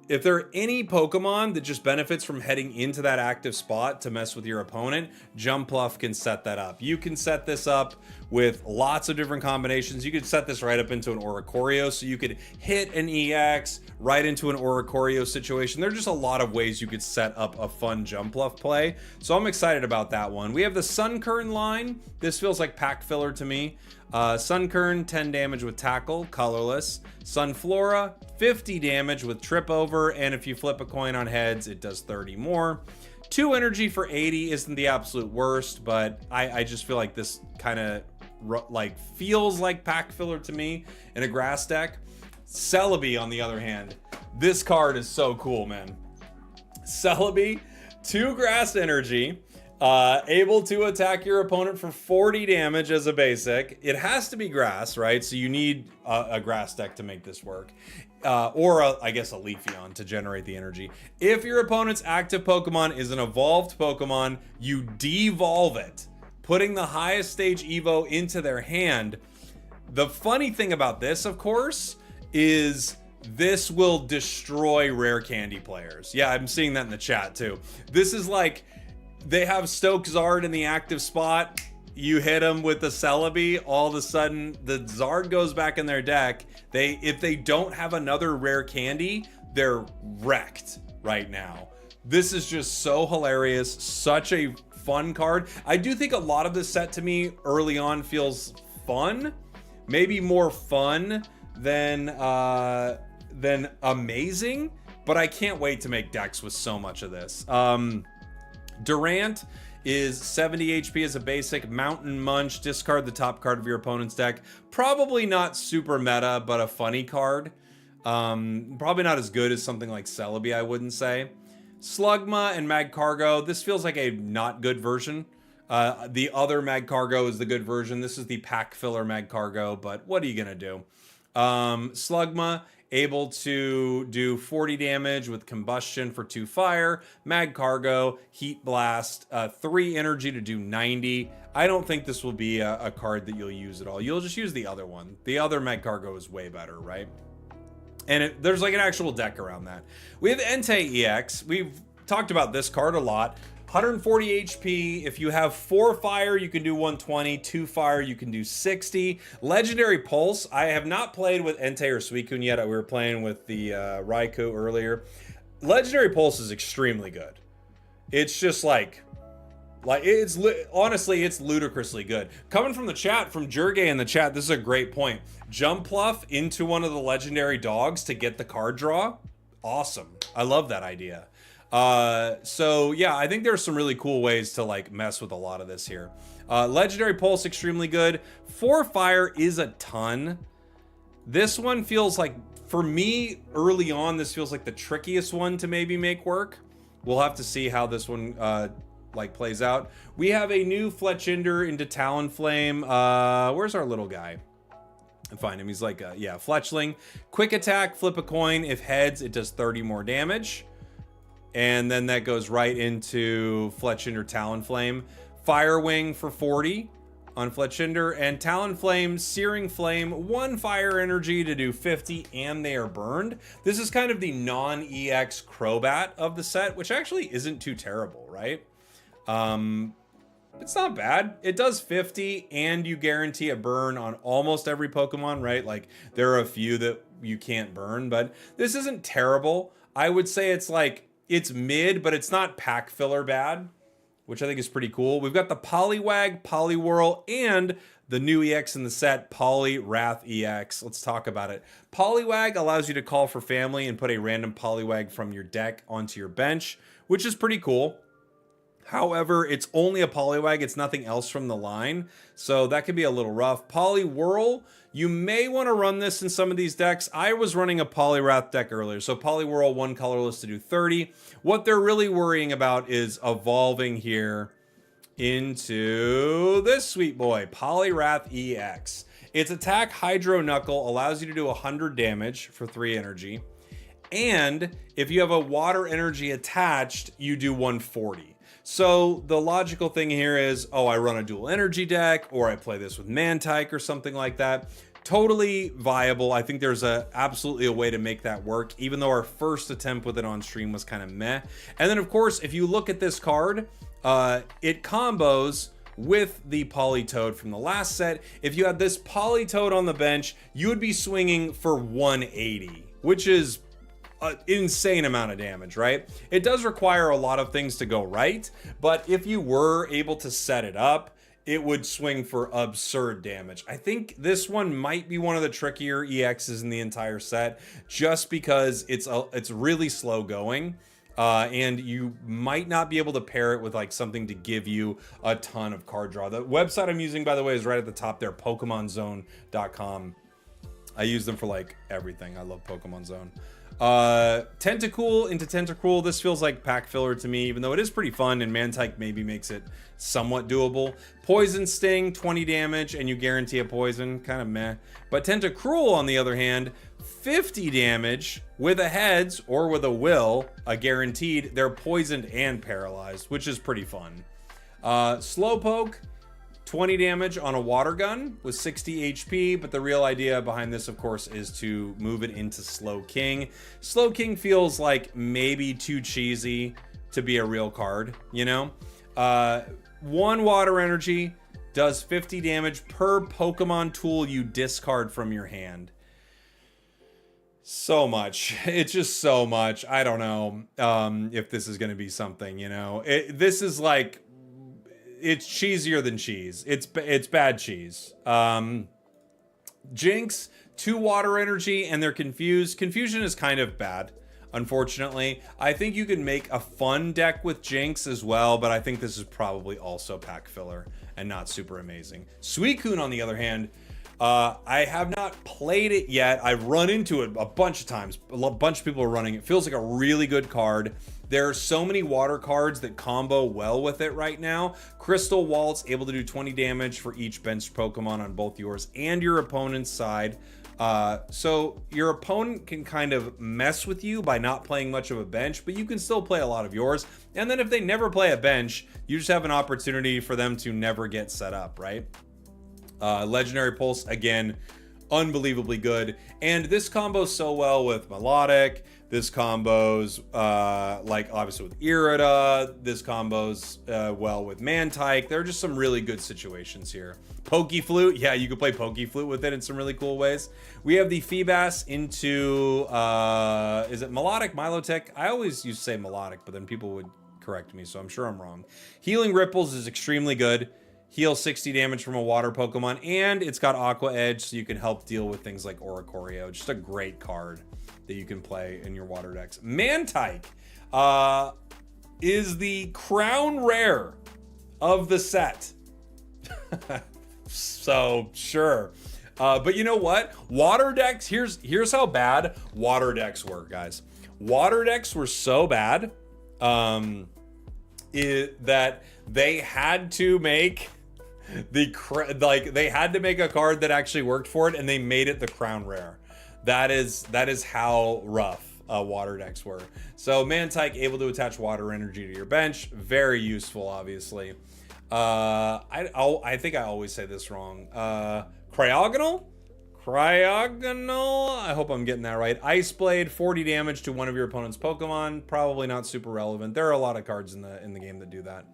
if there are any Pokemon that just benefits from heading into that active spot to mess with your opponent, Jumpluff can set that up. You can set this up with lots of different combinations. You could set this right up into an Oricorio, so you could hit an EX right into an Oricorio situation. There are just a lot of ways you could set up a fun Jumpluff play, so I'm excited about that one. We have the Sunkern line. This feels like pack filler to me. Sunkern, 10 damage with Tackle, colorless. Sunflora, 50 damage with Trip Over, and if you flip a coin on heads, it does 30 more. 2 energy for 80 isn't the absolute worst, but I just feel like this kind of like feels like pack filler to me in a grass deck. Celebi, on the other hand, this card is so cool, man. Celebi, 2 grass energy. Able to attack your opponent for 40 damage as a basic. It has to be grass, right? So you need a grass deck to make this work. Or I guess a Leafeon to generate the energy. If your opponent's active Pokemon is an evolved Pokemon, you devolve it, putting the highest stage Evo into their hand. The funny thing about this, of course, is this will destroy rare candy players. Yeah, I'm seeing that in the chat too. This is like, they have Stoke Zard in the active spot. You hit them with the Celebi, all of a sudden the Zard goes back in their deck. If they don't have another rare candy, they're wrecked right now. This is just so hilarious, such a fun card. I do think a lot of this set to me early on feels fun, maybe more fun than amazing, but I can't wait to make decks with so much of this. Durant is 70 HP as a basic. Mountain Munch, discard the top card of your opponent's deck. Probably not super meta, but a funny card. Probably not as good as something like Celebi, I wouldn't say. Slugma and Mag Cargo. This feels like a not good version. The other Mag Cargo is the good version. This is the pack filler Mag Cargo, but what are you gonna do? Slugma, able to do 40 damage with Combustion for 2 fire. Mag Cargo, Heat Blast, 3 energy to do 90. I don't think this will be a card that you'll use at all. You'll just use the other one. The other Mag Cargo is way better, right? And there's like an actual deck around that. We have Entei EX. We've talked about this card a lot. 140 HP. If you have 4 fire, you can do 120. 2 fire, you can do 60. Legendary Pulse. I have not played with Entei or Suicune yet. We were playing with the Raikou earlier. Legendary Pulse is extremely good. It's just honestly, it's ludicrously good. Coming from the chat, from Jurge in the chat, this is a great point. Jump Pluff into one of the legendary dogs to get the card draw. Awesome. I love that idea. So yeah, I think there's some really cool ways to like mess with a lot of this here. Legendary Pulse, extremely good. 4 fire is a ton. This one feels like, for me, early on, this feels like the trickiest one to maybe make work. We'll have to see how this one like plays out. We have a new Fletchinder into Talonflame. Where's our little guy? I find him. He's like, yeah, Fletchling. Quick attack, flip a coin. If heads, it does 30 more damage. And then that goes right into Fletchinder Talonflame. Fire Wing for 40 on Fletchinder. And Talonflame, Searing Flame, 1 fire energy to do 50, and they are burned. This is kind of the non-EX Crobat of the set, which actually isn't too terrible, right? It's not bad. It does 50, and you guarantee a burn on almost every Pokemon, right? Like, there are a few that you can't burn, but this isn't terrible. I would say it's like, it's mid, but it's not pack filler bad, which I think is pretty cool. We've got the Poliwag, Poliwhirl, and the new EX in the set, Poliwrath EX. Let's talk about it. Poliwag allows you to call for family and put a random Poliwag from your deck onto your bench, which is pretty cool. However, it's only a Poliwag, it's nothing else from the line, so that could be a little rough. Poliwhirl, you may want to run this in some of these decks. I was running a Poliwrath deck earlier, so Poliwhirl, 1 colorless to do 30. What they're really worrying about is evolving here into this sweet boy, Poliwrath EX. Its attack, Hydro Knuckle, allows you to do 100 damage for 3 energy. And if you have a water energy attached, you do 140. So the logical thing here is, oh, I run a dual energy deck, or I play this with Mantike or something like that. Totally viable. I think there's absolutely a way to make that work, even though our first attempt with it on stream was kind of meh. And then, of course, if you look at this card, it combos with the Politoed from the last set. If you had this Politoed on the bench, you would be swinging for 180, which is an insane amount of damage, right? It does require a lot of things to go right, but if you were able to set it up, it would swing for absurd damage. I think this one might be one of the trickier EXs in the entire set, just because it's really slow going, and you might not be able to pair it with like something to give you a ton of card draw. The website I'm using, by the way, is right at the top there, PokemonZone.com. I use them for like everything. I love Pokemon Zone. Tentacool into Tentacruel. This feels like pack filler to me, even though it is pretty fun, and Mantike maybe makes it somewhat doable. Poison Sting, 20 damage, and you guarantee a poison. Kind of meh. But Tentacruel, on the other hand, 50 damage with a heads or with a will, a guaranteed. They're poisoned and paralyzed, which is pretty fun. Slowpoke, 20 damage on a water gun with 60 HP, but the real idea behind this, of course, is to move it into Slowking. Slowking feels like maybe too cheesy to be a real card, you know? One water energy does 50 damage per Pokemon tool you discard from your hand. So much. It's just so much. I don't know if this is going to be something, you know. This is like, it's cheesier than cheese. It's bad cheese. Jinx, 2 water energy, and they're confused. Confusion is kind of bad, unfortunately. I think you can make a fun deck with Jinx as well, but I think this is probably also pack filler and not super amazing. Suicune, on the other hand, I have not played it yet. I've run into it a bunch of times. A bunch of people are running it. Feels like a really good card. There are so many water cards that combo well with it right now. Crystal Waltz, able to do 20 damage for each benched Pokemon on both yours and your opponent's side. So your opponent can kind of mess with you by not playing much of a bench, but you can still play a lot of yours. And then if they never play a bench, you just have an opportunity for them to never get set up, right? Legendary Pulse, again, unbelievably good. And this combos so well with Melodic. This combos, like, obviously with Irida. This combos well with Mantike. There are just some really good situations here. Pokeflute, yeah, you can play Pokeflute with it in some really cool ways. We have the Feebas into, is it Melodic, Milotech? I always used to say Melodic, but then people would correct me, so I'm sure I'm wrong. Healing Ripples is extremely good. Heal 60 damage from a water Pokemon, and it's got Aqua Edge, so you can help deal with things like Oricorio. Just a great card that you can play in your water decks. Mantike is the crown rare of the set. So, sure. But you know what? Water decks, here's how bad water decks were, guys. Water decks were so bad that they had to make they had to make a card that actually worked for it, and they made it the crown rare. That is how rough water decks were. So Mantike, able to attach water energy to your bench, very useful, obviously. I think I always say this wrong. Cryogonal, I hope I'm getting that right. Ice Blade, 40 damage to one of your opponent's Pokemon. Probably not super relevant. There are a lot of cards in the game that do that.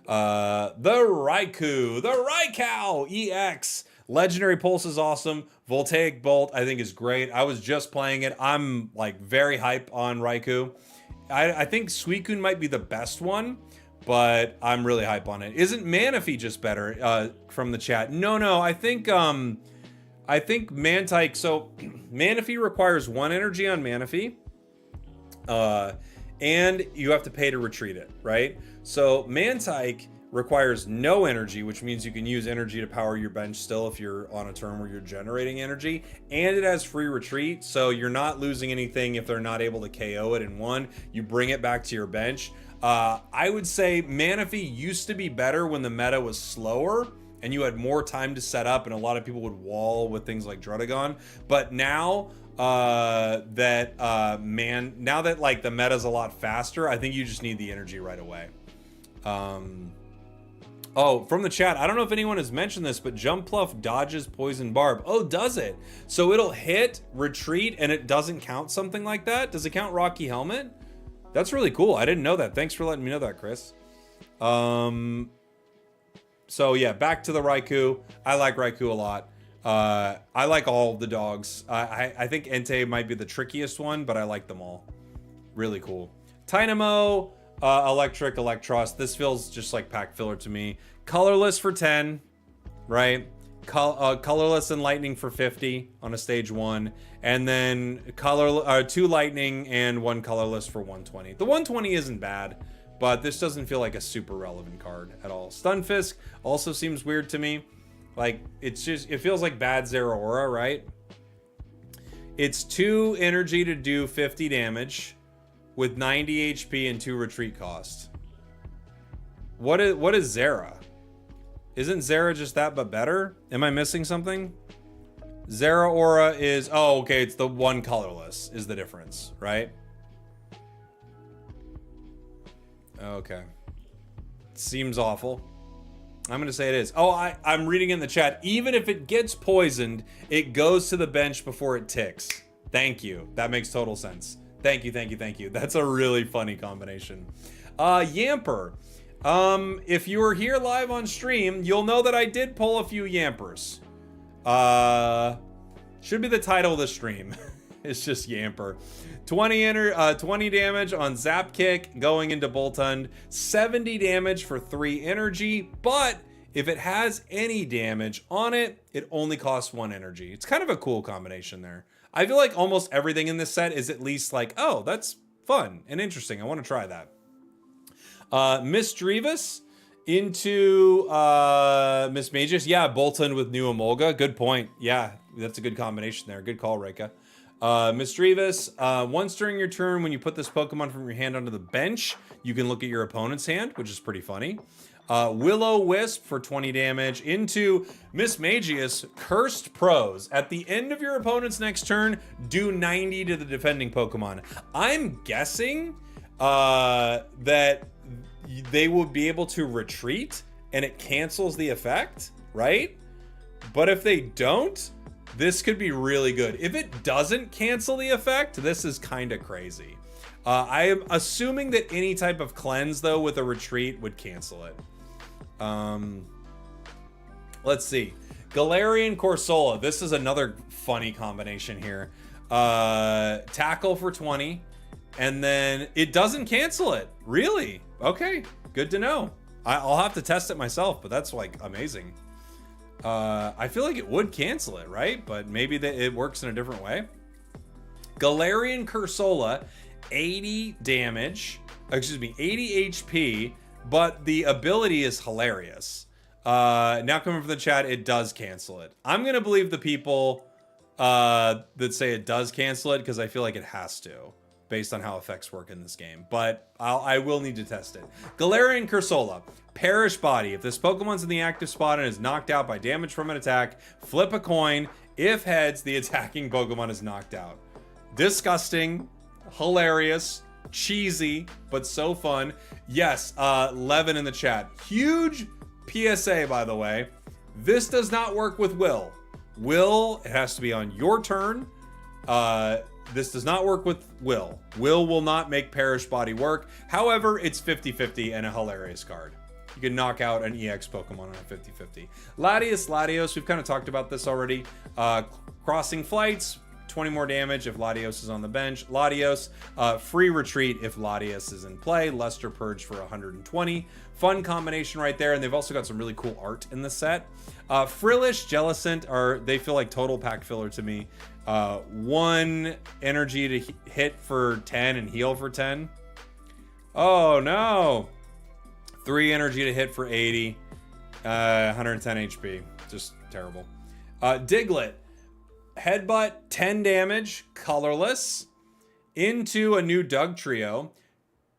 The Raikou, the Raikou EX. Legendary Pulse is awesome. Voltaic Bolt, I think, is great. I was just playing it. I'm like very hype on Raikou. I think Suicune might be the best one, but I'm really hype on it. Isn't Manaphy just better? From the chat. No. I think Mantike. So Manaphy requires 1 energy on Manaphy, and you have to pay to retreat it, right? So Mantike requires no energy, which means you can use energy to power your bench still if you're on a turn where you're generating energy, and it has free retreat, so you're not losing anything if they're not able to KO it in one. You bring it back to your bench. I would say Manaphy used to be better when the meta was slower and you had more time to set up, and a lot of people would wall with things like Druddigon. But now that like the meta's a lot faster, I think you just need the energy right away. Oh, from the chat, I don't know if anyone has mentioned this, but Jumpluff dodges Poison Barb. Oh, does it? So it'll hit, retreat, and it doesn't count something like that? Does it count Rocky Helmet? That's really cool. I didn't know that. Thanks for letting me know that, Chris. So yeah, back to the Raikou. I like Raikou a lot. I like all the dogs. I think Entei might be the trickiest one, but I like them all. Really cool. Tynamo, Electric, Electros. This feels just like pack filler to me. Colorless for 10, right? Colorless and Lightning for 50 on a stage 1. And then 2 Lightning and 1 Colorless for 120. The 120 isn't bad, but this doesn't feel like a super relevant card at all. Stunfisk also seems weird to me. Like, it feels like bad Zeraora, right? It's 2 energy to do 50 damage with 90 HP and 2 retreat cost. What is Zera? Isn't Zera just that but better? Am I missing something? Zeraora is, oh, okay, it's the 1 colorless is the difference, right? Okay. Seems awful. I'm gonna say it is. Oh, I'm reading in the chat. Even if it gets poisoned, it goes to the bench before it ticks. Thank you. That makes total sense. Thank you. That's a really funny combination. Yamper. If you were here live on stream, you'll know that I did pull a few Yampers. Should be the title of the stream. It's just Yamper. 20 damage on Zap Kick going into Boltund. 70 damage for 3 energy, but if it has any damage on it, it only costs 1 energy. It's kind of a cool combination there. I feel like almost everything in this set is at least like, oh, that's fun and interesting. I want to try that. Miss Drevis into Miss Magus. Yeah, Boltund with new Emolga. Good point. Yeah, that's a good combination there. Good call, Reika. Miss Drevis, once during your turn, when you put this Pokemon from your hand onto the bench, you can look at your opponent's hand, which is pretty funny. Will-O-Wisp for 20 damage into Miss Magius, Cursed Pros. At the end of your opponent's next turn, do 90 to the defending Pokemon. I'm guessing that they will be able to retreat and it cancels the effect, right? But if they don't, this could be really good. If it doesn't cancel the effect, this is kind of crazy. I am assuming that any type of cleanse, though, with a retreat would cancel it. Let's see. Galarian Corsola. This is another funny combination here. Tackle for 20. And then it doesn't cancel it. Really? Okay. Good to know. I'll have to test it myself, but that's like amazing. I feel like it would cancel it, right? But maybe it works in a different way. Galarian Corsola, 80 damage. Excuse me, 80 HP, but the ability is hilarious. Now coming from the chat, it does cancel it. I'm going to believe the people that say it does cancel it because I feel like it has to, based on how effects work in this game. But I will need to test it. Galarian Corsola, Perish Body. If this Pokemon's in the active spot and is knocked out by damage from an attack, flip a coin. If heads, the attacking Pokemon is knocked out. Disgusting, hilarious, cheesy, but so fun. Yes, Levin in the chat. Huge PSA, by the way. This does not work with Will. Will, it has to be on your turn. This does not work with Will. Will not make Perish Body work. However, it's 50-50 and a hilarious card. You can knock out an EX Pokemon on a 50-50. Latios, we've kind of talked about this already. Crossing Flights, 20 more damage if Latios is on the bench. Latios, free retreat if Latios is in play. Luster Purge for 120. Fun combination right there, and they've also got some really cool art in the set. Frillish, Jellicent, they feel like total pack filler to me. 1 energy to hit for 10 and heal for 10. Oh no. 3 energy to hit for 80. 110 HP. Just terrible. Diglett. Headbutt, 10 damage, colorless. Into a new Doug Trio.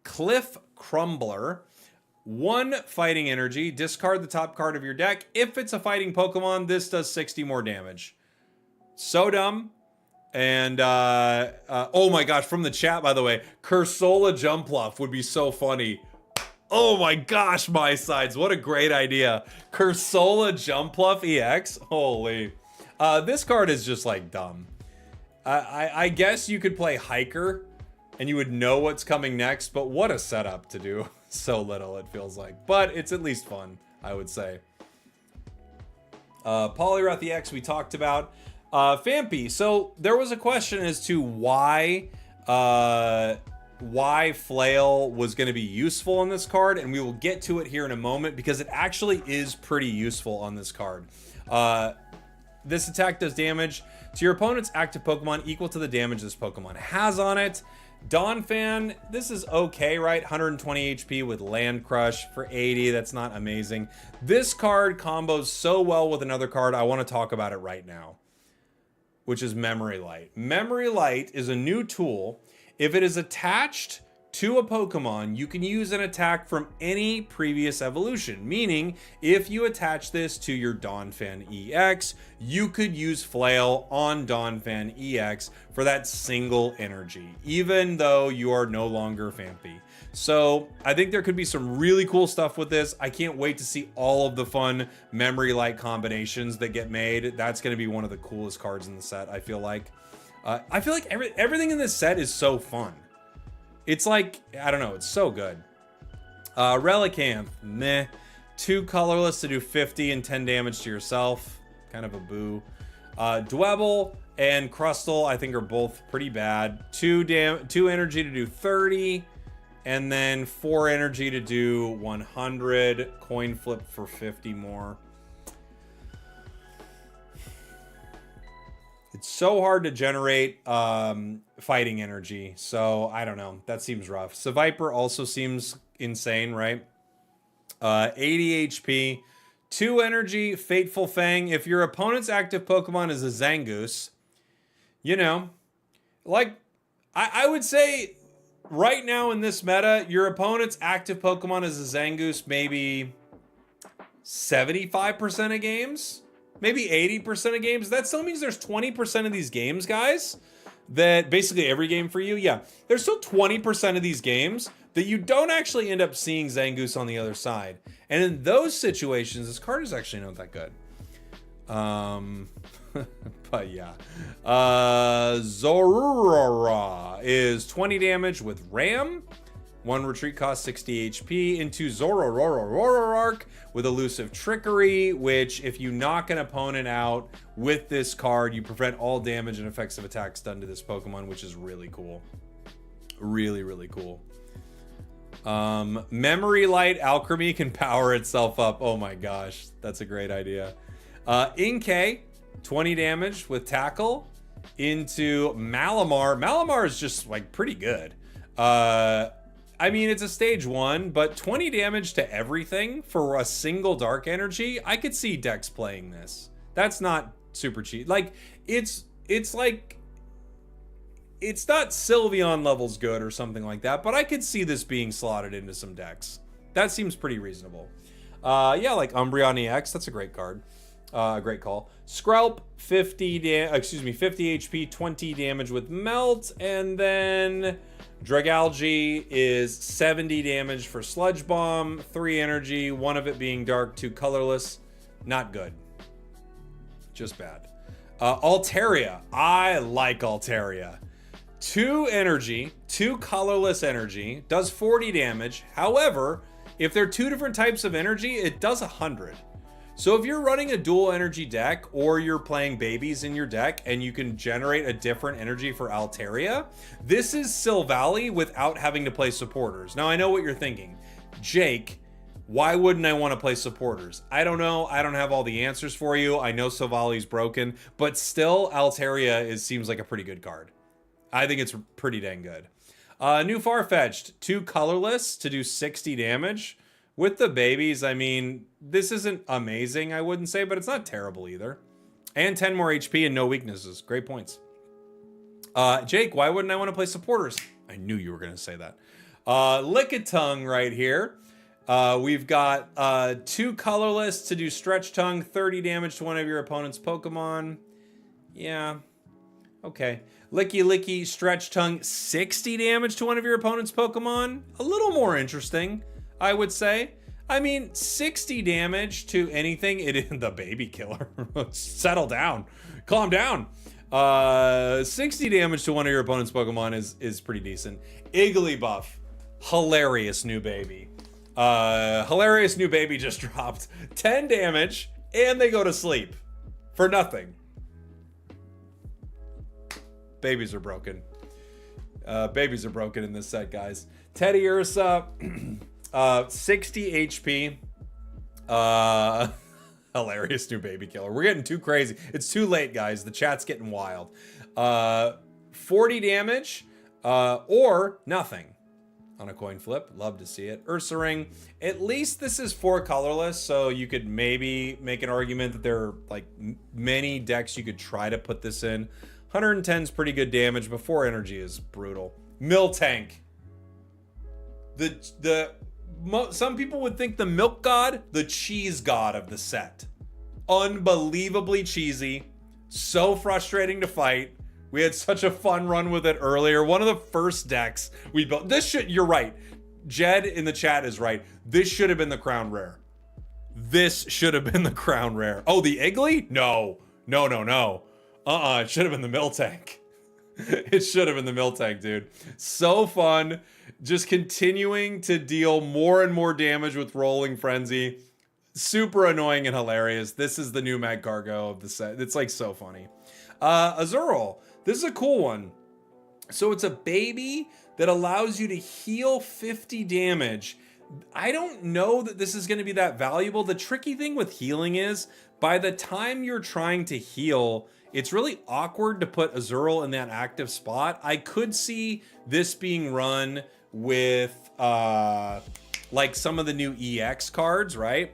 Cliff Crumbler. 1 fighting energy. Discard the top card of your deck. If it's a fighting Pokemon, this does 60 more damage. So dumb. And, oh my gosh, from the chat, by the way, Corsola Jumpluff would be so funny. Oh my gosh, my sides. What a great idea. Corsola Jumpluff EX. Holy. This card is just like dumb. I guess you could play Hiker and you would know what's coming next, but what a setup to do so little, it feels like. But it's at least fun, I would say. Poliwrath EX we talked about. Fampy, so there was a question as to why Flail was going to be useful on this card, and we will get to it here in a moment because it actually is pretty useful on this card. This attack does damage to your opponent's active Pokemon equal to the damage this Pokemon has on it. Donphan, this is okay, right? 120 HP with Land Crush for 80. That's not amazing. This card combos so well with another card. I want to talk about it right now, which is Memory Light. Memory Light is a new tool. If it is attached to a Pokemon, you can use an attack from any previous evolution, meaning if you attach this to your Donphan EX, you could use Flail on Donphan EX for that single energy, even though you are no longer Fampy. So I think there could be some really cool stuff with this. I can't wait to see all of the fun Memory Light combinations that get made. That's going to be one of the coolest cards in the set, I feel like. Everything in this set is so fun. It's like, I don't know, it's so good. Relicanth, meh. 2 colorless to do 50 and 10 damage to yourself. Kind of a boo. Dwebble and Crustle, I think, are both pretty bad. 2 energy to do 30. And then 4 energy to do 100. Coin flip for 50 more. It's so hard to generate fighting energy. So, I don't know. That seems rough. Seviper also seems insane, right? 80 HP. 2 energy, Fateful Fang. If your opponent's active Pokemon is a Zangoose, you know, like, I would say right now in this meta, your opponent's active Pokemon is a Zangoose maybe 75% of games, maybe 80% of games. That still means there's 20% of these games, guys, that basically every game for you. Yeah, there's still 20% of these games that you don't actually end up seeing Zangoose on the other side. And in those situations, this card is actually not that good. But yeah. Zorora is 20 damage with Ram. 1 retreat cost 60 HP into Zorororororark with Elusive Trickery, which if you knock an opponent out with this card, you prevent all damage and effects of attacks done to this Pokemon, which is really cool. Really, really cool. Memory Light Alchemy can power itself up. Oh my gosh, that's a great idea. Inkay, 20 damage with Tackle into Malamar. Malamar is just like pretty good. I mean, it's a stage 1, but 20 damage to everything for a single Dark Energy. I could see Dex playing this. That's not super cheap. Like, it's like, it's not Sylveon levels good or something like that, but I could see this being slotted into some decks. That seems pretty reasonable. Yeah, like Umbreon EX, that's a great card. Great call. Skrelp, 50 HP, 20 damage with Melt, and then Dragalge is 70 damage for Sludge Bomb, 3 energy, 1 of it being dark, 2 colorless. Not good. Just bad. Altaria. I like Altaria. 2 energy, 2 colorless energy, does 40 damage. However, if they're 2 different types of energy, it does 100. So if you're running a dual energy deck or you're playing babies in your deck and you can generate a different energy for Altaria, this is Silvally without having to play supporters. Now I know what you're thinking. Jake, why wouldn't I want to play supporters? I don't know. I don't have all the answers for you. I know Silvally's broken, but still Altaria seems like a pretty good card. I think it's pretty dang good. New Farfetch'd, 2 colorless to do 60 damage. With the babies, I mean, this isn't amazing, I wouldn't say, but it's not terrible either. And 10 more HP and no weaknesses. Great points. Jake, why wouldn't I want to play supporters? I knew you were going to say that. Lickitung right here. We've got 2 colorless to do Stretch Tongue, 30 damage to one of your opponent's Pokemon. Yeah. Okay. Licky Stretch Tongue, 60 damage to one of your opponent's Pokemon. A little more interesting, I would say. I mean, 60 damage to anything. It is the baby killer. Settle down. Calm down. 60 damage to one of your opponent's Pokemon is pretty decent. Igglybuff. Hilarious new baby. Hilarious new baby just dropped 10 damage and they go to sleep for nothing. Babies are broken. Babies are broken in this set, guys. Teddy Ursa, 60 HP. Hilarious new baby killer. We're getting too crazy. It's too late, guys. The chat's getting wild. 40 damage or nothing on a coin flip. Love to see it. Ursaring. At least this is 4 colorless, so you could maybe make an argument that there are like many decks you could try to put this in. 110 is pretty good damage, but 4 energy is brutal. Miltank. Some people would think the milk god, the cheese god of the set. Unbelievably cheesy. So frustrating to fight. We had such a fun run with it earlier. One of the first decks we built. You're right. Jed in the chat is right. This should have been the crown rare. This should have been the crown rare. Oh, the Iggly? No. It should have been the Miltank. It should have been the Miltank, dude. So fun. Just continuing to deal more and more damage with Rolling Frenzy. Super annoying and hilarious. This is the new Mag Cargo of the set. It's like so funny. Azurill. This is a cool one. So it's a baby that allows you to heal 50 damage. I don't know that this is going to be that valuable. The tricky thing with healing is by the time you're trying to heal, it's really awkward to put Azurill in that active spot. I could see this being run with like some of the new EX cards, right?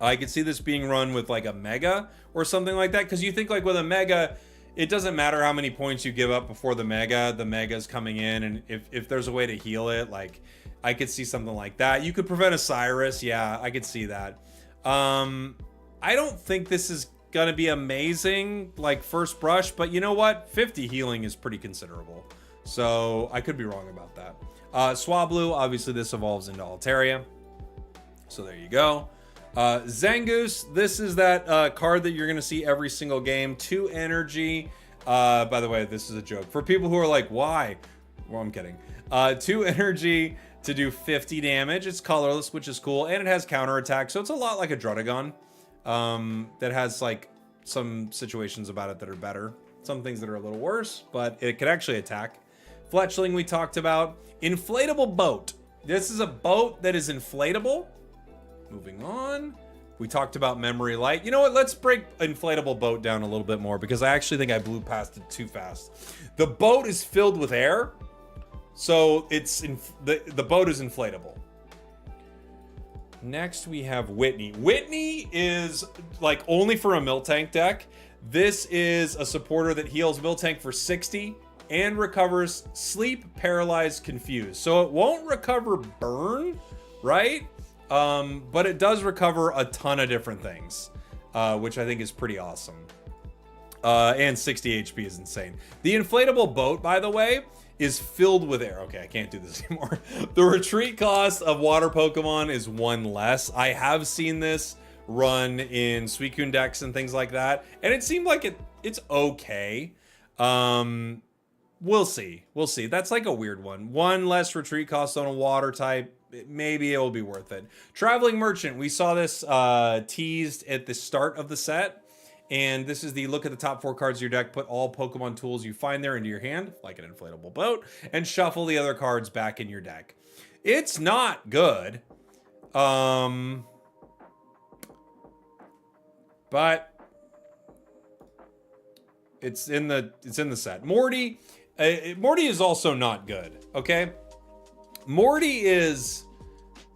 I could see this being run with like a Mega or something like that. Because you think like with a Mega, it doesn't matter how many points you give up before the Mega's coming in. And if there's a way to heal it, like I could see something like that. You could prevent a Cyrus. Yeah, I could see that. I don't think this is gonna be amazing like first brush, but you know what? 50 healing is pretty considerable. So I could be wrong about that. Swablu, obviously this evolves into Altaria. So there you go. Zangoose, this is that card that you're gonna see every single game. 2 energy. By the way, this is a joke. For people who are like, why? Well, I'm kidding. 2 energy to do 50 damage. It's colorless, which is cool. And it has counterattack. So it's a lot like a Drudagon. That has like some situations about it that are better. Some things that are a little worse, but it can actually attack. Fletchling we talked about. Inflatable boat. This is a boat that is inflatable. Moving on. We talked about Memory Light. You know what? Let's break inflatable boat down a little bit more because I actually think I blew past it too fast. The boat is filled with air. So it's the boat is inflatable. Next we have Whitney. Whitney is like only for a Miltank deck. This is a supporter that heals Miltank for 60 and recovers Sleep, Paralyzed, Confused. So it won't recover Burn, right? But it does recover a ton of different things, which I think is pretty awesome. And 60 HP is insane. The inflatable boat, by the way, is filled with air. Okay, I can't do this anymore. The retreat cost of water Pokemon is 1 less. I have seen this run in Suicune decks and things like that, and it seemed like it's okay. We'll see. We'll see. That's like a weird one. 1 less retreat cost on a water type. Maybe it will be worth it. Traveling Merchant. We saw this teased at the start of the set. And this is the look at the top 4 cards of your deck, put all Pokemon tools you find there into your hand, like an inflatable boat, and shuffle the other cards back in your deck. It's not good. But it's in the set. Morty is also not good, okay? Morty is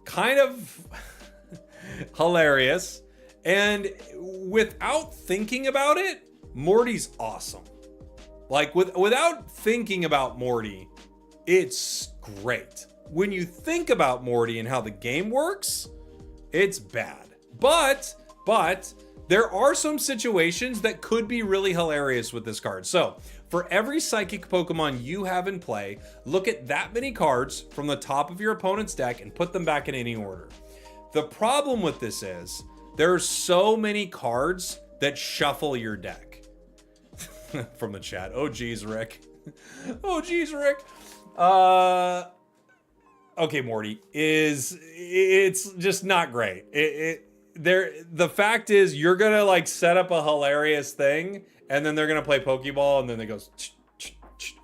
kind of hilarious. And without thinking about it, Morty's awesome. Like without thinking about Morty, it's great. When you think about Morty and how the game works, it's bad. But there are some situations that could be really hilarious with this card. So for every psychic Pokemon you have in play, look at that many cards from the top of your opponent's deck and put them back in any order. The problem with this is there are so many cards that shuffle your deck. From the chat. Oh, geez, Rick. Oh, geez, Rick. Okay, Morty. It's just not great. The fact is, you're going to like set up a hilarious thing, and then they're going to play Pokeball, and then it goes...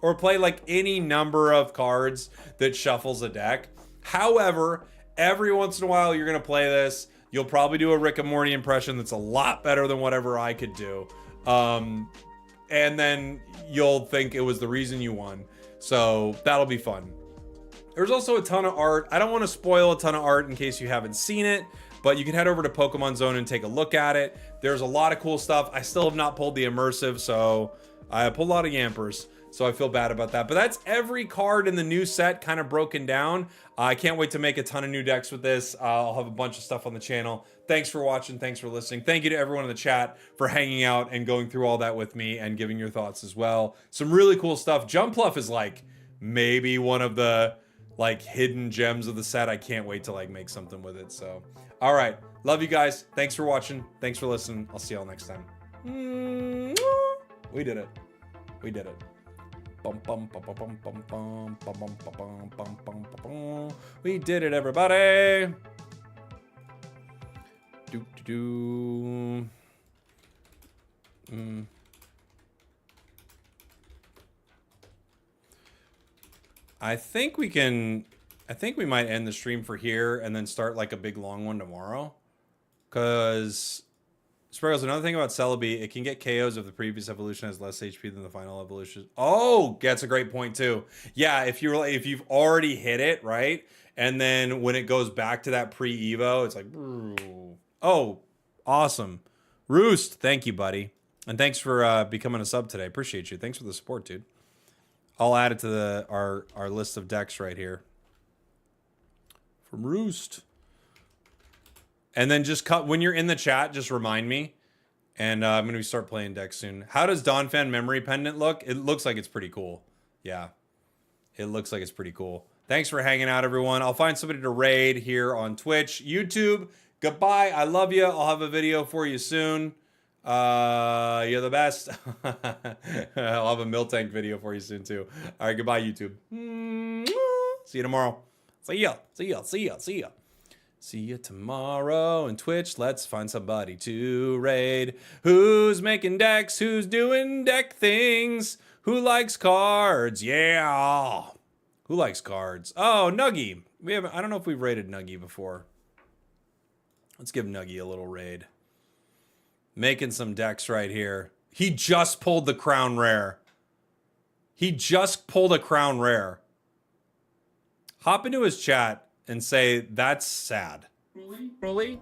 Or play like any number of cards that shuffles a deck. However, every once in a while, you're going to play this. You'll probably do a Rick and Morty impression that's a lot better than whatever I could do. And then you'll think it was the reason you won. So that'll be fun. There's also a ton of art. I don't want to spoil a ton of art in case you haven't seen it, but you can head over to Pokemon Zone and take a look at it. There's a lot of cool stuff. I still have not pulled the immersive, so I pulled a lot of Yampers. So I feel bad about that. But that's every card in the new set kind of broken down. I can't wait to make a ton of new decks with this. I'll have a bunch of stuff on the channel. Thanks for watching. Thanks for listening. Thank you to everyone in the chat for hanging out and going through all that with me and giving your thoughts as well. Some really cool stuff. Jumpluff is like maybe one of the like hidden gems of the set. I can't wait to like make something with it. So, all right. Love you guys. Thanks for watching. Thanks for listening. I'll see y'all next time. We did it. We did it. We did it, everybody. Do do do. I think we might end the stream for here and then start like a big long one tomorrow. Cause Spragels, another thing about Celebi, it can get KOs if the previous evolution has less HP than the final evolution. Oh, that's a great point too. Yeah, if you've already hit it, right? And then when it goes back to that pre-evo, it's like, oh, awesome. Roost, thank you, buddy. And thanks for becoming a sub today. Appreciate you. Thanks for the support, dude. I'll add it to our list of decks right here. From Roost. And then just when you're in the chat, just remind me. And I'm going to start playing decks soon. How does Donphan Memory Pendant look? It looks like it's pretty cool. Yeah. It looks like it's pretty cool. Thanks for hanging out, everyone. I'll find somebody to raid here on Twitch. YouTube, goodbye. I love you. I'll have a video for you soon. You're the best. I'll have a Miltank video for you soon, too. All right, goodbye, YouTube. See you tomorrow. See ya. See ya. See ya. See ya. See you tomorrow on Twitch. Let's find somebody to raid. Who's making decks? Who's doing deck things? Who likes cards? Yeah. Who likes cards? Oh, Nuggy. I don't know if we've raided Nuggy before. Let's give Nuggy a little raid. Making some decks right here. He just pulled the Crown Rare. He just pulled a Crown Rare. Hop into his chat and say, that's sad. Really?